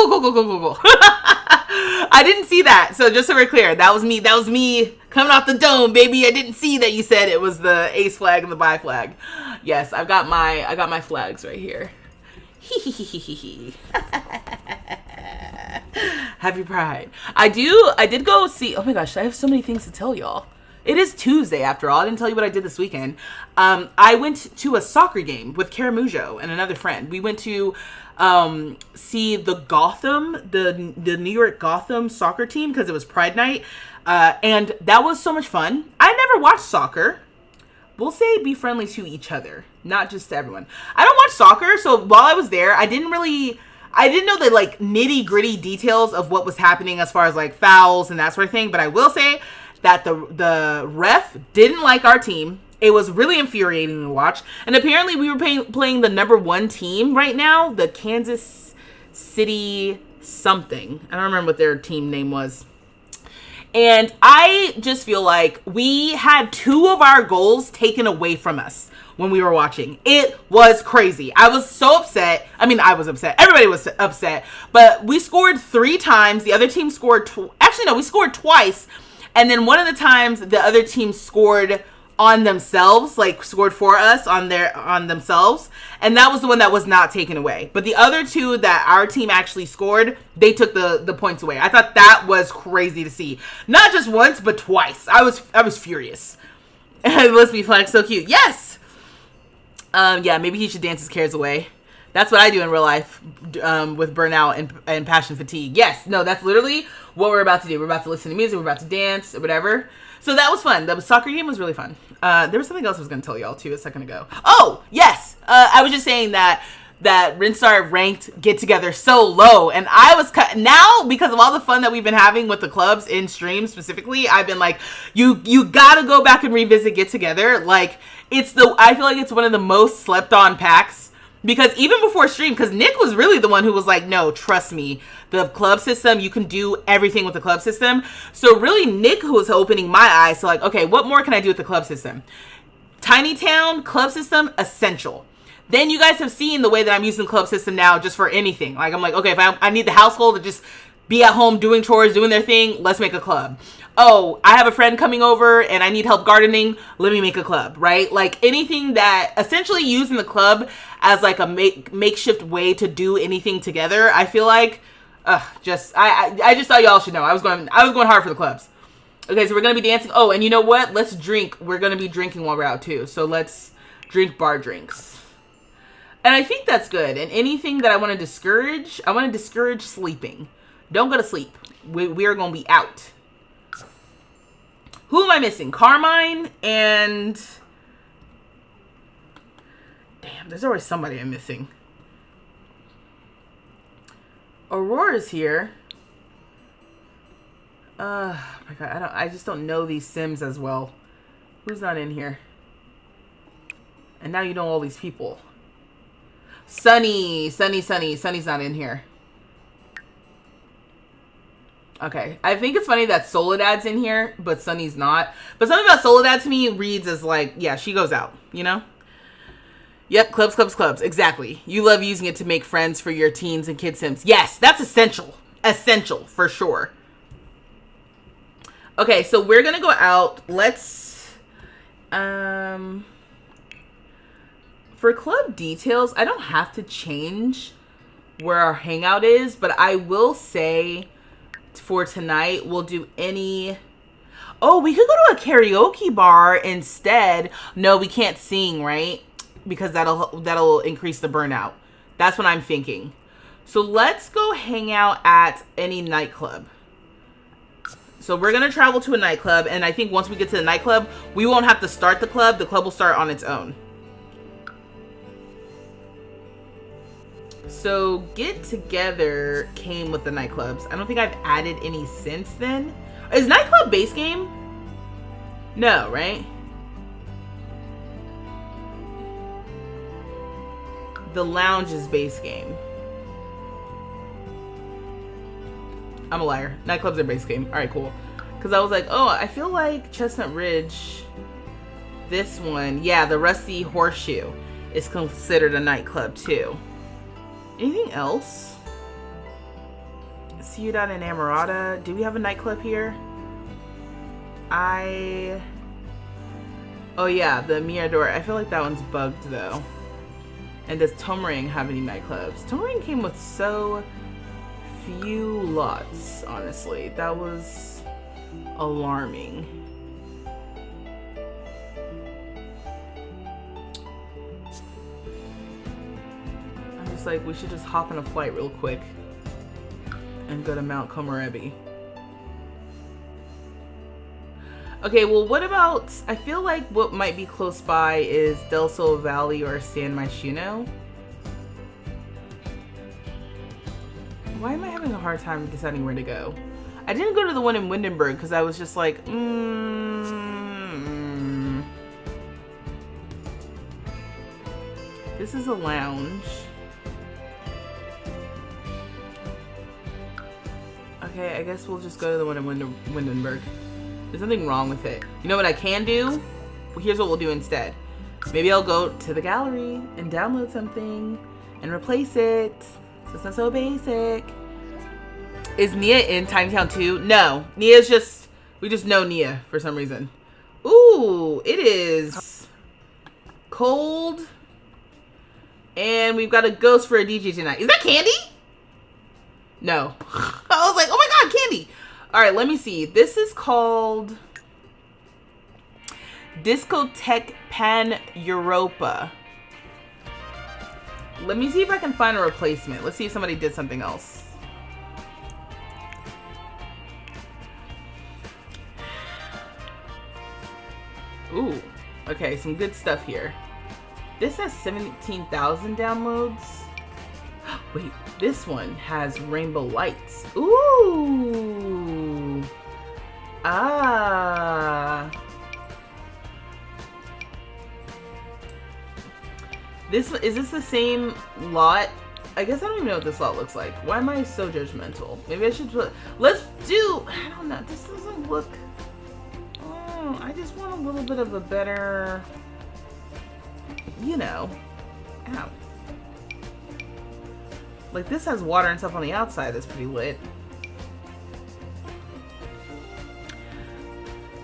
I didn't see that. So just so we're clear, that was me. That was me coming off the dome, baby. I didn't see that you said it was the ace flag and the bi flag. Yes, I got my flags right here. Happy Pride. I did go see. Oh my gosh, I have so many things to tell y'all. It is Tuesday after all. I didn't tell you what I did this weekend. I went to a soccer game with Caramujo and another friend. We went to see the Gotham, the New York Gotham soccer team, because it was Pride Night. And that was so much fun. I never watched soccer. We'll say be friendly to each other, not just to everyone. I don't watch soccer, so while I was there, I didn't know the like nitty gritty details of what was happening as far as like fouls and that sort of thing. But I will say that the ref didn't like our team. It was really infuriating to watch. And apparently we were playing the number 1 team right now, the Kansas City something. I don't remember what their team name was. And I just feel like we had 2 of our goals taken away from us when we were watching. It was crazy. I was so upset. I mean, I was upset. Everybody was upset. But we scored 3 times. The other team scored we scored twice. And then one of the times the other team scored on themselves, like scored for us on themselves. And that was the one that was not taken away. But the other 2 that our team actually scored, they took the points away. I thought that was crazy to see. Not just once, but twice. I was furious. Let's be flag so cute. Yes. Yeah, maybe he should dance his cares away. That's what I do in real life with burnout and passion fatigue. Yes, no, that's literally what we're about to do. We're about to listen to music. We're about to dance or whatever. So that was fun. The soccer game was really fun. There was something else I was going to tell y'all too a second ago. Oh, yes. I was just saying that Rinstar ranked Get Together so low. And I was now, because of all the fun that we've been having with the clubs in stream specifically, I've been like, you got to go back and revisit Get Together. Like, I feel like it's one of the most slept on packs. Because even before stream, because Nick was really the one who was like, no, trust me, the club system, you can do everything with the club system. So really Nick was opening my eyes to like, okay, what more can I do with the club system? Tiny Town, club system, essential. Then you guys have seen the way that I'm using the club system now just for anything. Like I'm like, okay, if I need the household to just be at home doing chores, doing their thing, let's make a club. Oh, I have a friend coming over and I need help gardening, let me make a club, right? Like anything that essentially using the club as like a makeshift way to do anything together, I feel like I just thought y'all should know. I was going hard for the clubs. Okay, so we're gonna be dancing. Oh, and you know what? Let's drink. We're gonna be drinking while we're out too. So let's drink bar drinks. And I think that's good. And anything that I want to discourage sleeping. Don't go to sleep. We are gonna be out. Who am I missing? Carmine and... Damn, there's always somebody I'm missing. Aurora's here. Oh my god, I just don't know these Sims as well. Who's not in here? And now you know all these people. Sunny's not in here. Okay, I think it's funny that Soledad's in here, but Sunny's not. But something about Soledad to me reads as like, yeah, she goes out, you know? Yep, clubs. Exactly. You love using it to make friends for your teens and kid Sims. Yes, that's essential. Essential, for sure. Okay, so we're going to go out. Let's... For club details, I don't have to change where our hangout is, but I will say for tonight we'll do any... Oh, we could go to a karaoke bar instead. No, we can't sing, right? Because that'll increase the burnout. That's what I'm thinking. So let's go hang out at any nightclub. So we're going to travel to a nightclub, and I think once we get to the nightclub, we won't have to start the club. The club will start on its own. So Get Together came with the nightclubs. I don't think I've added any since then. Is nightclub base game? No, right? The lounge is base game. I'm a liar. Nightclubs are base game. Alright, cool. Because I was like, oh, I feel like Chestnut Ridge, this one, yeah, the Rusty Horseshoe is considered a nightclub too. Anything else? Ciudad Enamorada. Do we have a nightclub here? Oh yeah, the Mirador. I feel like that one's bugged though. And does Tomarang have any nightclubs? Tomarang came with so few lots, honestly. That was alarming. I'm just like, we should just hop on a flight real quick and go to Mount Komorebi. Okay, well, what about, I feel like what might be close by is Del Sol Valley or San Myshuno. Why am I having a hard time deciding where to go? I didn't go to the one in Windenburg because I was just like, This is a lounge. Okay, I guess we'll just go to the one in Windenburg. There's nothing wrong with it. You know what I can do? Well, here's what we'll do instead. Maybe I'll go to the gallery and download something and replace it. So it's not so basic. Is Nia in Tiny Town 2? No. Nia's just... We just know Nia for some reason. Ooh, it is cold. And we've got a ghost for a DJ tonight. Is that Candy? No. I was like, oh my god, Candy. Alright, let me see. This is called Discotheque Pan Europa. Let me see if I can find a replacement. Let's see if somebody did something else. Ooh. Okay, some good stuff here. This has 17,000 downloads. Wait, this one has rainbow lights. Ooh. Ah. Is this the same lot? I guess I don't even know what this lot looks like. Why am I so judgmental? Maybe I should let's do, I don't know. This doesn't look, oh, I just want a little bit of a better, you know. Ow. Like, this has water and stuff on the outside that's pretty lit.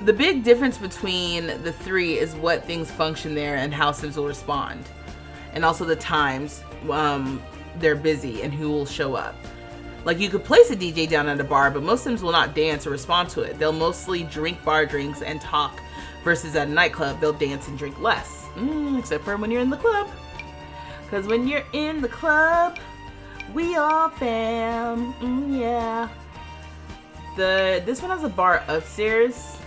The big difference between the three is what things function there and how Sims will respond. And also the times they're busy and who will show up. Like, you could place a DJ down at a bar, but most Sims will not dance or respond to it. They'll mostly drink bar drinks and talk, versus at a nightclub, they'll dance and drink less. Except for when you're in the club. Because when you're in the club, we all fam. Yeah. This one has a bar upstairs.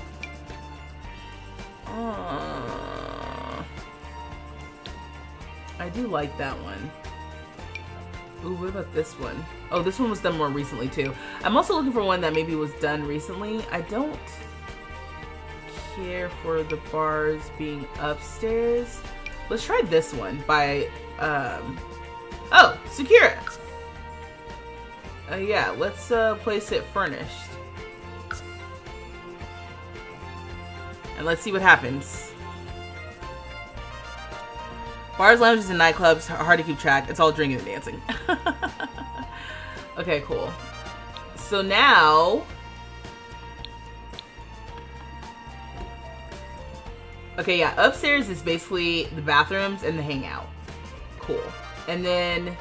I do like that one. Ooh, what about this one? Oh, this one was done more recently too. I'm also looking for one that maybe was done recently. I don't care for the bars being upstairs. Let's try this one by, oh, Sakura. Yeah, let's place it furnished. And let's see what happens. Bars, lounges, and nightclubs are hard to keep track. It's all drinking and dancing. Okay, cool. So now... Okay, yeah, upstairs is basically the bathrooms and the hangout. Cool. And then...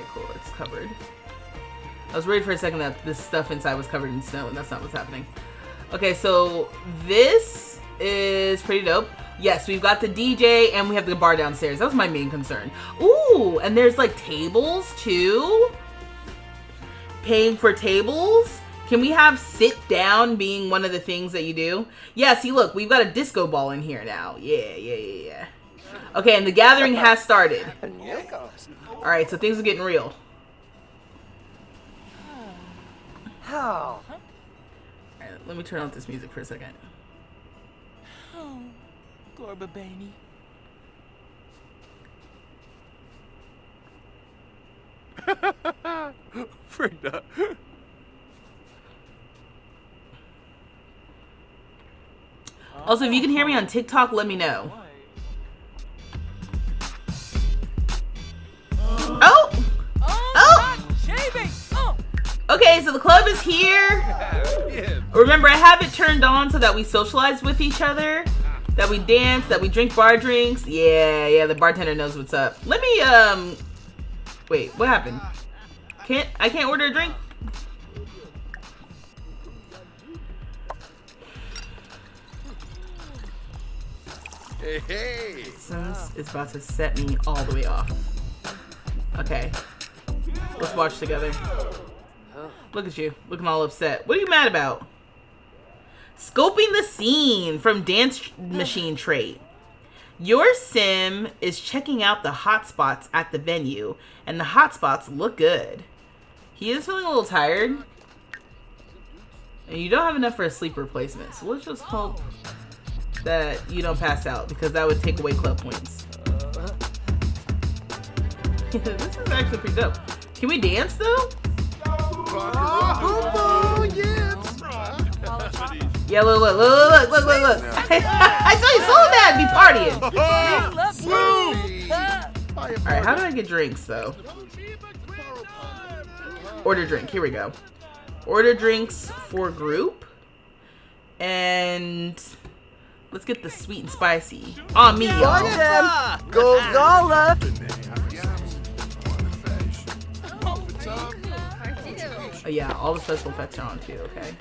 cool. It's covered. I was worried for a second that this stuff inside was covered in snow, and that's not what's happening. Okay, so this is pretty dope. Yes, we've got the DJ, and we have the bar downstairs. That was my main concern. Ooh, and there's like tables too. Paying for tables. Can we have sit down being one of the things that you do? Yeah, see, look, we've got a disco ball in here now. Yeah. Okay, and the gathering has started. All right, so things are getting real. How? All right, let me turn off this music for a second. Oh, Gorba Baby. Frida. Also, if you can hear me on TikTok, let me know. Oh! Okay, so the club is here. Remember, I have it turned on so that we socialize with each other, that we dance, that we drink bar drinks. Yeah, the bartender knows what's up. Let me, wait, what happened? I can't order a drink? Hey. Sims is about to set me all the way off. Okay. Let's watch together. Look at you, looking all upset. What are you mad about? Scoping the scene from Dance Machine Trait. Your sim is checking out the hotspots at the venue, and the hotspots look good. He is feeling a little tired, and you don't have enough for a sleep replacement, so let's just hope that you don't pass out, because that would take away club points. This is actually pretty dope. Can we dance though? Yeah, look. I saw you so bad be partying. Alright, how do I get drinks though? Order drink, here we go. Order drinks for group. And let's get the sweet and spicy. On me, y'all. Go Gala! Oh yeah, all the special effects are on too, okay.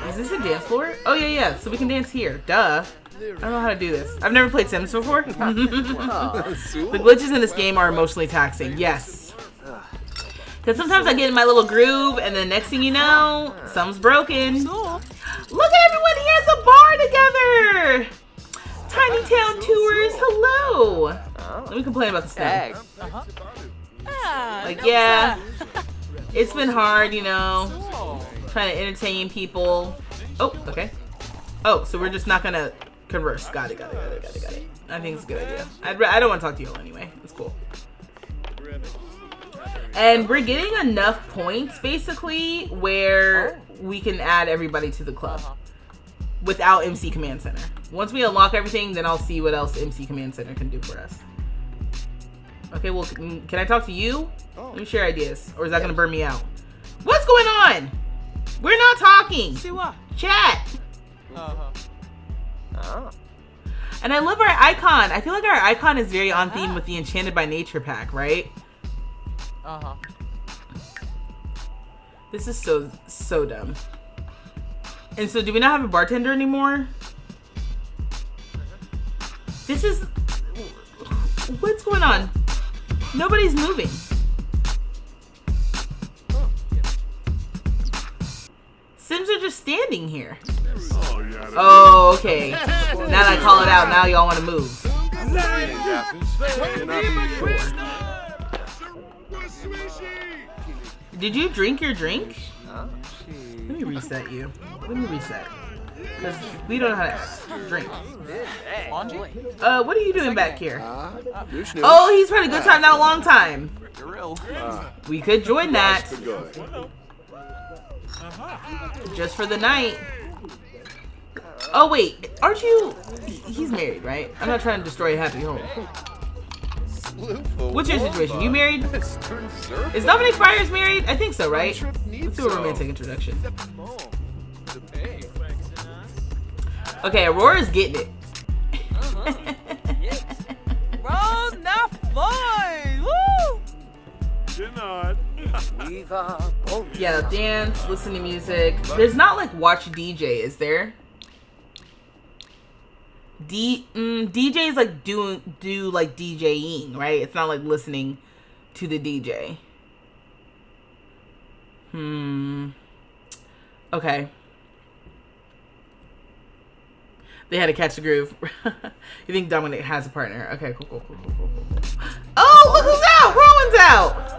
Is this a dance floor? Oh yeah, so we can dance here. Duh. I don't know how to do this. I've never played Sims before. The glitches in this game are emotionally taxing, yes. Because sometimes I get in my little groove and then next thing you know, something's broken. Look at everyone, he has a bar together! Tiny Town Tours, hello! Let me complain about the snag. Like, yeah, it's been hard, you know, trying to entertain people. Oh, okay. Oh, so we're just not gonna converse. Got it. I think it's a good idea. I don't want to talk to you all anyway. It's cool. And we're getting enough points, basically, where we can add everybody to the club without MC Command Center. Once we unlock everything, then I'll see what else MC Command Center can do for us. Okay, well, can I talk to you? Let me share ideas. Or is that going to burn me out? What's going on? We're not talking. Chat. And I love our icon. I feel like our icon is very on theme with the Enchanted by Nature pack, right? This is so dumb. And so do we not have a bartender anymore? This is... What's going on? Nobody's moving. Sims are just standing here. Oh, okay. Now that I call it out, now y'all want to move. Did you drink your drink? Let me reset you. Let me reset. Because we don't know how to drink. What are you doing back here? Oh, he's had a good time, not a long time. We could join that. Just for the night. Oh, wait. Aren't you... He's married, right? I'm not trying to destroy a happy home. What's your situation? You married? Is Dominic Fryers married? I think so, right? Let's do a romantic introduction. Okay, Aurora's getting it. Roll not fun. Woo! Yeah, dance, listen to music. There's not like watch DJ, is there? DJ is like do like DJing, right? It's not like listening to the DJ. Okay. They had to catch the groove. You think Dominic has a partner? Okay, cool. Oh, look who's out! Rowan's out.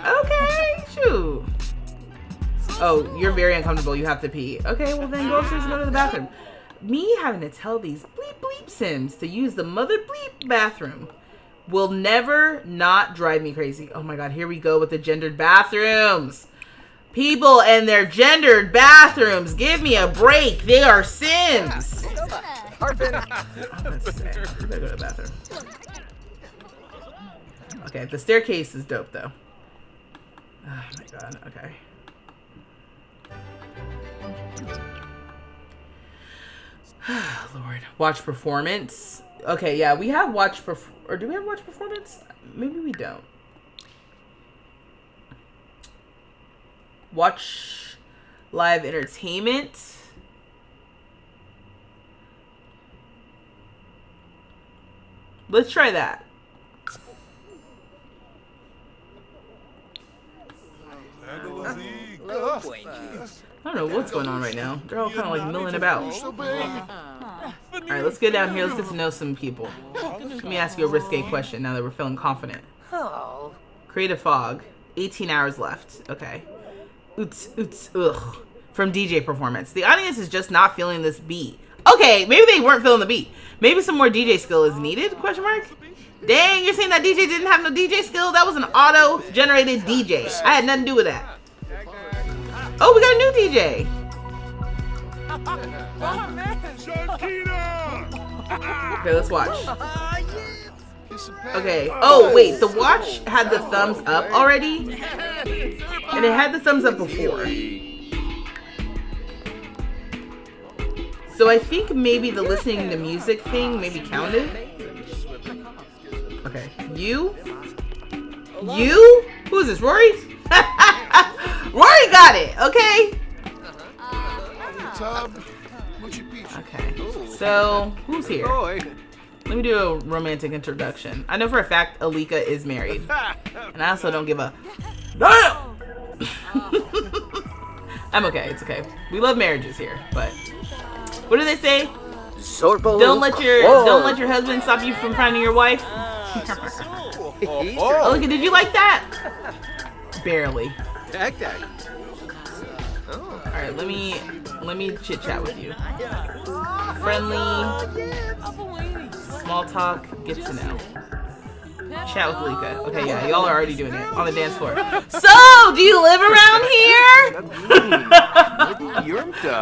Okay, shoot. Oh, you're very uncomfortable. You have to pee. Okay, well then go upstairs and go to the bathroom. Me having to tell these bleep Sims to use the mother bleep bathroom will never not drive me crazy. Oh my god, here we go with the gendered bathrooms. People and their gendered bathrooms. Give me a break. They are Sims. That's sad. We better go to the bathroom. Okay, the staircase is dope though. Oh my god, okay. Lord. Watch performance. Okay, yeah, we have watch or do we have watch performance? Maybe we don't. Watch live entertainment. Let's try that. I don't know what's going on right now. They're all kind of like milling about. Alright, let's get down here. Let's get to know some people. Let me ask you a risque question now that we're feeling confident. Creative fog. 18 hours left. Okay. Oots, ugh. From DJ performance. The audience is just not feeling this beat. Okay, maybe they weren't feeling the beat. Maybe some more DJ skill is needed? Question mark? Dang, you're saying that DJ didn't have no DJ skill? That was an auto-generated DJ. I had nothing to do with that. Oh, we got a new DJ. Okay, let's watch. Okay. Oh, wait. The watch had the thumbs up already? And it had the thumbs up before. So I think maybe the listening to music thing maybe counted. Okay. You? Who is this? Rory? Rory got it. Okay. Okay. So, who's here? Let me do a romantic introduction. I know for a fact Alika is married. And I also don't give a damn. I'm okay. It's okay. We love marriages here, but what do they say? Don't let your husband stop you from finding your wife. Alika, did you like that? Barely. Alright, let me chit chat with you. Friendly, small talk, get to know. Chat with Lika. Okay, yeah, y'all are already doing it on the dance floor. So, do you live around here?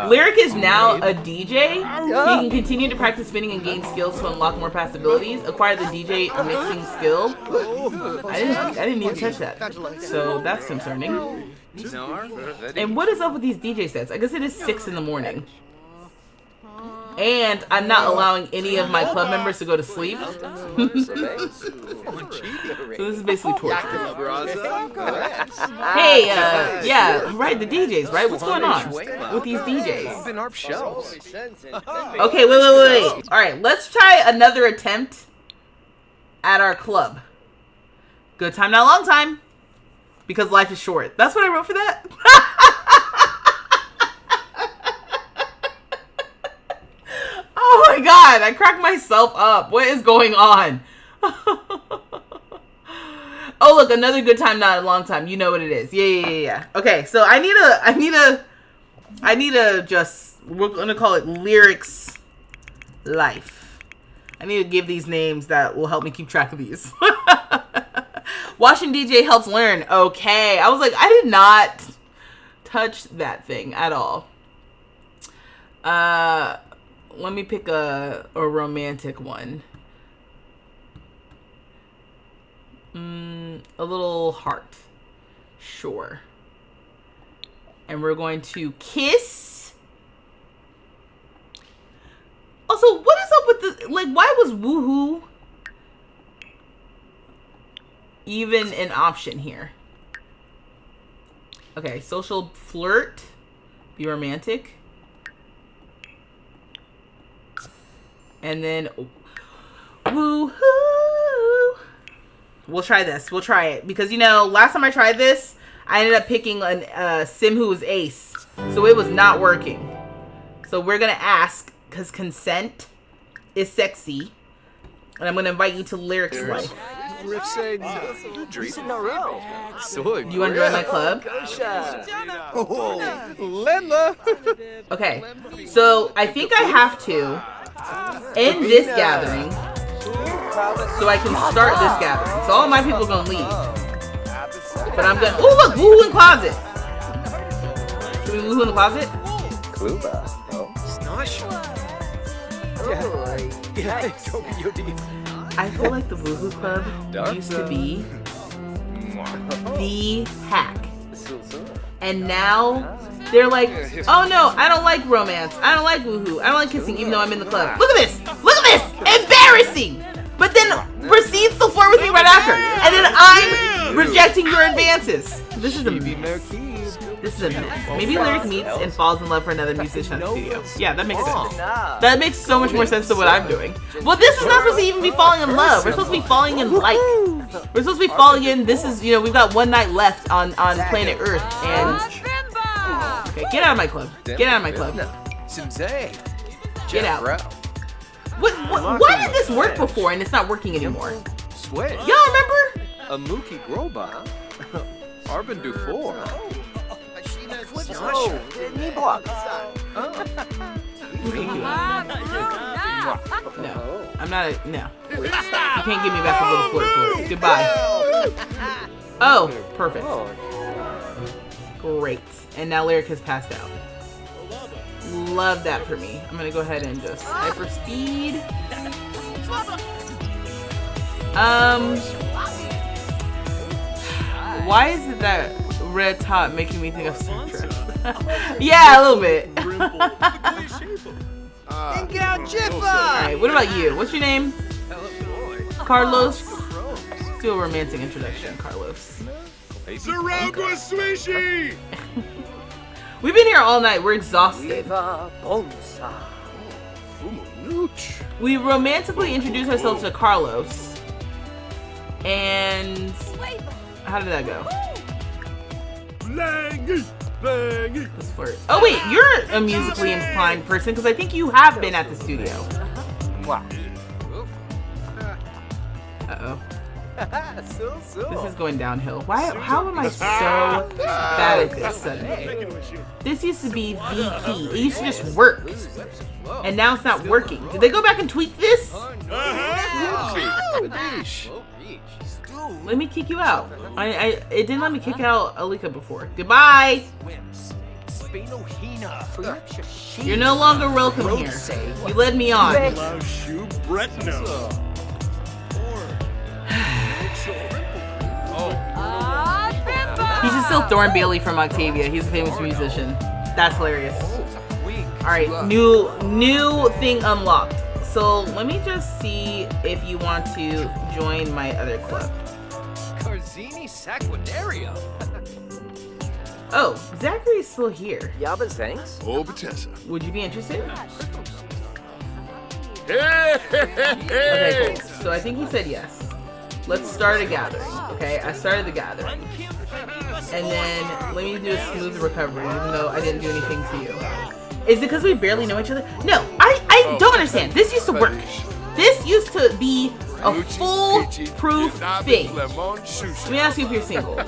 Lyric is now a DJ. He can continue to practice spinning and gain skills to unlock more past abilities. Acquire the DJ mixing skill. I didn't need to touch that. So, that's concerning. And what is up with these DJ sets? I guess it is 6 in the morning. And I'm not allowing any of my club members to go to sleep. So this is basically torture. Hey, yeah, right, the DJs, right? What's going on with these DJs? Okay, wait. Alright, let's try another attempt at our club. Good time, not long time. Because life is short. That's what I wrote for that? Oh my god, I cracked myself up. What is going on? Oh look, another good time, not a long time. You know what it is. Yeah. Okay, so I need to just, we're gonna call it Lyrics Life. I need to give these names that will help me keep track of these. Watching DJ helps learn. Okay. I was like, I did not touch that thing at all. Let me pick a romantic one. A little heart. Sure. And we're going to kiss. Also, what is up with the, like, why was Woohoo even an option here. Okay, social flirt. Be romantic. And then woohoo. We'll try this. We'll try it. Because, you know, last time I tried this, I ended up picking a sim who was ace. So it was not working. So we're going to ask, because consent is sexy. And I'm going to invite you to Lyrics Life. You want to join my club? Okay. So I think I have to end this gathering so I can start this gathering. So all my people are going to leave. But I'm going to... Oh, look! Woohoo in closet! Can we woohoo in the closet? I feel like the Woohoo Club used to be the hack. And now they're like, oh no, I don't like romance. I don't like woohoo. I don't like kissing even though I'm in the club. Look at this! Look at this! Embarrassing! But then proceeds to flirt with me right after. And then I'm rejecting your advances. This is a mess. This is a mess. Maybe Lyric meets and falls in love for another musician at the studio. Yeah, that makes sense. That makes so much more sense to what I'm doing. Well, this is not supposed to even be falling in love. We're supposed to be falling in like. We're supposed to be falling in. This is, you know, we've got one night left on planet Earth. And okay, get out of my club. Get out of my club. Get out. Why did this work before and it's not working anymore? Y'all remember? A Mookie Groba. Arbin Dufour. No, I'm not a, no. You can't give me back a little flirt. Goodbye. Oh, perfect. Great. And now Lyric has passed out. Love that for me. I'm gonna go ahead and just hyper speed. Why is it that red top making me think of Star Trek? Yeah, a little bit. Alright, what about you? What's your name? Carlos? Let's do a romantic introduction, Carlos. We've been here all night. We're exhausted. We romantically introduced ourselves to Carlos. And how did that go? Let's flirt. Oh wait, you're a musically inclined person because I think you have been at the studio. Uh-oh. This is going downhill. Why? How am I so bad at this suddenly? This used to be the key. It used to just work. And now it's not working. Did they go back and tweak this? Let me kick you out. It didn't let me kick out Alika before. Goodbye. You're no longer welcome here. You led me on. He's just still Thorn Bailey from Octavia. He's a famous musician. That's hilarious. Alright, new thing unlocked. So let me just see if you want to join my other club. Oh, Zachary's still here. Yeah, but thanks. Would you be interested? Okay, cool. So I think he said yes. Let's start a gathering. Okay, I started the gathering. And then let me do a smooth recovery, even though I didn't do anything to you. Is it because we barely know each other? No, I don't understand. This used to work. This used to be a foolproof thing. Let me ask you if you're single.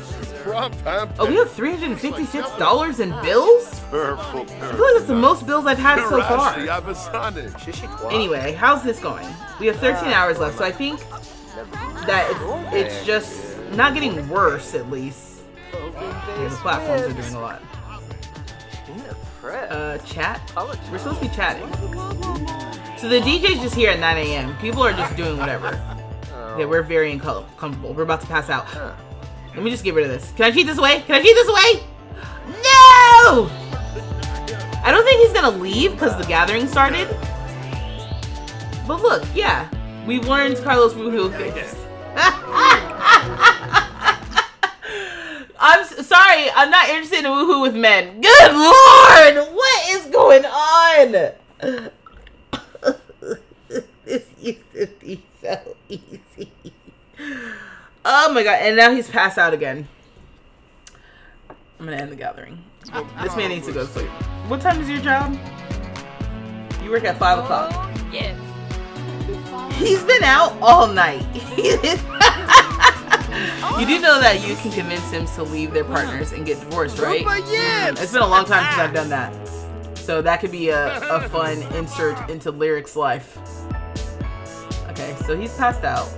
Oh, we have $356 in bills? I feel like that's the most bills I've had so far. Anyway, how's this going? We have 13 hours left, so I think that it's just not getting worse, at least. Yeah, the platforms are doing a lot. Chat? We're supposed to be chatting. So the DJ's just here at 9 a.m. People are just doing whatever. Yeah, we're very uncomfortable. We're about to pass out. Let me just get rid of this. Can I cheat this away? Can I cheat this away? No! I don't think he's gonna leave because the gathering started. But look, yeah. We've learned Carlos Woohoo things. Sorry, I'm not interested in woohoo with men. Good lord! What is going on? This used to be so easy. Oh my god, and now he's passed out again. I'm gonna end the gathering. This man needs to go to sleep. What time is your job? You work at 5 o'clock. Oh, yes. He's been out all night. You do know that you can convince Sims to leave their partners and get divorced, right? It's been a long time since I've done that. So that could be a fun insert into Lyric's life. Okay, so he's passed out.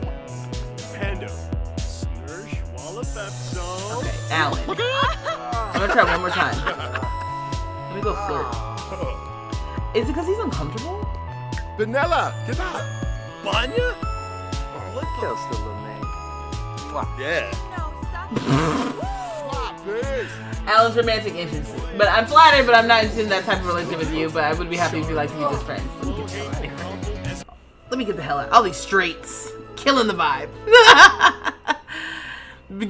Okay, Alan. I'm gonna try one more time. Let me go flirt. Is it because he's uncomfortable? Vanilla, get up. Banya? Kills the little man. Yeah. Alan's romantic interest. But I'm flattered, but I'm not interested in that type of relationship with you. But I would be happy if you like to be just friends. Let me get the hell out. All these straights. Killing the vibe.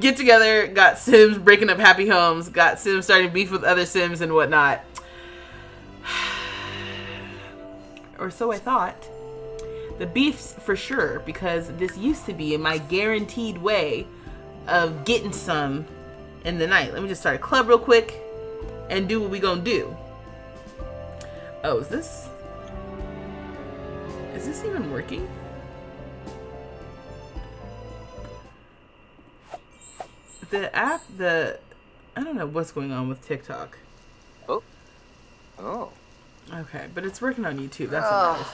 Get together, got Sims breaking up happy homes, got Sims starting beef with other Sims and whatnot. Or so I thought. The beef's for sure, because this used to be my guaranteed way of getting some in the night. Let me just start a club real quick and do what we gonna do. Oh, is this even working? The app, I don't know what's going on with TikTok. Oh. Okay, but it's working on YouTube. That's what matters.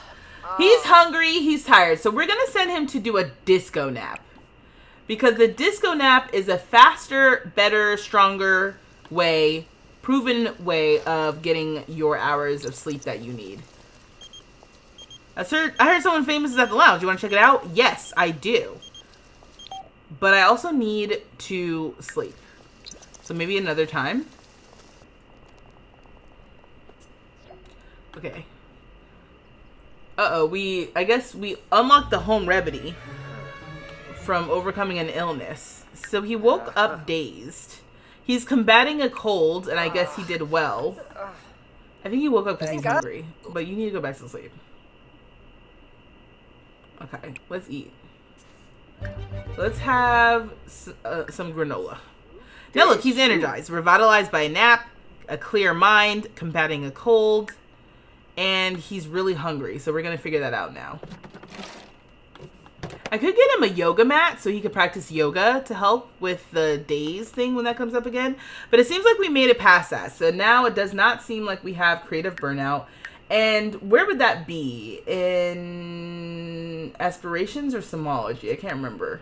He's hungry. He's tired. So we're going to send him to do a disco nap. Because the disco nap is a faster, better, stronger way, proven way of getting your hours of sleep that you need. I heard someone famous is at the lounge. You want to check it out? Yes, I do. But I also need to sleep. So maybe another time. Okay. I guess we unlocked the home remedy from overcoming an illness. So he woke up dazed. He's combating a cold, and I guess he did well. I think he woke up because he's hungry. But you need to go back to sleep. Okay, let's eat. Let's have some granola. Now look, he's energized, revitalized by a nap, a clear mind, combating a cold, and he's really hungry. So we're going to figure that out now. I could get him a yoga mat so he could practice yoga to help with the days thing when that comes up again. But it seems like we made it past that. So now it does not seem like we have creative burnout. And where would that be? In aspirations or somology? I can't remember.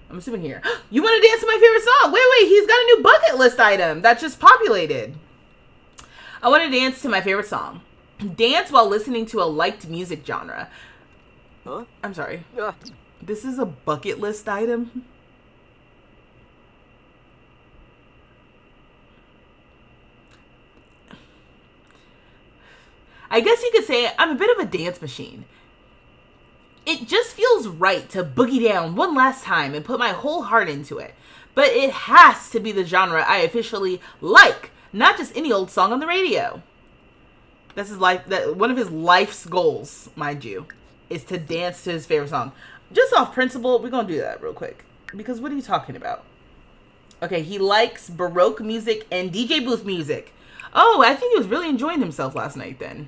I'm assuming here. You want to dance to my favorite song? Wait, he's got a new bucket list item that just populated. I want to dance to my favorite song. Dance while listening to a liked music genre. Huh? I'm sorry. This is a bucket list item? I guess you could say I'm a bit of a dance machine. It just feels right to boogie down one last time and put my whole heart into it. But it has to be the genre I officially like, not just any old song on the radio. That's his life. That one of his life's goals, mind you, is to dance to his favorite song. Just off principle, we're gonna do that real quick. Because what are you talking about? Okay, he likes Baroque music and DJ booth music. Oh, I think he was really enjoying himself last night then.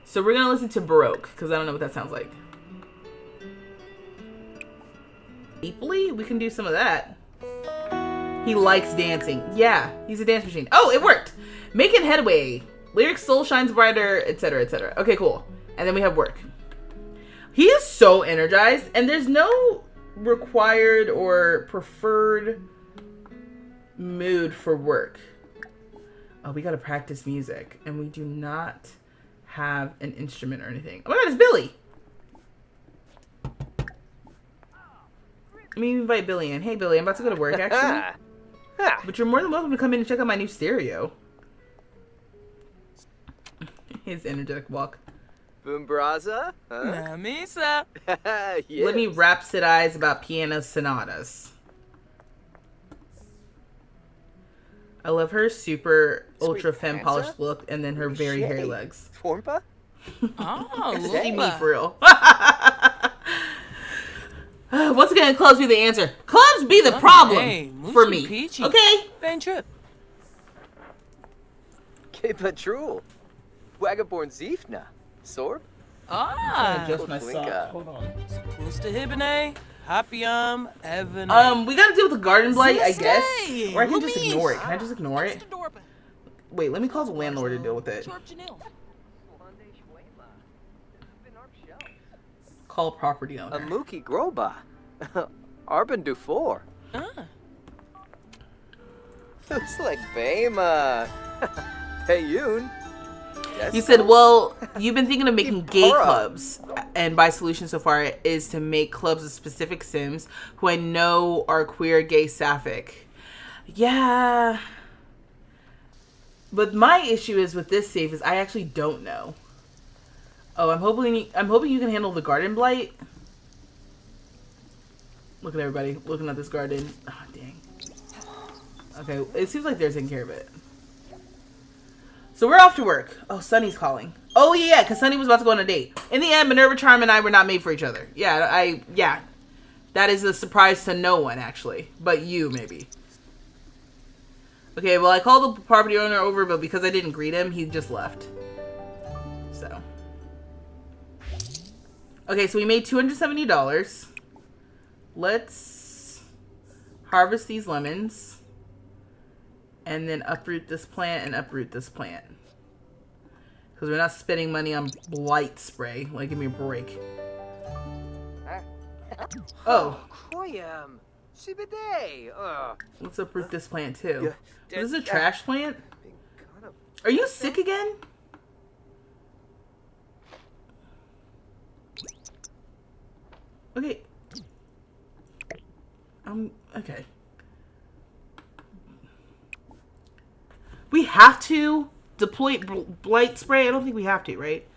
So we're gonna listen to Baroque, because I don't know what that sounds like. Deeply? We can do some of that. He likes dancing. Yeah, he's a dance machine. Oh, it worked! Making headway. Lyrics, soul shines brighter, etc., etc. Okay, cool. And then we have work. He is so energized, and there's no required or preferred mood for work. Oh, we gotta practice music, and we do not have an instrument or anything. Oh my god, it's Billy! Let me invite Billy in. Hey, Billy, I'm about to go to work, actually. But you're more than welcome to come in and check out my new stereo. His energetic walk. Boombraza? Huh? Namisa. Yes. Let me rhapsodize about piano sonatas. I love her super ultra Sweet femme Panza? polished look and then her very hairy Shay. legs. Formpa? Oh, See me Lupa. for real. Once again, clubs be the answer. Clubs be the problem Hey, for Moosey me. Peachy. Okay. Bang trip. Que patrol. Wagaborn Ziefna. Sorb? Ah. Adjust my Flinka. socks. Hold on. Pusta Hibine. Happyum. Evan. We gotta deal with the garden blight, I guess. Zimastay. Or I can just Louise. ignore it. Can I just ignore it? Wait, let me call the landlord to deal with it. Call property owner. Amuki Groba. Arben Dufour. Ah. Looks like Bema. Hey, Yoon. Yes, You said, well, you've been thinking of making gay Para. clubs, and my solution so far is to make clubs of specific Sims who I know are queer, gay, sapphic. Yeah. But my issue is with this save is I actually don't know. Oh, I'm hoping you can handle the garden blight. Look at everybody looking at this garden. Oh, dang. Okay, it seems like they're taking care of it. So we're off to work. Oh, Sunny's calling. Oh, yeah, because Sunny was about to go on a date. In the end, Minerva Charm and I were not made for each other. Yeah. That is a surprise to no one, actually. But you, maybe. Okay, well, I called the property owner over, but because I didn't greet him, he just left. So. Okay, so we made $270. Let's harvest these lemons. And then uproot this plant and uproot this plant. Because we're not spending money on blight spray. Like, give me a break. Oh. Koyam. Sibide. Let's uproot this plant, too. Yeah, Is this a trash plant? Are you sick again? Okay. Okay. We have to deploy blight spray? I don't think we have to, right?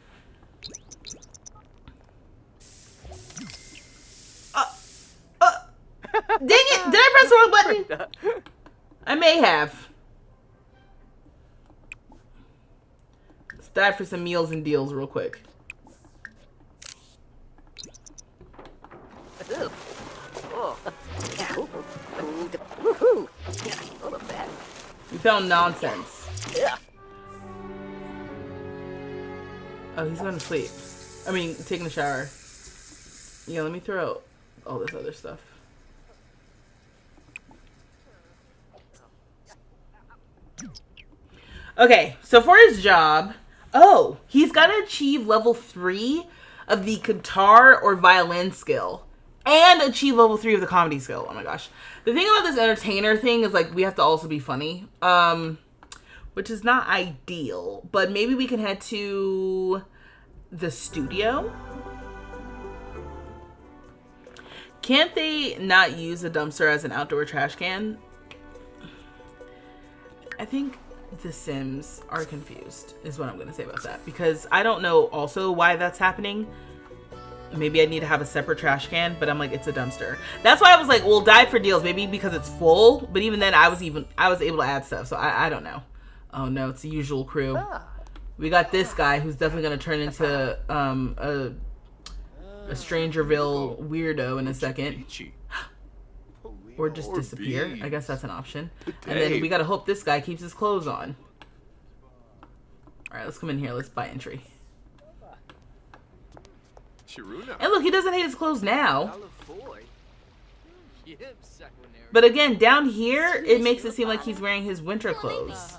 Dang it! Did I press the wrong button? I may have. Let's dive for some meals and deals real quick. We found nonsense. Oh, he's going to sleep. I mean, taking a shower. Yeah, let me throw out all this other stuff. Okay, so for his job, oh, he's got to achieve level 3 of the guitar or violin skill and achieve level 3 of the comedy skill. Oh my gosh. The thing about this entertainer thing is, like, we have to also be funny, which is not ideal, but maybe we can head to the studio. Can't they not use a dumpster as an outdoor trash can? I think the Sims are confused, is what I'm going to say about that. Because I don't know also why that's happening. Maybe I need to have a separate trash can, but I'm like, it's a dumpster. That's why I was like, we'll dive for deals. Maybe because it's full, but even then I was able to add stuff. So I don't know. Oh no, it's the usual crew. We got this guy who's definitely going to turn into a Strangerville weirdo in a second. Or just disappear. I guess that's an option. And then we gotta hope this guy keeps his clothes on. Alright, let's come in here. Let's buy entry. And look, he doesn't hate his clothes now. But again, down here, it makes it seem like he's wearing his winter clothes.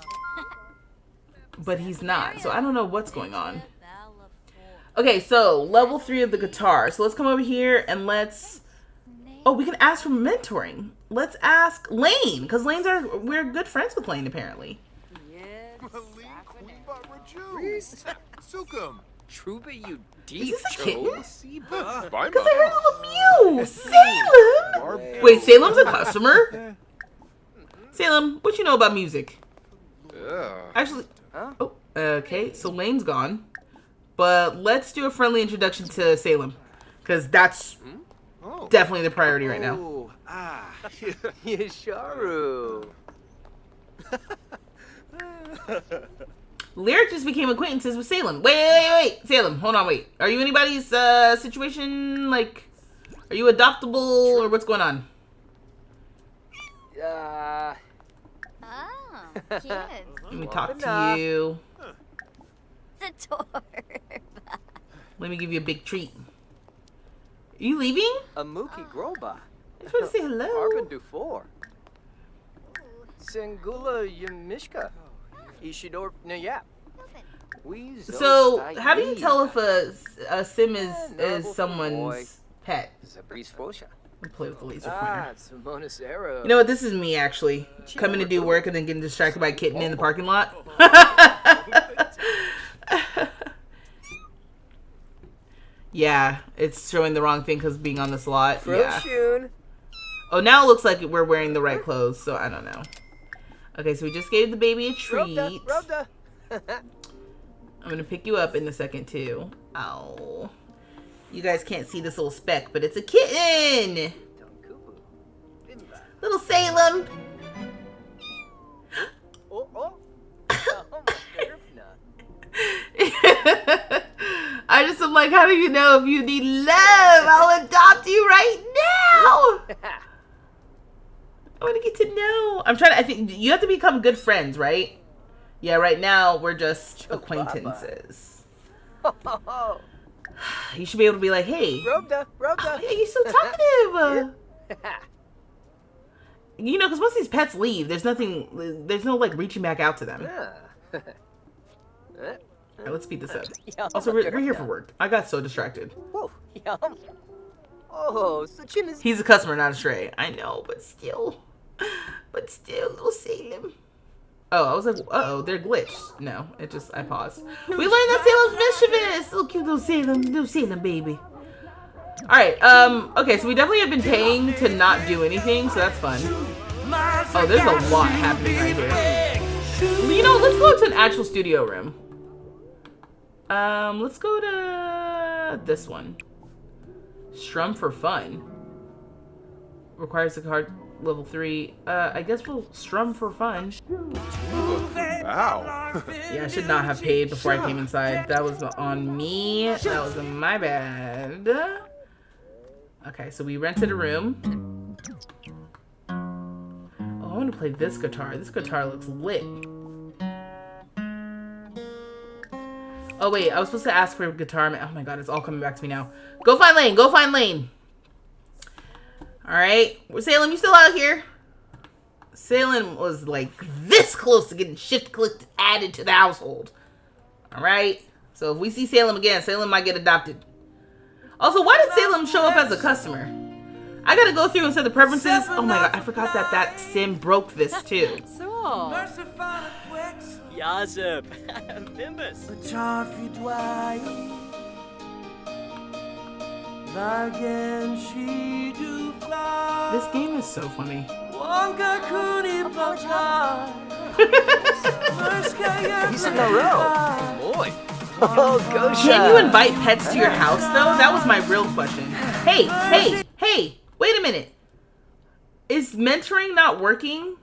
But he's not. So I don't know what's going on. Okay, so level 3 of the guitar. So let's come over here and let's... Oh, we can ask for mentoring. Let's ask Lane, because we're good friends with Lane apparently. Truba, you Is this a kitten? Because Because I heard a little mew. Salem. Wait, Salem's a customer? Salem, what you know about music? Actually, oh, okay. So Lane's gone, but let's do a friendly introduction to Salem, because that's definitely the priority right now. Yasharu. Lyric just became acquaintances with Salem. Wait. Salem, hold on, wait. Are you anybody's situation? Like, are you adoptable or what's going on? Oh, kids. Let me talk to you. Zator. Let me give you a big treat. Are you leaving? A Mookie Groba. I just want to say hello. Arben Dufour. Singula Yamishka. Ishidor Nayap. So, how do you tell if a sim is someone's pet? I'll play with the laser pointer. You know what? This is me, actually. Coming to do work and then getting distracted by a kitten in the parking lot. Yeah, it's showing the wrong thing because being on the slot. Yeah. Oh, now it looks like we're wearing the right clothes, so I don't know. Okay, so we just gave the baby a treat. I'm gonna pick you up in a second too. Oh, you guys can't see this little speck, but it's a kitten. Little Salem. I just am like, how do you know if you need love? I'll adopt you right now. I want to get to know. I think you have to become good friends, right? Yeah, right now we're just acquaintances. You should be able to be like, hey. Robda. Oh, yeah, you're so talkative. You know, because once these pets leave, there's no like reaching back out to them. Alright, let's speed this up. Also, we're here for work. I got so distracted. He's a customer, not a stray. I know, but still, little Salem. Oh, I was like, uh-oh, they're glitched. No, I paused. We learned that Salem's mischievous. Little cute little Salem baby. Alright, okay, so we definitely have been paying to not do anything, so that's fun. Oh, there's a lot happening right here. You know, let's go to an actual studio room. Let's go to this one. Strum for fun. Requires a card level 3. I guess we'll strum for fun. Wow. Yeah, I should not have paid before I came inside. That was on me. That was my bad. Okay, so we rented a room. Oh, I want to play this guitar. This guitar looks lit. Oh, wait. I was supposed to ask for a guitar. Oh, my God. It's all coming back to me now. Go find Lane. Go find Lane. All right. Salem, you still out here? Salem was like this close to getting shift clicked added to the household. All right. So if we see Salem again, Salem might get adopted. Also, why did Salem show up as a customer? I got to go through and set the preferences. Oh, my God. I forgot that sim broke this, too. Yazip. Bimbus. This game is so funny. He's in a row. Boy. Oh, Gosha. Can you invite pets to your house, though? That was my real question. Hey. Wait a minute. Is mentoring not working?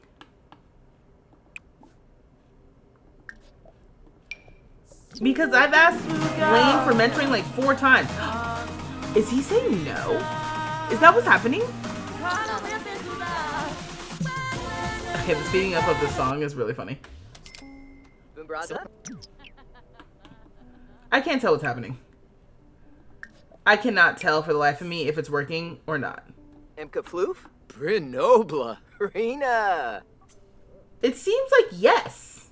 Because I've asked Lane for mentoring like 4 times. Is he saying no? Is that what's happening? Okay, the speeding up of the song is really funny. I can't tell what's happening. I cannot tell for the life of me if it's working or not. Emka Floof? Brinobla. Rena. It seems like yes.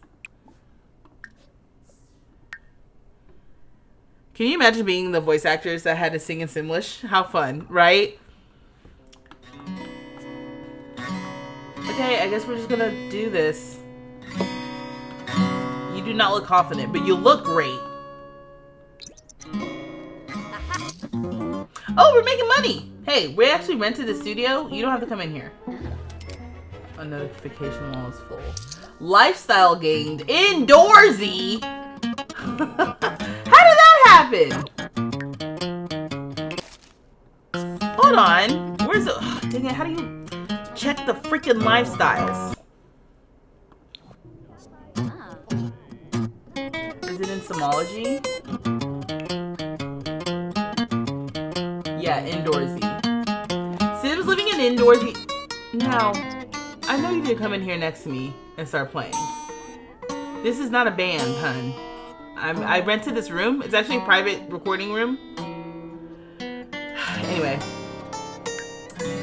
Can you imagine being the voice actors that had to sing in Simlish? How fun, right? Okay, I guess we're just gonna do this. You do not look confident, but you look great. Oh, we're making money! Hey, we actually rented the studio. You don't have to come in here. A notification wall is full. Lifestyle gained. Indoorsy! How did that happen? Hold on. Where's the... Oh, dang it, how do you check the freaking lifestyles? Simology. Yeah, indoorsy. Sims living in indoorsy. Now, I know you didn't come in here next to me and start playing. This is not a band, hun. I rented this room. It's actually a private recording room. Anyway.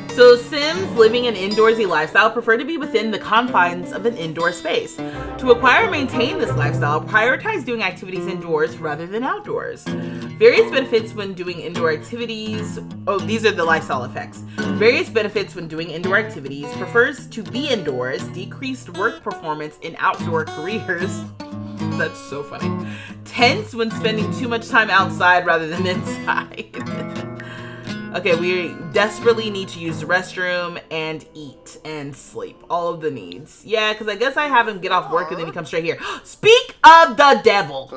So Sims living an indoorsy lifestyle prefer to be within the confines of an indoor space. To acquire and maintain this lifestyle, prioritize doing activities indoors rather than outdoors. Various benefits when doing indoor activities. Oh, these are the lifestyle effects. Various benefits when doing indoor activities. Prefers to be indoors. Decreased work performance in outdoor careers. That's so funny. Tense when spending too much time outside rather than inside. Okay, we desperately need to use the restroom and eat and sleep. All of the needs. Yeah, because I guess I have him get off work and then he comes straight here. Speak of the devil.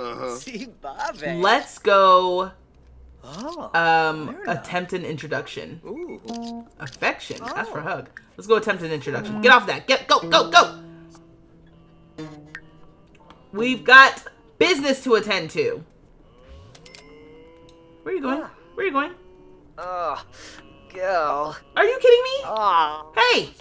Let's go. Attempt an introduction. Affection. Ask for a hug. Let's go attempt an introduction. Get off that. Go. We've got business to attend to. Where are you going? Where are you going? Oh, girl. Are you kidding me? Hey,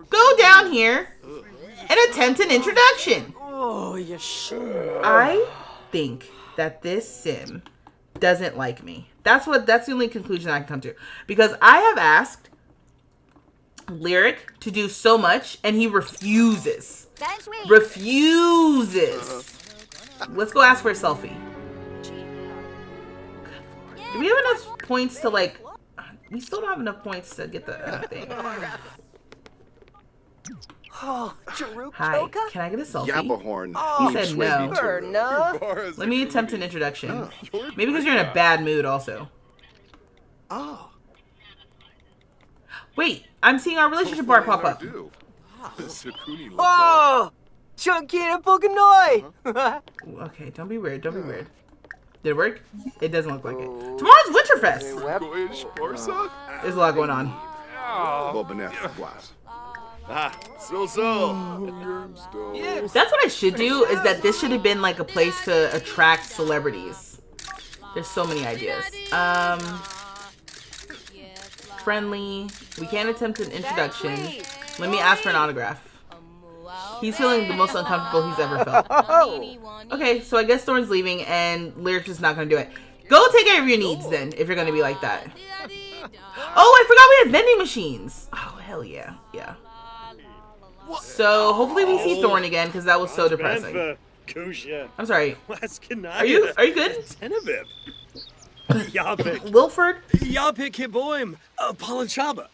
go down here and attempt an introduction. Oh, you sure? I think that this sim doesn't like me. That's the only conclusion I can come to. Because I have asked Lyric to do so much and he refuses. Refuses. Let's go ask for a selfie. Do we have enough points to like... We still don't have enough points to get the thing. Hi, can I get a selfie? Yapahorn. He said no. Let me attempt an introduction. Maybe because you're in a bad mood also. Oh. Wait, I'm seeing our relationship bar pop up. Oh! Chunky and Pokanoi! Okay, don't be weird. Don't be weird. Did it work? It doesn't look like it. Tomorrow's Winterfest. There's a lot going on. That's what I should do, is that this should have been like a place to attract celebrities. There's so many ideas. Friendly. We can't attempt an introduction. Let me ask for an autograph. He's feeling the most uncomfortable he's ever felt. Okay, so I guess Thorn's leaving and Lyric's just not going to do it. Go take care of your needs then, if you're going to be like that. Oh, I forgot we had vending machines. Oh, hell yeah. Yeah. So, hopefully we see Thorn again, because that was so depressing. I'm sorry. Are you good? Wilford? Yapik Hiboim, Palachaba.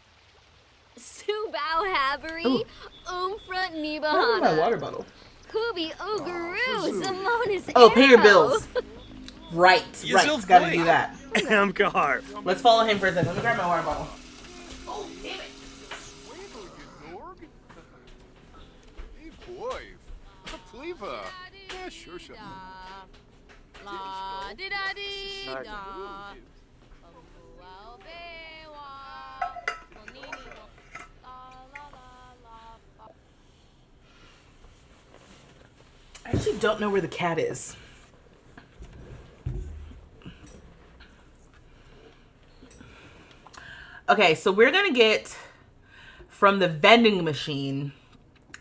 Subao Havery, Umfront Where's my Nibahana. water bottle? Kubi Uguru, Simonis Oh, pay your bills. Right. Yourself Gotta play. do that. Amkar. Let's follow him for a second. Let me grab my water bottle. Oh, damn it. I actually don't know where the cat is. Okay, so we're gonna get from the vending machine.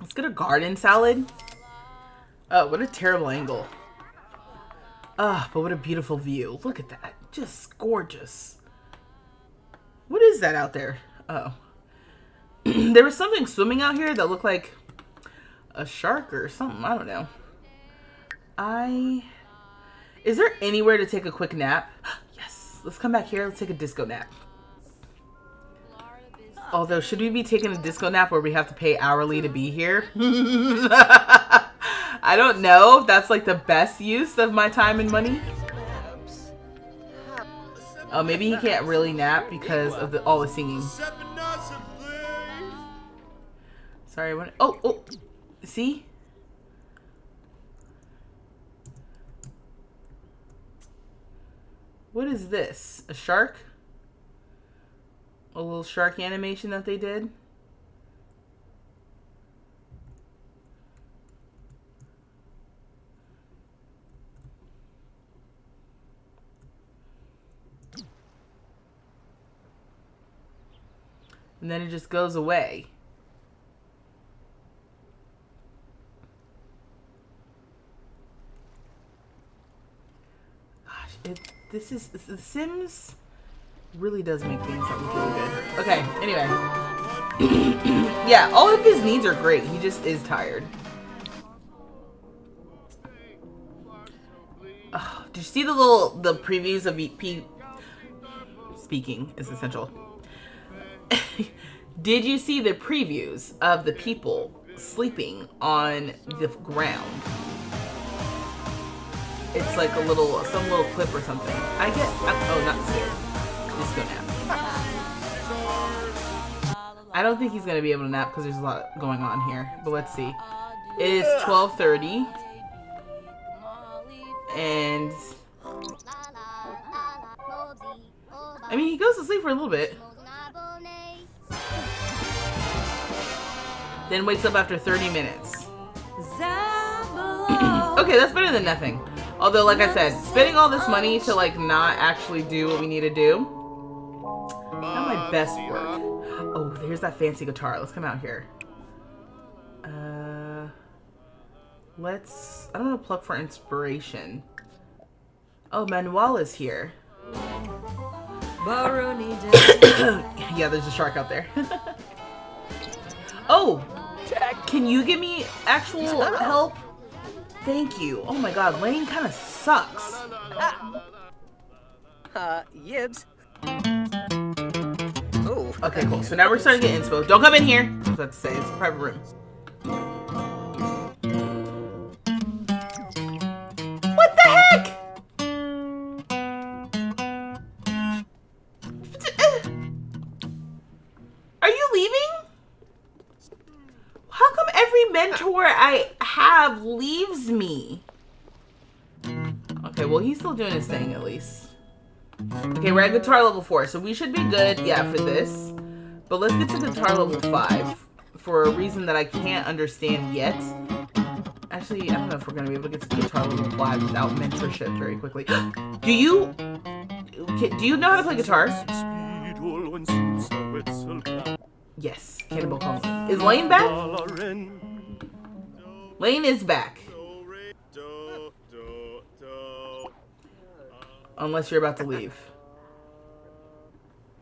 Let's get a garden salad. Oh, what a terrible angle. Ah, but what a beautiful view. Look at that. Just gorgeous. What is that out there? Oh. There was something swimming out here that looked like a shark or something. I don't know. Is there anywhere to take a quick nap? Yes. Let's come back here. Let's take a disco nap. Although, should we be taking a disco nap where we have to pay hourly to be here? I don't know if that's like the best use of my time and money. Oh, maybe he can't really nap because of all the singing. Sorry, what? Oh, see? What is this? A shark? A little shark animation that they did? And then it just goes away. Gosh, The Sims really does make things that look really good. Okay, anyway. Yeah, all of his needs are great. He just is tired. Oh, did you see the previews of speaking is essential. Did you see the previews of the people sleeping on the ground? It's like some little clip or something. Oh, not sleep. Just go nap. I don't think he's gonna be able to nap because there's a lot going on here. But let's see. It is 12:30, and I mean he goes to sleep for a little bit, then wakes up after 30 minutes. Okay, that's better than nothing. Although, like I said, spending all this money to like not actually do what we need to do, not my best work. Oh, there's that fancy guitar. Let's come out here. I don't want to pluck for inspiration. Oh, Manuel is here. Yeah, there's a shark out there. Oh, can you give me actual help? Thank you. Oh my god, Lane kind of sucks. Yibs. Oh. Okay, cool. So now we're starting to get inspo. Don't come in here. I was about to say, it's a private room. What the heck? Are you leaving? How come every mentor I have leaves me? Okay, well, he's still doing his thing at least. Okay, we're at guitar level 4, so we should be good, yeah, for this. But let's get to guitar level 5 for a reason that I can't understand yet. Actually, I don't know if we're going to be able to get to guitar level 5 without mentorship very quickly. Do you know how to play guitar? Yes, Cannibal Compliment. Is Lane back? Lane is back. Unless you're about to leave.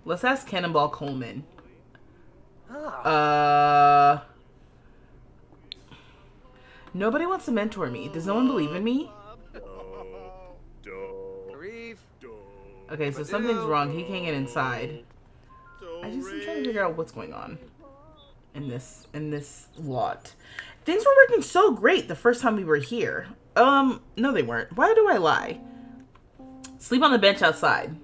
Let's ask Cannonball Coleman. Nobody wants to mentor me. Does no one believe in me? Okay, so something's wrong. He can't get inside. I'm trying to figure out what's going on in this lot. Things were working so great the first time we were here. No, they weren't. Why do I lie? Sleep on the bench outside.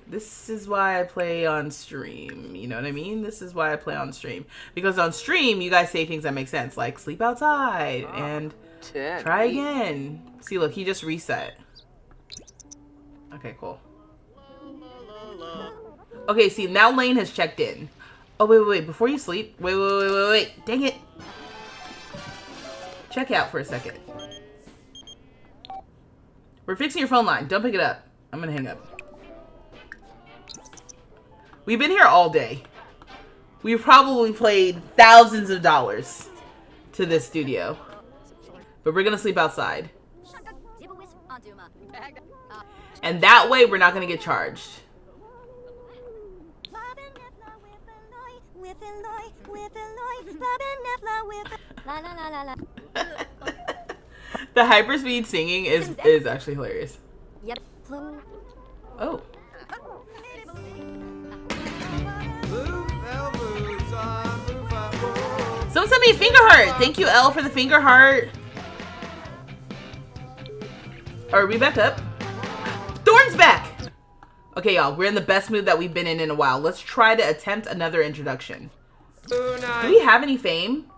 This is why I play on stream. You know what I mean? This is why I play on stream. Because on stream, you guys say things that make sense. Like, sleep outside and try again. See, look, he just reset. Okay, cool. Okay, see, now Lane has checked in. Oh, wait. Before you sleep. Wait. Dang it. Check out for a second. We're fixing your phone line. Don't pick it up. I'm gonna hang up. We've been here all day. We've probably played thousands of dollars to this studio. But we're gonna sleep outside. And that way, we're not gonna get charged. The hyperspeed singing is actually hilarious. Yep. Oh. Someone sent me a finger heart. Thank you, Elle, for the finger heart. Are we back up? Thorn's back. Okay, y'all, we're in the best mood that we've been in a while. Let's try to attempt another introduction. Do we have any fame?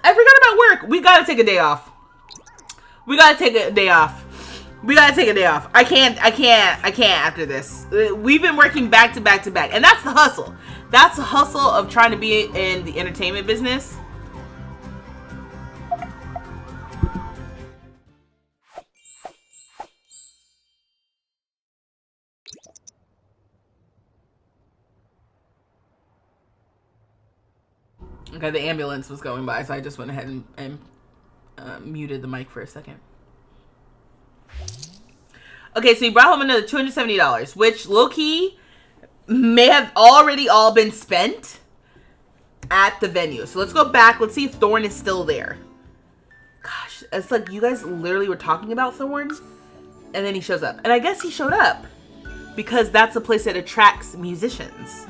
I forgot about work. We gotta take a day off. I can't after this. We've been working back to back to back. And that's the hustle. That's the hustle of trying to be in the entertainment business. Okay, the ambulance was going by, so I just went ahead and muted the mic for a second. Okay, so you brought home another $270, which low-key may have already all been spent at the venue. So let's go back. Let's see if Thorn is still there. Gosh, it's like you guys literally were talking about Thorn, and then he shows up. And I guess he showed up because that's a place that attracts musicians.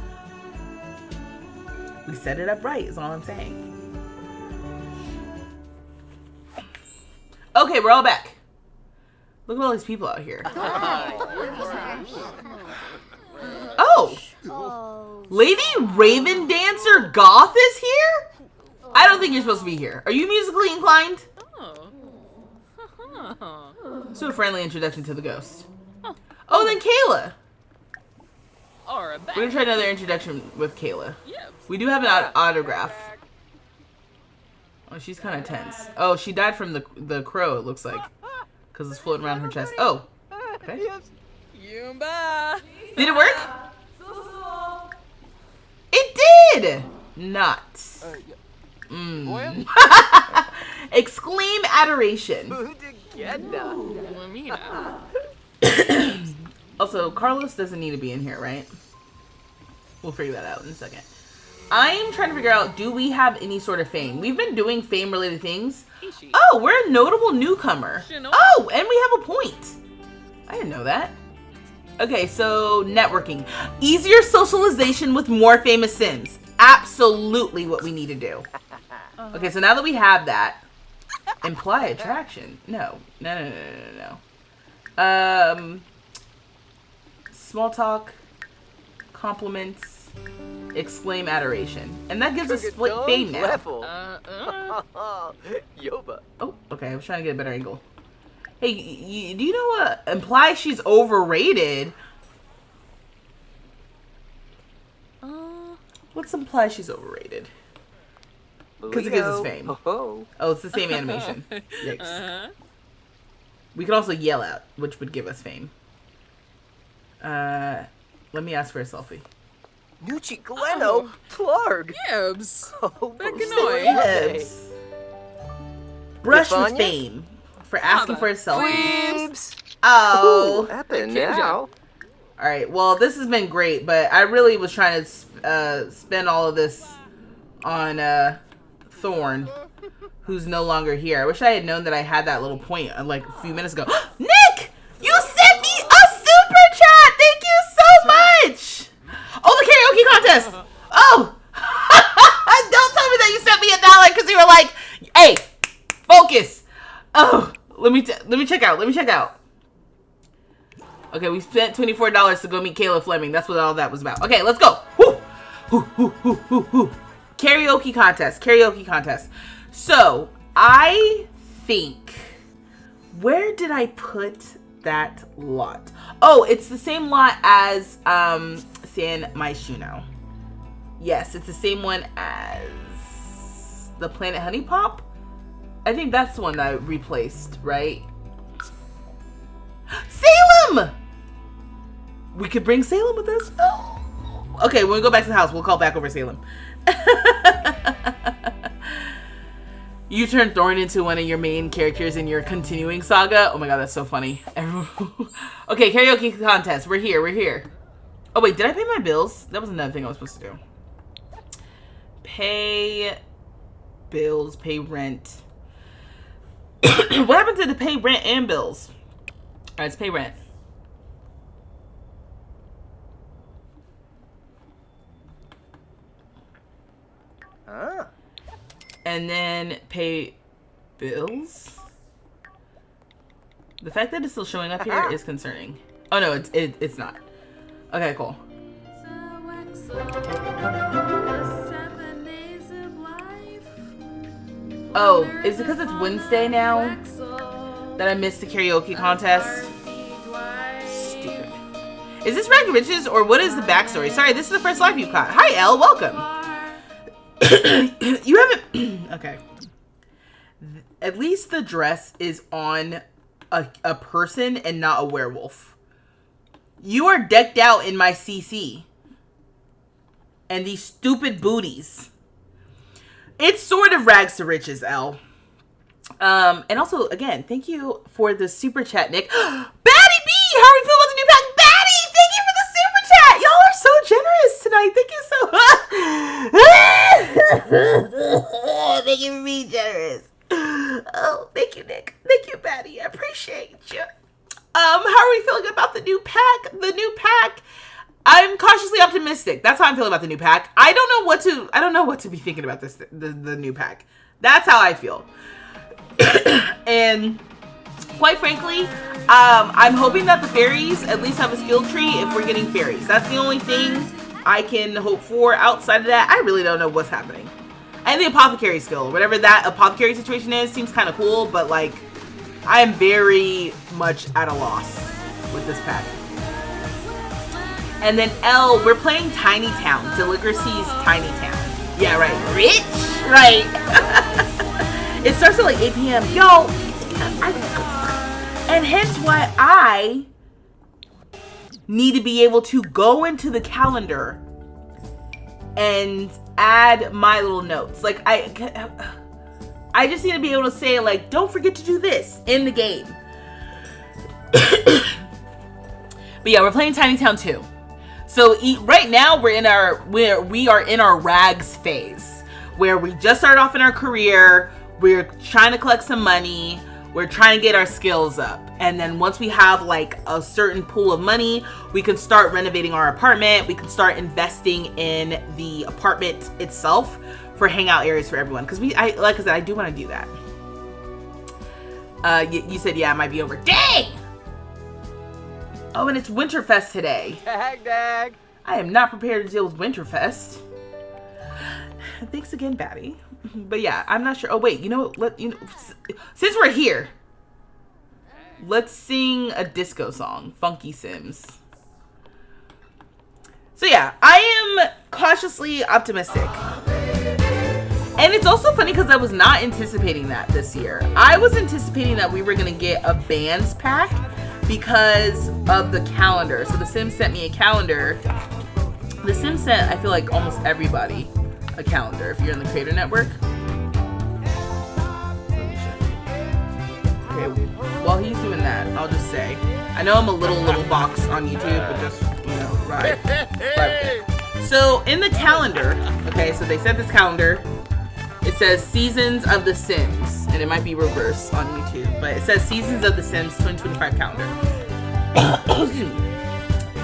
We set it up right, is all I'm saying. Okay, we're all back. Look at all these people out here. Oh! Lady Raven Dancer Goth is here? I don't think you're supposed to be here. Are you musically inclined? Let's do a friendly introduction to the ghost. Oh, then Kayla. We're gonna try another introduction with Kayla. We do have an autograph. Oh, she's kind of tense. Oh, she died from the crow, it looks like. Because it's floating around her chest. Oh. Okay. Did it work? It did! Not. Exclaim adoration. Also, Carlos doesn't need to be in here, right? We'll figure that out in a second. I'm trying to figure out, do we have any sort of fame? We've been doing fame-related things. Oh, we're a notable newcomer. Oh, and we have a point. I didn't know that. Okay, so networking. Easier socialization with more famous sins. Absolutely what we need to do. Okay, so now that we have that, imply attraction. No. Small talk, compliments, exclaim adoration. And that gives us fame now. Oh, okay, I was trying to get a better angle. Hey, do you know what implies she's overrated? Let's imply she's overrated. Because it gives us fame. Oh, it's the same animation. Yikes. We could also yell out, which would give us fame. Let me ask for a selfie. Nucci Gleno, Clark. Yebs. Oh, Yebs. Brush with fame for asking for a selfie. Oh. Now. Alright, well, this has been great, but I really was trying to spend all of this on Thorn, who's no longer here. I wish I had known that I had that little point like a few minutes ago. Nick! You sent me a super chat! Thank you so much! Oh, the karaoke contest! Oh! Don't tell me that you sent me $1 because you were like, hey, focus! Oh, let me check out. Okay, we spent $24 to go meet Kayla Fleming. That's what all that was about. Okay, let's go. Woo. Karaoke contest. So, I think, where did I put that lot? Oh, it's the same lot as San Myshuno. Yes, it's the same one as the Planet Honey Pop. I think that's the one that I replaced, right? Salem! We could bring Salem with us. Oh. Okay, when we go back to the house, we'll call back over Salem. You turned Thorn into one of your main characters in your continuing saga. Oh my god, that's so funny. Okay, karaoke contest. We're here. Oh wait, did I pay my bills? That was another thing I was supposed to do. Pay bills, pay rent. What happened to the pay rent and bills? Alright, let's pay rent. And then pay bills. The fact that it's still showing up here is concerning. Oh no, it's not. Okay, cool. Oh, is it because it's Wednesday now that I missed the karaoke contest? Stupid. Is this Rag Riches or what is the backstory? Sorry, this is the first live you caught. Hi, Elle. Welcome. You haven't... Okay. At least the dress is on a person and not a werewolf. You are decked out in my CC. And these stupid booties. It's sort of rags to riches, Elle. And also, again, thank you for the super chat, Nick. Batty B! How are we feeling about the new pack? Batty! Thank you for the super chat! Y'all are so generous tonight. Thank you so much. Thank you for being generous. Oh, thank you, Nick. Thank you, Batty. I appreciate you. How are we feeling about the new pack? The new pack. I'm cautiously optimistic. That's how I'm feeling about the new pack. I don't know what to be thinking about this the new pack. That's how I feel. And quite frankly, I'm hoping that the fairies at least have a skill tree if we're getting fairies. That's the only thing I can hope for. Outside of that, I really don't know what's happening. And the apothecary skill, whatever that apothecary situation is, seems kind of cool, but like, I am very much at a loss with this pack. And then L, we're playing Tiny Town, Deligracy's Tiny Town. Yeah, right. Rich? Right. It starts at like 8 p.m. Yo, and hence why I need to be able to go into the calendar and add my little notes. Like, I just need to be able to say, like, don't forget to do this in the game. But yeah, we're playing Tiny Town 2. So right now we are in our rags phase, where we just started off in our career. We're trying to collect some money. We're trying to get our skills up. And then once we have like a certain pool of money, we can start renovating our apartment. We can start investing in the apartment itself for hangout areas for everyone. Because like I said, I do want to do that. You said, yeah, it might be over. Dang! Oh, and it's Winterfest today. Dag. I am not prepared to deal with Winterfest. Thanks again, Batty. But yeah, I'm not sure. Oh wait, you know what? Since we're here, let's sing a disco song, Funky Sims. So yeah, I am cautiously optimistic. And it's also funny because I was not anticipating that this year. I was anticipating that we were gonna get a bands pack because of the calendar. So The Sims sent me a calendar. The Sims sent, I feel like, almost everybody a calendar if you're in the Creator Network. Let me show you. Okay, while he's doing that, I'll just say, I know I'm a little box on YouTube, but just, you know, right. So in the calendar, okay, so they sent this calendar. It says Seasons of the Sims, and it might be reverse on YouTube, but it says Seasons of the Sims 2025 calendar.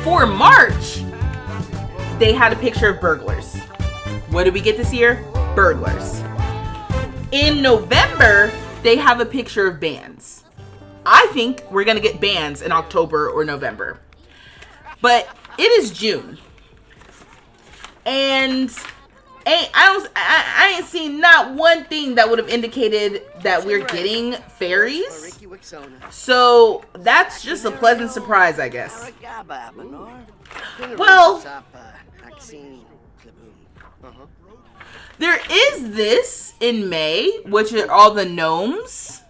For March, they had a picture of burglars. What did we get this year? Burglars. In November, they have a picture of bands. I think we're gonna get bands in October or November. But it is June. And I ain't seen not one thing that would have indicated that we're getting fairies. So that's just a pleasant surprise, I guess. Well, there is this in May, which are all the gnomes.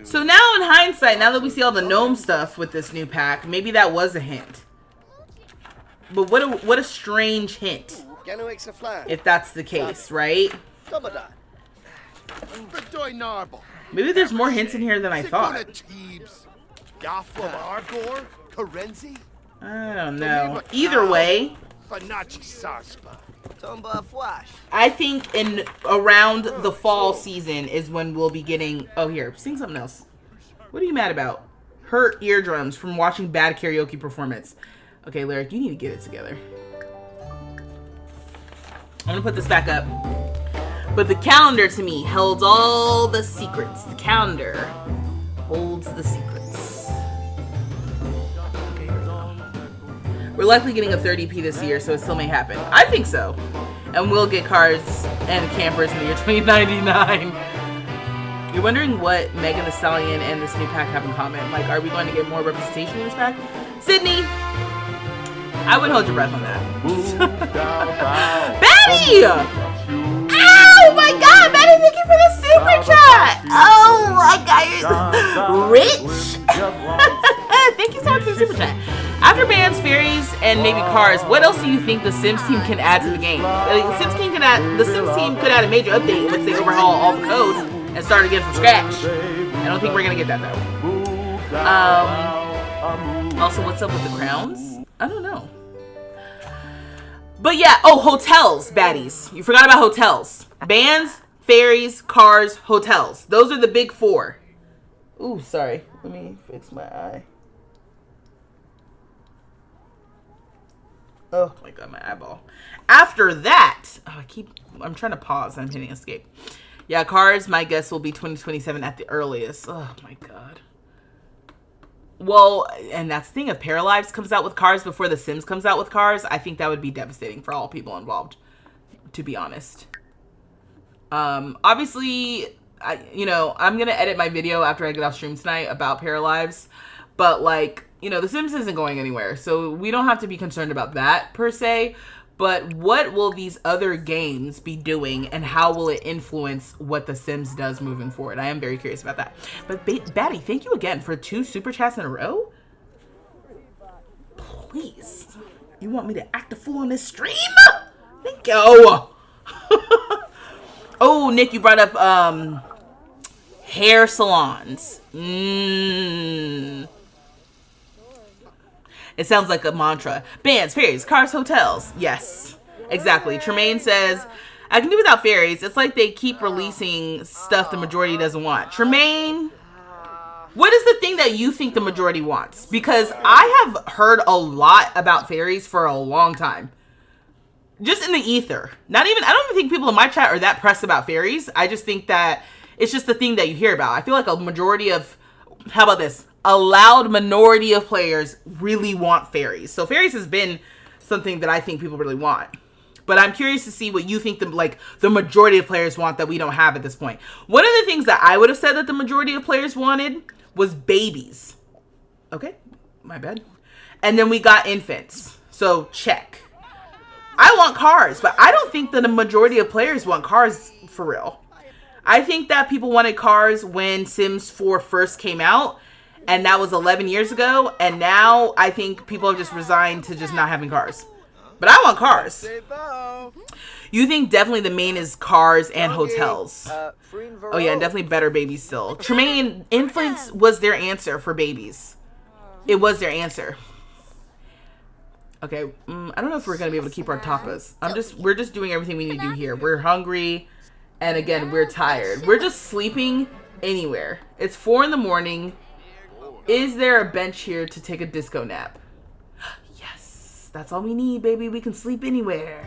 So now in hindsight, now that we see all the gnome stuff with this new pack, maybe that was a hint. But what a strange hint, if that's the case, right? Maybe there's more hints in here than I thought. I don't know. Either way, I think in around the fall season is when we'll be getting... Oh, here, sing something else. What are you mad about? Hurt eardrums from watching bad karaoke performance. Okay, Lyric, you need to get it together. I'm gonna put this back up. But the calendar to me held all the secrets. The calendar holds the secrets. Okay, here we go. We're likely getting a 30p this year, so it still may happen. I think so. And we'll get cards and campers in the year 2099. You're wondering what Megan Thee Stallion and this new pack have in common. Like, are we going to get more representation in this pack? Sydney, I would hold your breath on that. Betty! Oh my God, Betty, thank you for the super chat. Oh my God, you're rich. Thank you so much for the super chat. After bands, fairies, and maybe cars, what else do you think the Sims team can add to the game? The Sims team could add a major update once they overhaul all the code and start again from scratch. I don't think we're gonna get that though. Also, what's up with the crowns? I don't know. But yeah, oh, hotels, baddies. You forgot about hotels. Bands, fairies, cars, hotels. Those are the big four. Ooh, sorry. Let me fix my eye. Oh my God, my eyeball. After that, I'm trying to pause. I'm hitting escape. Yeah, cars, my guess will be 2027 at the earliest. Oh my God. Well, and that's the thing. If Paralives comes out with cars before The Sims comes out with cars, I think that would be devastating for all people involved, to be honest. Obviously, I'm going to edit my video after I get off stream tonight about Paralives, but like, The Sims isn't going anywhere, so we don't have to be concerned about that per se. But what will these other games be doing, and how will it influence what The Sims does moving forward? I am very curious about that. But Batty, thank you again for 2 super chats in a row. Please, you want me to act a fool on this stream? Thank you. Oh, Nick, you brought up hair salons. It sounds like a mantra. Bands, fairies, cars, hotels. Yes, exactly. Tremaine says, I can do without fairies. It's like they keep releasing stuff the majority doesn't want. Tremaine, what is the thing that you think the majority wants? Because I have heard a lot about fairies for a long time. Just in the ether. I don't even think people in my chat are that pressed about fairies. I just think that it's just the thing that you hear about. I feel like a majority of, how about this? A loud minority of players really want fairies. So fairies has been something that I think people really want. But I'm curious to see what you think the majority of players want that we don't have at this point. One of the things that I would have said that the majority of players wanted was babies. Okay, my bad. And then we got infants. So check. I want cars, but I don't think that the majority of players want cars for real. I think that people wanted cars when Sims 4 first came out. And that was 11 years ago. And now I think people have just resigned to just not having cars. But I want cars. You think definitely the main is cars and hotels. Oh yeah, and definitely better babies still. Tremaine, infants was their answer for babies. It was their answer. Okay, I don't know if we're going to be able to keep our tapas. We're just doing everything we need to do here. We're hungry. And again, we're tired. We're just sleeping anywhere. It's 4 a.m. Is there a bench here to take a disco nap? Yes, that's all we need, baby. We can sleep anywhere.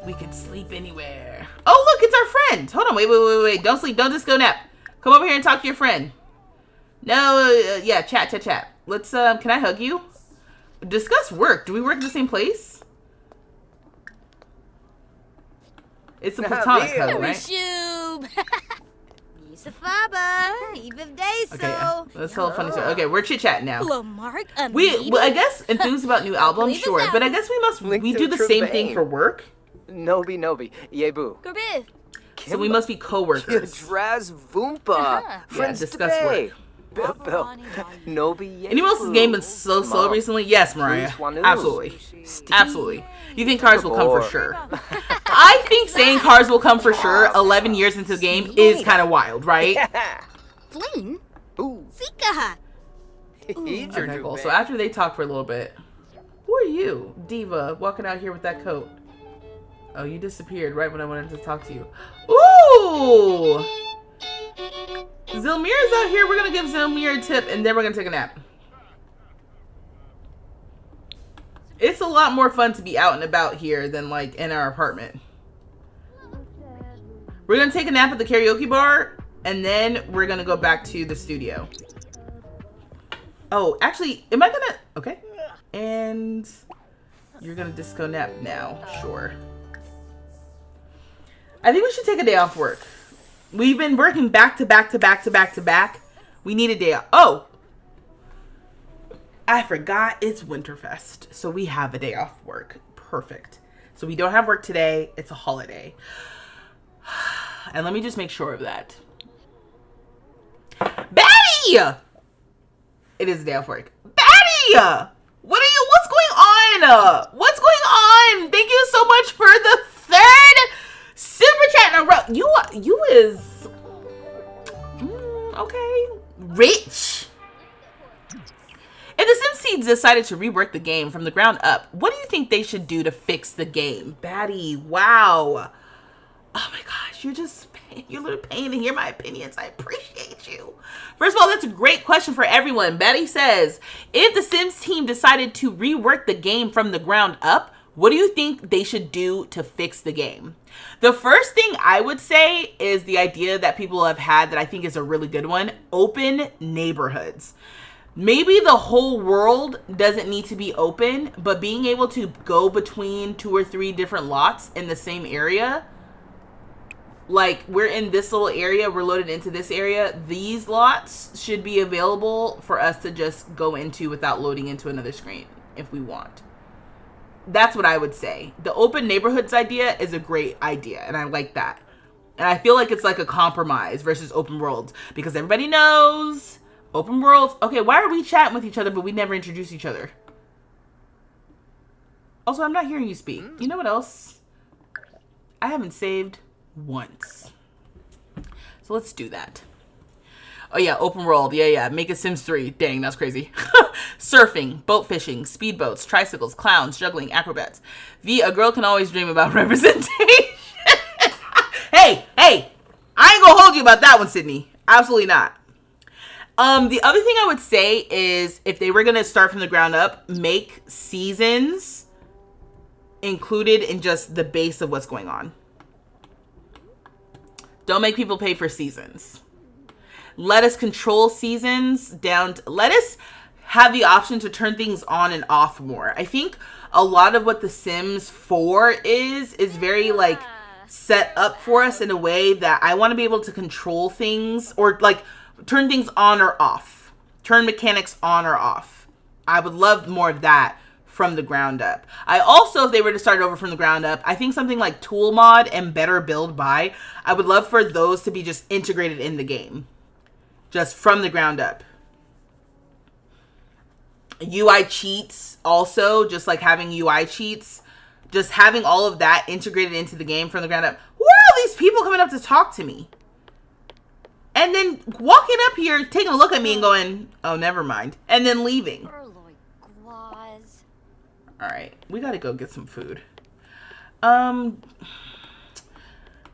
We can sleep anywhere. Oh, look, it's our friend. Hold on, wait. Don't sleep. Don't disco nap. Come over here and talk to your friend. No, yeah, chat. Let's, can I hug you? Discuss work. Do we work at the same place? It's a platonic hug, right? Okay, yeah. That's a funny story. Okay, we're chit-chatting now. Hello, Mark. I guess enthused about new albums, sure. But I guess we do the same thing for work. Nobi, yebu. So we must be co-workers. Draz Vumpa. Yeah, discuss work. Bill. Nobi, Anyone else's game been so slow recently? Yes, Mariah. Absolutely. Absolutely. You think cars will come for sure? I think saying cars will come for sure 11 years into the game is kind of wild, right? Flynn? Ooh. Zika! Okay, cool. So after they talk for a little bit, who are you, Diva, walking out here with that coat? Oh, you disappeared right when I wanted to talk to you. Ooh! Zilmir's out here. We're going to give Zilmir a tip, and then we're going to take a nap. It's a lot more fun to be out and about here than, like, in our apartment. We're going to take a nap at the karaoke bar, and then we're going to go back to the studio. Oh, actually, am I going to... Okay. And you're going to disco nap now. Sure. I think we should take a day off work. We've been working back to back to back to back to back. We need a day off. Oh, I forgot it's Winterfest, so we have a day off work. Perfect. So we don't have work today. It's a holiday. And let me just make sure of that. Batty! It is a day off work. Batty! What's going on? What's going on? Thank you so much for the 3rd super chat in a row. You is okay. Rich. If the Sims team decided to rework the game from the ground up, what do you think they should do to fix the game? Batty, wow. Oh my gosh, you're a little paying to hear my opinions. I appreciate you. First of all, that's a great question for everyone. Betty says, if the Sims team decided to rework the game from the ground up, what do you think they should do to fix the game? The first thing I would say is the idea that people have had that I think is a really good one: open neighborhoods. Maybe the whole world doesn't need to be open, but being able to go between 2 or 3 different lots in the same area. Like, we're in this little area, we're loaded into this area. These lots should be available for us to just go into without loading into another screen if we want. That's what I would say. The open neighborhoods idea is a great idea, and I like that. And I feel like it's like a compromise versus open worlds, because everybody knows open worlds. Okay, why are we chatting with each other but we never introduce each other? Also, I'm not hearing you speak. You know what else? I haven't saved once. So let's do that. Oh yeah, open world. Yeah. Make a Sims 3. Dang, that's crazy. Surfing, boat fishing, speedboats, tricycles, clowns, juggling, acrobats. A girl can always dream about representation. Hey, I ain't gonna hold you about that one, Sydney. Absolutely not. The other thing I would say is, if they were gonna start from the ground up, make seasons included in just the base of what's going on. Don't make people pay for seasons. Let us control seasons down. Let us have the option to turn things on and off more. I think a lot of what The Sims 4 is very like set up for us in a way that I want to be able to control things, or like turn things on or off. Turn mechanics on or off. I would love more of that from the ground up. I also, if they were to start over from the ground up, I think something like tool mod and better build by, I would love for those to be just integrated in the game. Just from the ground up. UI cheats also, just like having UI cheats. Just having all of that integrated into the game from the ground up. Who are all these people coming up to talk to me? And then walking up here, taking a look at me and going, oh, never mind. And then leaving. Alright, we gotta go get some food.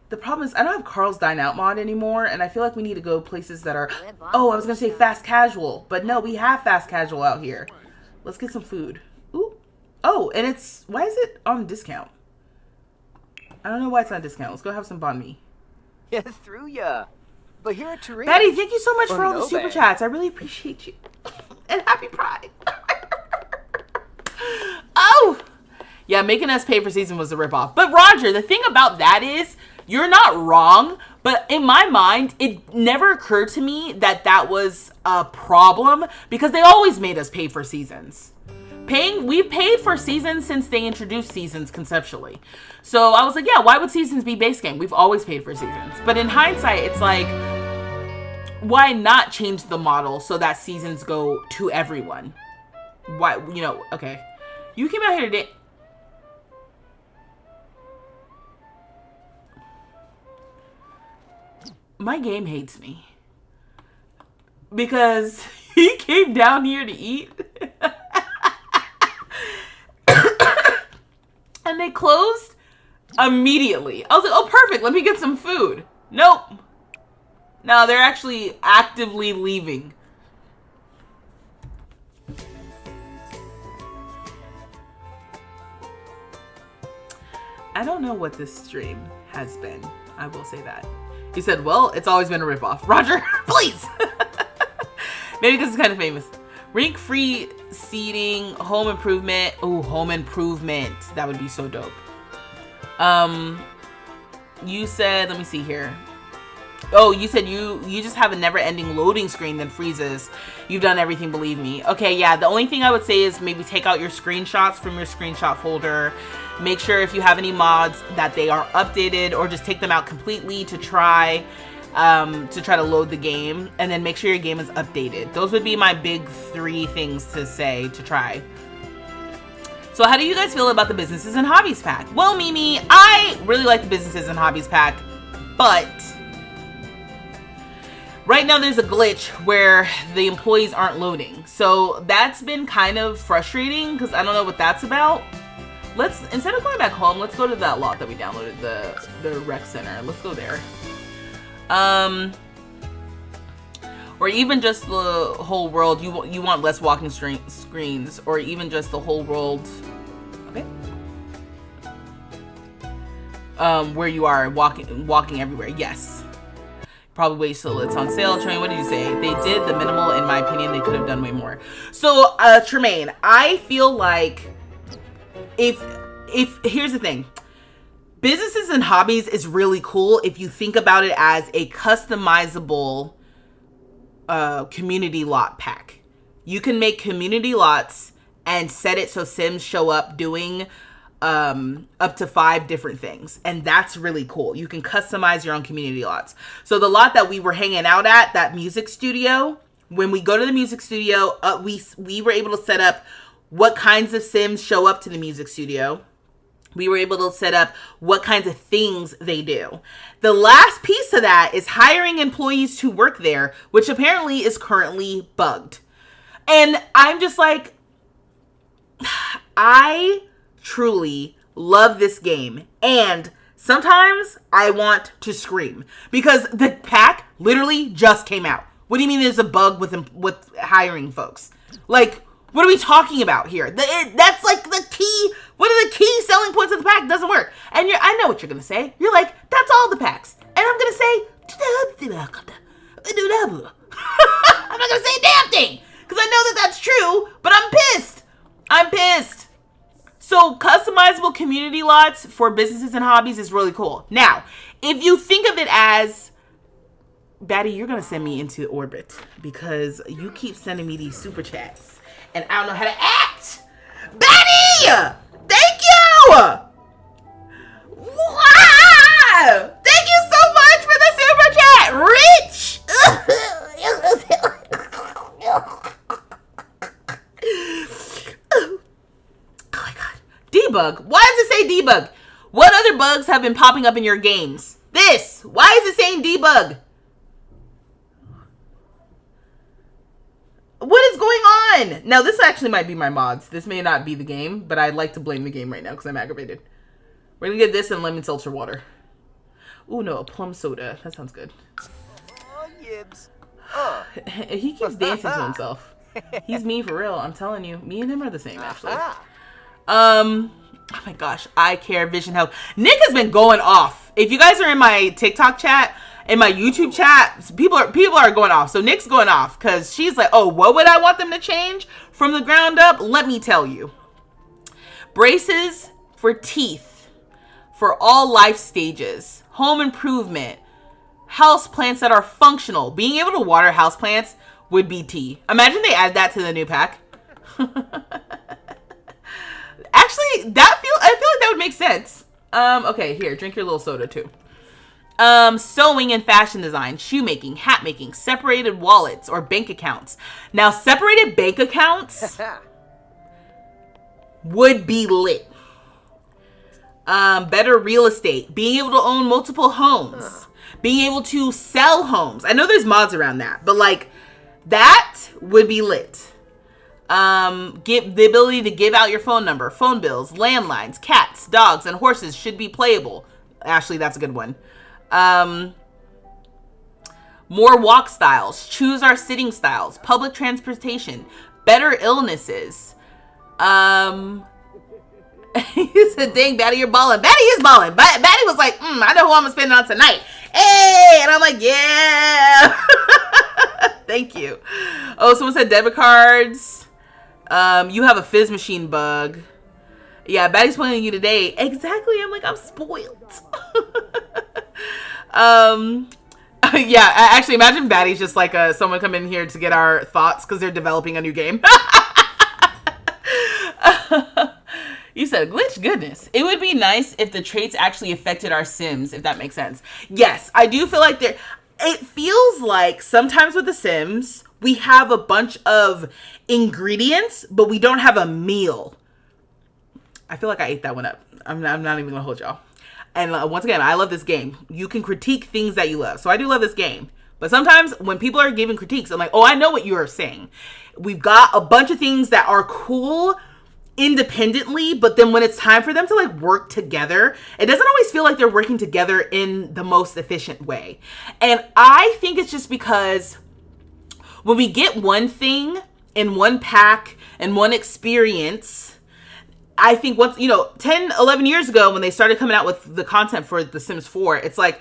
The problem is I don't have Carl's Dine Out mod anymore, and I feel like we need to go places that are... Oh, I was gonna say fast casual, but no, we have fast casual out here. Let's get some food. Ooh. Oh, and it's... Why is it on discount? I don't know why it's on discount. Let's go have some banh mi. Yeah, through ya. But here at Teresa. Betty, thank you so much for all the super chats. I really appreciate you. And happy Pride. Oh! Yeah, making us pay for season was a ripoff. But Roger, the thing about that is, you're not wrong, but in my mind, it never occurred to me that that was a problem, because they always made us pay for seasons. We've paid for seasons since they introduced seasons conceptually. So I was like, yeah, why would seasons be base game? We've always paid for seasons. But in hindsight, it's like, why not change the model so that seasons go to everyone? Why, you know, okay. You came out here today. My game hates me. Because he came down here to eat. And they closed immediately. I was like, oh, perfect. Let me get some food. Nope. No, they're actually actively leaving. I don't know what this stream has been. I will say that. He said, well, it's always been a ripoff. Roger, please. Maybe because it's kind of famous. Rink-free seating, home improvement. Oh, home improvement. That would be so dope. You said, let me see here. Oh, you said you just have a never-ending loading screen that freezes. You've done everything, believe me. Okay, yeah, the only thing I would say is maybe take out your screenshots from your screenshot folder. Make sure if you have any mods that they are updated, or just take them out completely to try to load the game, and then make sure your game is updated. Those would be my big 3 things to say to try. So how do you guys feel about the Businesses and Hobbies pack? Well, Mimi, I really like the Businesses and Hobbies pack, but right now there's a glitch where the employees aren't loading. So that's been kind of frustrating because I don't know what that's about. Let's, instead of going back home, let's go to that lot that we downloaded, the rec center. Let's go there. Or even just the whole world. You want less walking screens, or even just the whole world. Okay. Where you are walking everywhere. Yes. Probably wait till it's on sale. Tremaine, what did you say? They did the minimal. In my opinion, they could have done way more. So, Tremaine, I feel like if here's the thing. Businesses and Hobbies is really cool if you think about it as a customizable community lot pack. You can make community lots and set it so Sims show up doing up to 5 different things, and that's really cool. You can customize your own community lots. So the lot that we were hanging out at, that music studio, when we go to the music studio, we were able to set up what kinds of Sims show up to the music studio. We were able to set up what kinds of things they do. The last piece of that is hiring employees to work there, which apparently is currently bugged. And I'm just like, I truly love this game. And sometimes I want to scream because the pack literally just came out. What do you mean there's a bug with hiring folks? Like, what are we talking about here? That's like the key. One of the key selling points of the pack doesn't work. And I know what you're going to say. You're like, that's all the packs. And I'm going to say, I'm not going to say a damn thing. Because I know that that's true, but I'm pissed. I'm pissed. So customizable community lots for Businesses and Hobbies is really cool. Now, if you think of it as, Batty, you're going to send me into orbit because you keep sending me these super chats and I don't know how to act. Batty! Thank you! Wow! Thank you so much for the super chat, Rich! Oh my god. Debug. Why does it say debug? What other bugs have been popping up in your games? This. Why is it saying debug? What is going on? Now, this actually might be my mods. This may not be the game, but I'd like to blame the game right now because I'm aggravated. We're going to get this and lemon seltzer water. Ooh, no, a plum soda. That sounds good. Oh, yibs. He keeps dancing to himself. He's me for real. I'm telling you. Me and him are the same, actually. Oh my gosh. I care. Vision Health. Nick has been going off. If you guys are in my TikTok chat, in my YouTube chat, people are going off. So Nick's going off because she's like, oh, what would I want them to change from the ground up? Let me tell you. Braces for teeth for all life stages. Home improvement. House plants that are functional. Being able to water house plants would be tea. Imagine they add that to the new pack. Actually, I feel like that would make sense. Okay, here, drink your little soda too. Sewing and fashion design, shoemaking, hat making, separated wallets or bank accounts. Now, separated bank accounts would be lit. Better real estate, being able to own multiple homes, being able to sell homes. I know there's mods around that, but like that would be lit. Give the ability to give out your phone number, phone bills, landlines, cats, dogs, and horses should be playable. Ashley, that's a good one. More walk styles, choose our sitting styles, public transportation, better illnesses. He said, dang, Batty, you're balling. Batty is balling. Batty was like, I know who I'm gonna spend it on tonight. Hey, and I'm like, yeah. Thank you. Oh, someone said debit cards. You have a fizz machine bug. Yeah, Batty's playing you today. Exactly. I'm like, I'm spoiled. Yeah, actually, imagine Batty's just like someone come in here to get our thoughts because they're developing a new game. You said glitch? Goodness. It would be nice if the traits actually affected our Sims, if that makes sense. Yes, I do feel like it feels like sometimes with the Sims, we have a bunch of ingredients, but we don't have a meal. I feel like I ate that one up. I'm not even gonna hold y'all. And once again, I love this game. You can critique things that you love. So I do love this game. But sometimes when people are giving critiques, I'm like, oh, I know what you are saying. We've got a bunch of things that are cool independently, but then when it's time for them to like work together, it doesn't always feel like they're working together in the most efficient way. And I think it's just because when we get one thing in one pack and one experience, I think once, 10, 11 years ago when they started coming out with the content for The Sims 4, it's like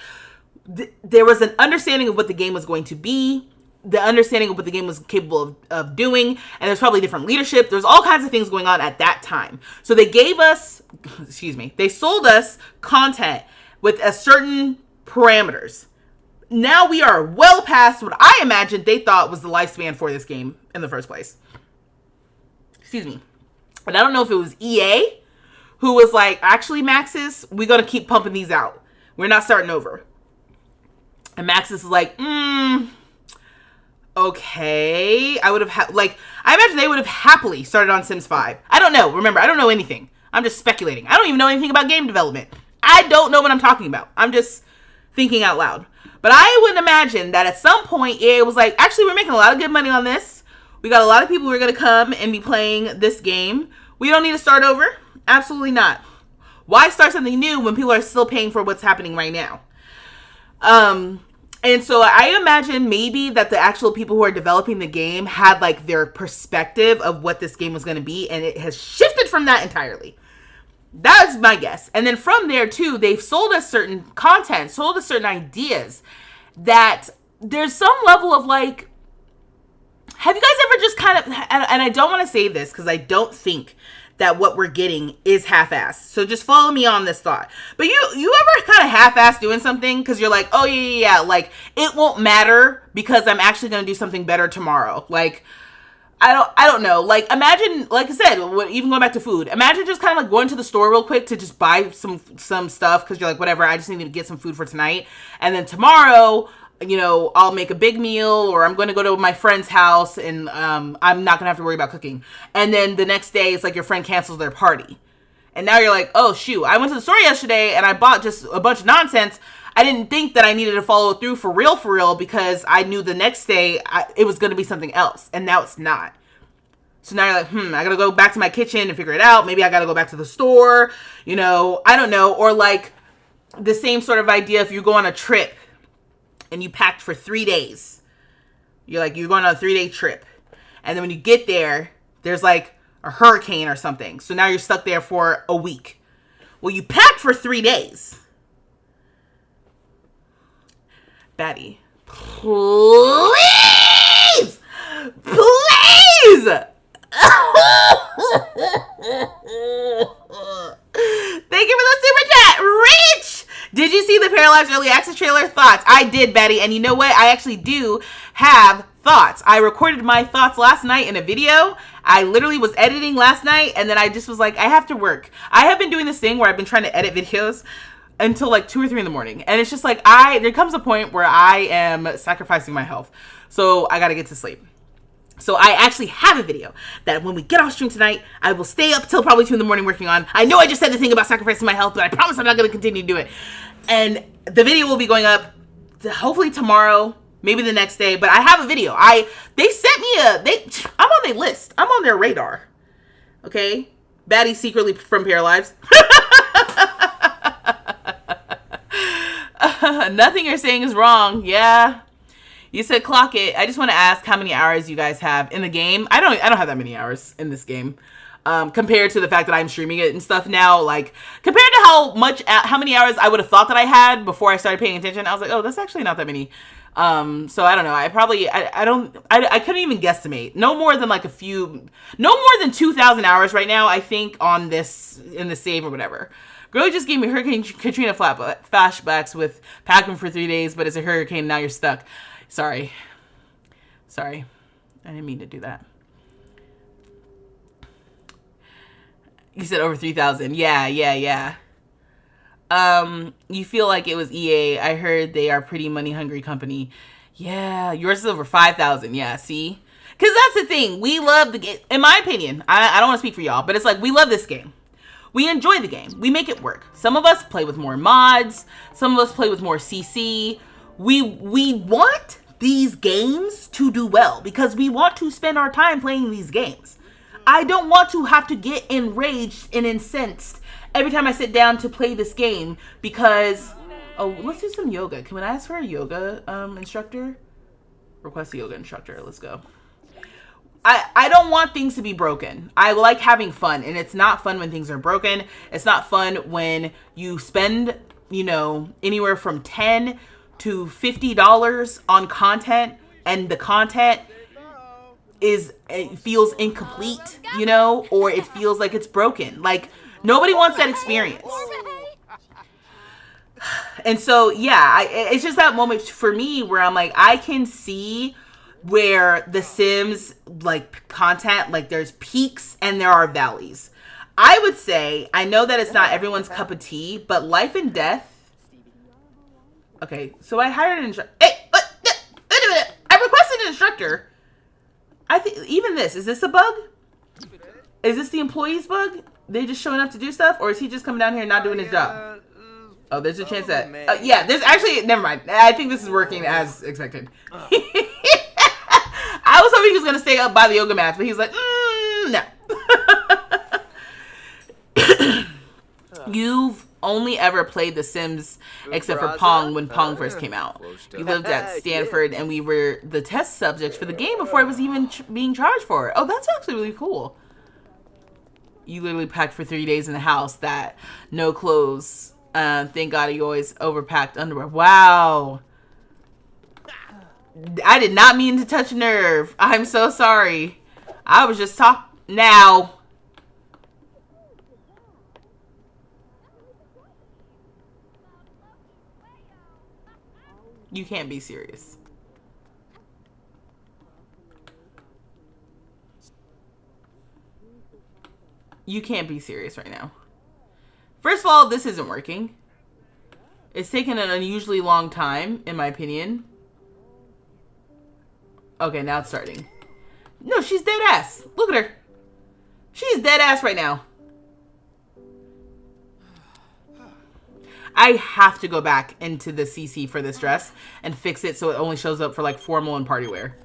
there was an understanding of what the game was going to be, the understanding of what the game was capable of doing, and there's probably different leadership. There's all kinds of things going on at that time. So they gave us, they sold us content with a certain parameters. Now we are well past what I imagined they thought was the lifespan for this game in the first place. Excuse me. And I don't know if it was EA who was like, actually, Maxis, we're going to keep pumping these out. We're not starting over. And Maxis is like, okay. I imagine they would have happily started on Sims 5. I don't know. Remember, I don't know anything. I'm just speculating. I don't even know anything about game development. I don't know what I'm talking about. I'm just thinking out loud. But I would imagine that at some point, EA was like, actually, we're making a lot of good money on this. We got a lot of people who are going to come and be playing this game. We don't need to start over. Absolutely not. Why start something new when people are still paying for what's happening right now? And so I imagine maybe that the actual people who are developing the game had like their perspective of what this game was going to be, and it has shifted from that entirely. That's my guess. And then from there too, they've sold us certain content, sold us certain ideas that there's some level of like, have you guys ever just kind of, and I don't want to say this because I don't think that what we're getting is half-assed. So just follow me on this thought. But you ever kind of half-assed doing something because you're like, oh yeah, like it won't matter because I'm actually going to do something better tomorrow. Like, I don't know. Like, imagine, like I said, even going back to food, imagine just kind of like going to the store real quick to just buy some stuff because you're like, whatever, I just need to get some food for tonight. And then tomorrow, I'll make a big meal, or I'm going to go to my friend's house and I'm not going to have to worry about cooking. And then the next day, it's like your friend cancels their party. And now you're like, oh, shoot, I went to the store yesterday and I bought just a bunch of nonsense. I didn't think that I needed to follow through for real, because I knew the next day it was going to be something else. And now it's not. So now you're like, I got to go back to my kitchen and figure it out. Maybe I got to go back to the store, I don't know. Or like the same sort of idea if you go on a trip and you packed for 3 days. You're going on a 3-day trip. And then when you get there, there's like a hurricane or something. So now you're stuck there for a week. Well, you packed for 3 days. Batty, please! Please! Thank you for the super chat, Rich! Did you see the Paralyzed Early Access trailer? Thoughts? I did, Betty. And you know what? I actually do have thoughts. I recorded my thoughts last night in a video. I literally was editing last night, and then I just was like, I have to work. I have been doing this thing where I've been trying to edit videos until like 2 or 3 in the morning. And it's just like, there comes a point where I am sacrificing my health. So I got to get to sleep. So I actually have a video that when we get off stream tonight, I will stay up till probably 2 in the morning working on. I know I just said the thing about sacrificing my health, but I promise I'm not going to continue to do it. And the video will be going up hopefully tomorrow, maybe the next day. But I have a video. They sent me I'm on their list. I'm on their radar. Okay? Batty secretly from Paralyzed. Nothing you're saying is wrong. Yeah. You said clock it. I just want to ask how many hours you guys have in the game. I don't have that many hours in this game. Compared to the fact that I'm streaming it and stuff now, like compared to how many hours I would have thought that I had before I started paying attention, I was like, oh, that's actually not that many. So I don't know. I couldn't even guesstimate. No more than 2,000 hours right now, I think, in the save or whatever. Girl just gave me Hurricane Katrina flashbacks with packing for 3 days, but it's a hurricane, now you're stuck. Sorry. I didn't mean to do that. You said over 3,000. Yeah. You feel like it was EA. I heard they are pretty money hungry company. Yeah, yours is over 5,000. Yeah, see? Because that's the thing. We love the game. In my opinion, I don't want to speak for y'all, but it's like we love this game. We enjoy the game. We make it work. Some of us play with more mods. Some of us play with more CC. We want these games to do well because we want to spend our time playing these games. I don't want to have to get enraged and incensed every time I sit down to play this game because, oh, let's do some yoga. Can I ask for a yoga instructor? Request a yoga instructor. Let's go. I don't want things to be broken. I like having fun, and it's not fun when things are broken. It's not fun when you spend, anywhere from $10 to $50 on content, and the content it feels incomplete, or it feels like it's broken. Like, nobody wants that experience. And so, yeah, it's just that moment for me where I'm like, I can see where the Sims, like, content, like, there's peaks and there are valleys. I would say, I know that it's not everyone's cup of tea, but life and death. Okay, so I hired an instructor. Hey, wait a minute. I requested an instructor. I think, even this, is this a bug? Is this the employee's bug? They just showing up to do stuff? Or is he just coming down here and not doing his job? Oh, there's a chance that, yeah, there's actually, never mind. I think this is working as expected. I was hoping he was going to stay up by the yoga mats, but he's like, no. You've only ever played The Sims except for Pong when Pong first came out. You lived at Stanford and we were the test subjects for the game before it was even being charged for. Oh, that's actually really cool. You literally packed for 3 days in the house. That no clothes. Thank God you always overpacked underwear. Wow. I did not mean to touch a nerve. I'm so sorry. I was just talking. Now. You can't be serious. You can't be serious right now. First of all, this isn't working. It's taken an unusually long time, in my opinion. Okay, now it's starting. No, she's dead ass. Look at her. She's dead ass right now. I have to go back into the CC for this dress and fix it so it only shows up for like formal and party wear.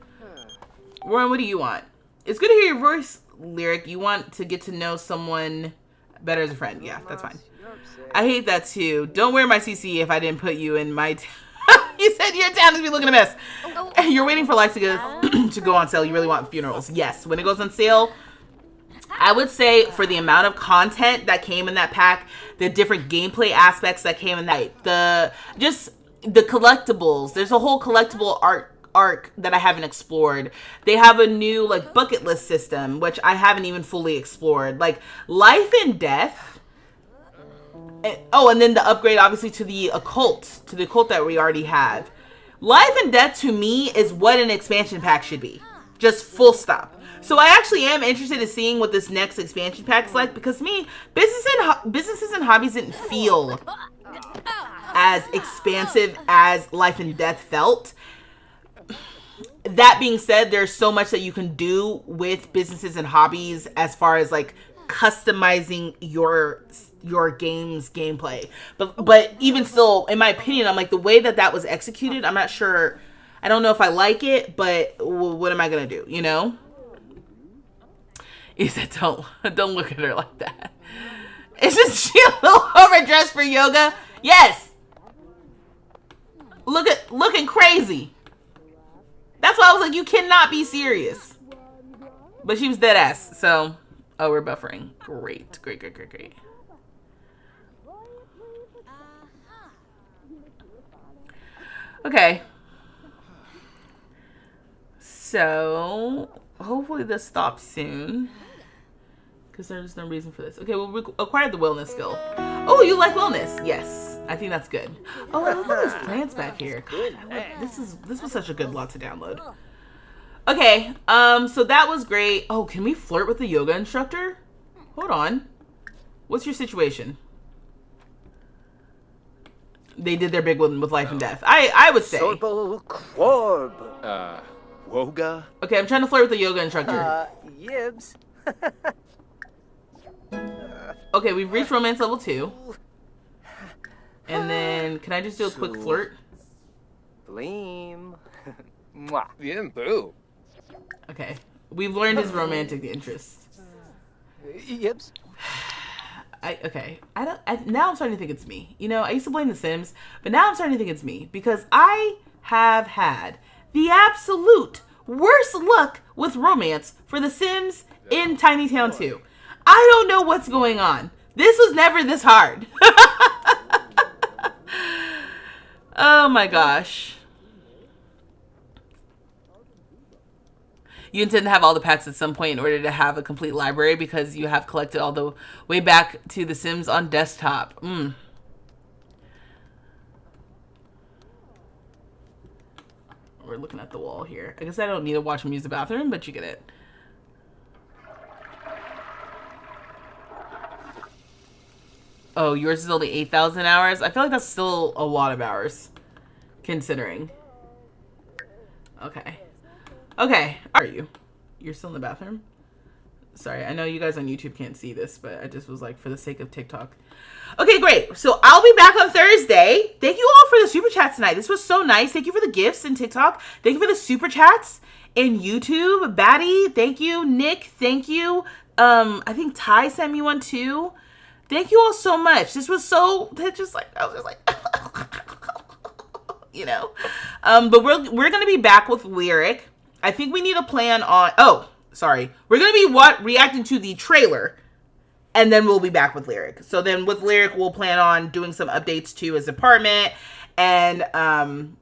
Warren, what do you want? It's good to hear your voice, Lyric. You want to get to know someone better as a friend. Yeah, that's fine. I hate that too. Don't wear my CC if I didn't put you in my... You said your town is be looking a mess. You're waiting for life to go on sale. You really want funerals. Yes, when it goes on sale, I would say for the amount of content that came in that pack, the different gameplay aspects that came in that, the collectibles. There's a whole collectible arc that I haven't explored. They have a new like bucket list system, which I haven't even fully explored. Like life and death. And then the upgrade obviously to the occult that we already have. Life and death to me is what an expansion pack should be. Just full stop. So I actually am interested in seeing what this next expansion pack is like, because to me, businesses and hobbies didn't feel as expansive as Life and Death felt. That being said, there's so much that you can do with businesses and hobbies as far as like customizing your game's gameplay. But even still, in my opinion, I'm like, the way that was executed, I'm not sure. I don't know if I like it, but what am I gonna do, you know? He said, don't look at her like that. Isn't she a little overdressed for yoga? Yes. Looking crazy. That's why I was like, you cannot be serious. But she was dead ass. So, oh, we're buffering. Great. Okay. So, hopefully this stops soon. because there's no reason for this. Okay, well, we acquired the wellness skill. Oh, you like wellness? Yes, I think that's good. Oh, I love all those plants back here. God, this was such a good lot to download. Okay, so that was great. Oh, can we flirt with the yoga instructor? Hold on. What's your situation? They did their big one with life and death. I would say. Woga? Okay, I'm trying to flirt with the yoga instructor. Yibs. Okay, we've reached romance level 2. And then, can I just do a quick flirt? Bleem. Mwah. Yeah, boo. Okay, we've learned his romantic interests. Yibs. Now I'm starting to think it's me. You know, I used to blame The Sims, but now I'm starting to think it's me because I have had the absolute worst luck with romance for The Sims in Tiny Town 2. I don't know what's going on. This was never this hard. Oh my gosh. You intend to have all the packs at some point in order to have a complete library because you have collected all the way back to The Sims on desktop. We're looking at the wall here. I guess I don't need to watch him use the bathroom, but you get it. Oh, yours is only 8,000 hours? I feel like that's still a lot of hours, considering. Okay. Okay, are you? You're still in the bathroom? Sorry, I know you guys on YouTube can't see this, but I just was like, for the sake of TikTok. Okay, great. So I'll be back on Thursday. Thank you all for the super chats tonight. This was so nice. Thank you for the gifts in TikTok. Thank you for the super chats in YouTube. Batty, thank you. Nick, thank you. I think Ty sent me one too. Thank you all so much. This was so, I was just like, you know. But we're gonna be back with Lyric. I think we need a plan on, we're gonna be reacting to the trailer, and then we'll be back with Lyric. So then with Lyric, we'll plan on doing some updates to his apartment, and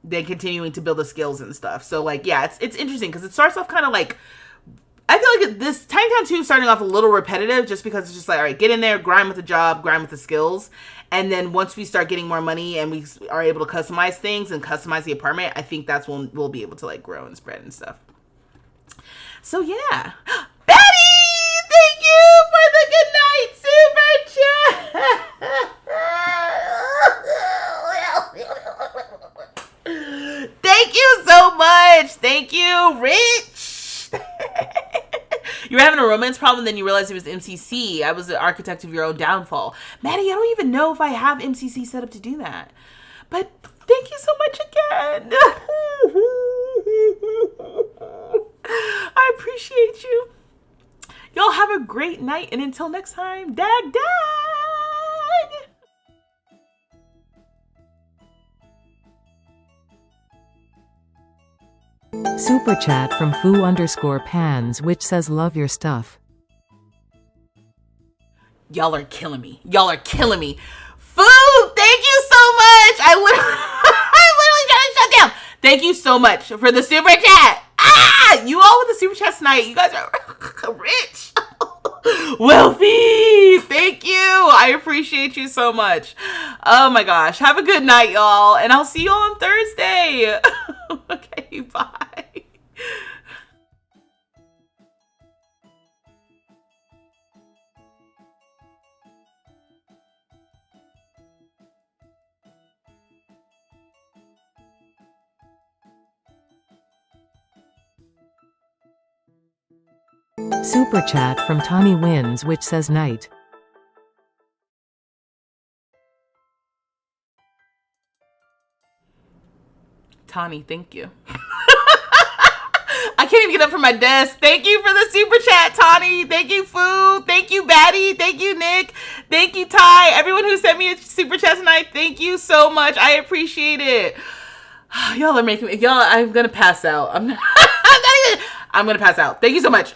then continuing to build the skills and stuff. So like, yeah, it's interesting because it starts off kind of like, I feel like this Tiny Town 2 is starting off a little repetitive just because it's just like, all right, get in there, grind with the job, grind with the skills. And then once we start getting more money and we are able to customize things and customize the apartment, I think that's when we'll be able to like grow and spread and stuff. So yeah. Betty! Thank you for the good night super chat! Thank you so much! Thank you, Rich! You were having a romance problem, then you realized it was MCC. I was the architect of your own downfall. Maddie, I don't even know if I have MCC set up to do that. But thank you so much again. I appreciate you. Y'all have a great night, and until next time, dag dag! Super chat from foo_pans, which says love your stuff. Y'all are killing me. Y'all are killing me. Foo, thank you so much. I literally got to shut down. Thank you so much for the super chat. You all with the super chat tonight. You guys are rich. Wealthy. Thank you. I appreciate you so much. Oh my gosh. Have a good night, y'all. And I'll see you all on Thursday. Okay, bye. Super chat from Tommy Wins, which says night. Tani, thank you. I can't even get up from my desk. Thank you for the super chat, Tani. Thank you, Foo. Thank you, Batty. Thank you, Nick. Thank you, Ty. Everyone who sent me a super chat tonight, thank you so much. I appreciate it. Y'all are making me, I'm gonna pass out. I'm gonna pass out. Thank you so much.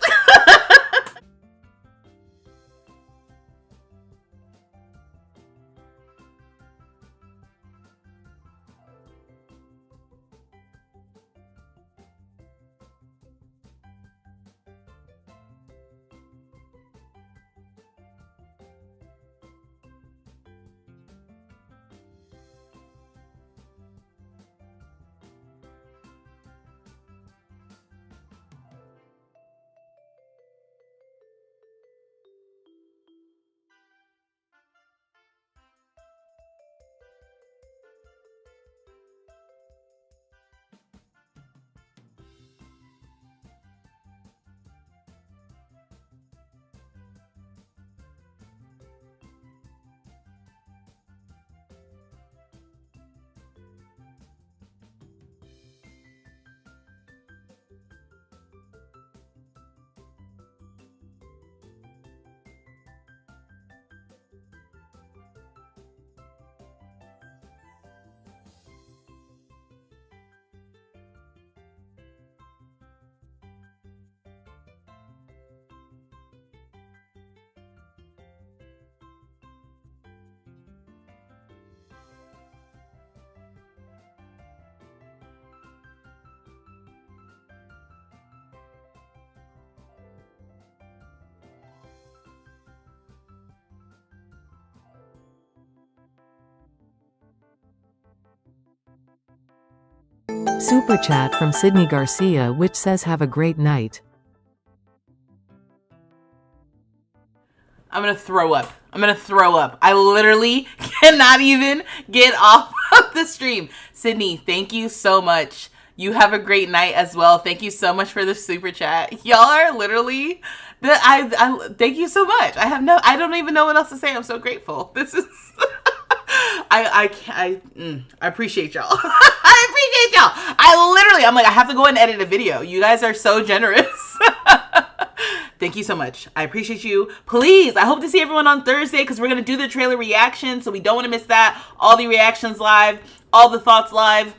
Super chat from Sydney Garcia, which says have a great night. I'm gonna throw up. I literally cannot even get off of the stream. Sydney, thank you so much. You have a great night as well. Thank you so much for the super chat. Y'all are literally I thank you so much. I don't even know what else to say. I'm so grateful. This is I appreciate y'all. I appreciate y'all. I'm like, I have to go and edit a video. You guys are so generous. Thank you so much. I appreciate you. Please, I hope to see everyone on Thursday because we're going to do the trailer reaction. So we don't want to miss that. All the reactions live, all the thoughts live.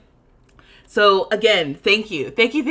So again, thank you. Thank you.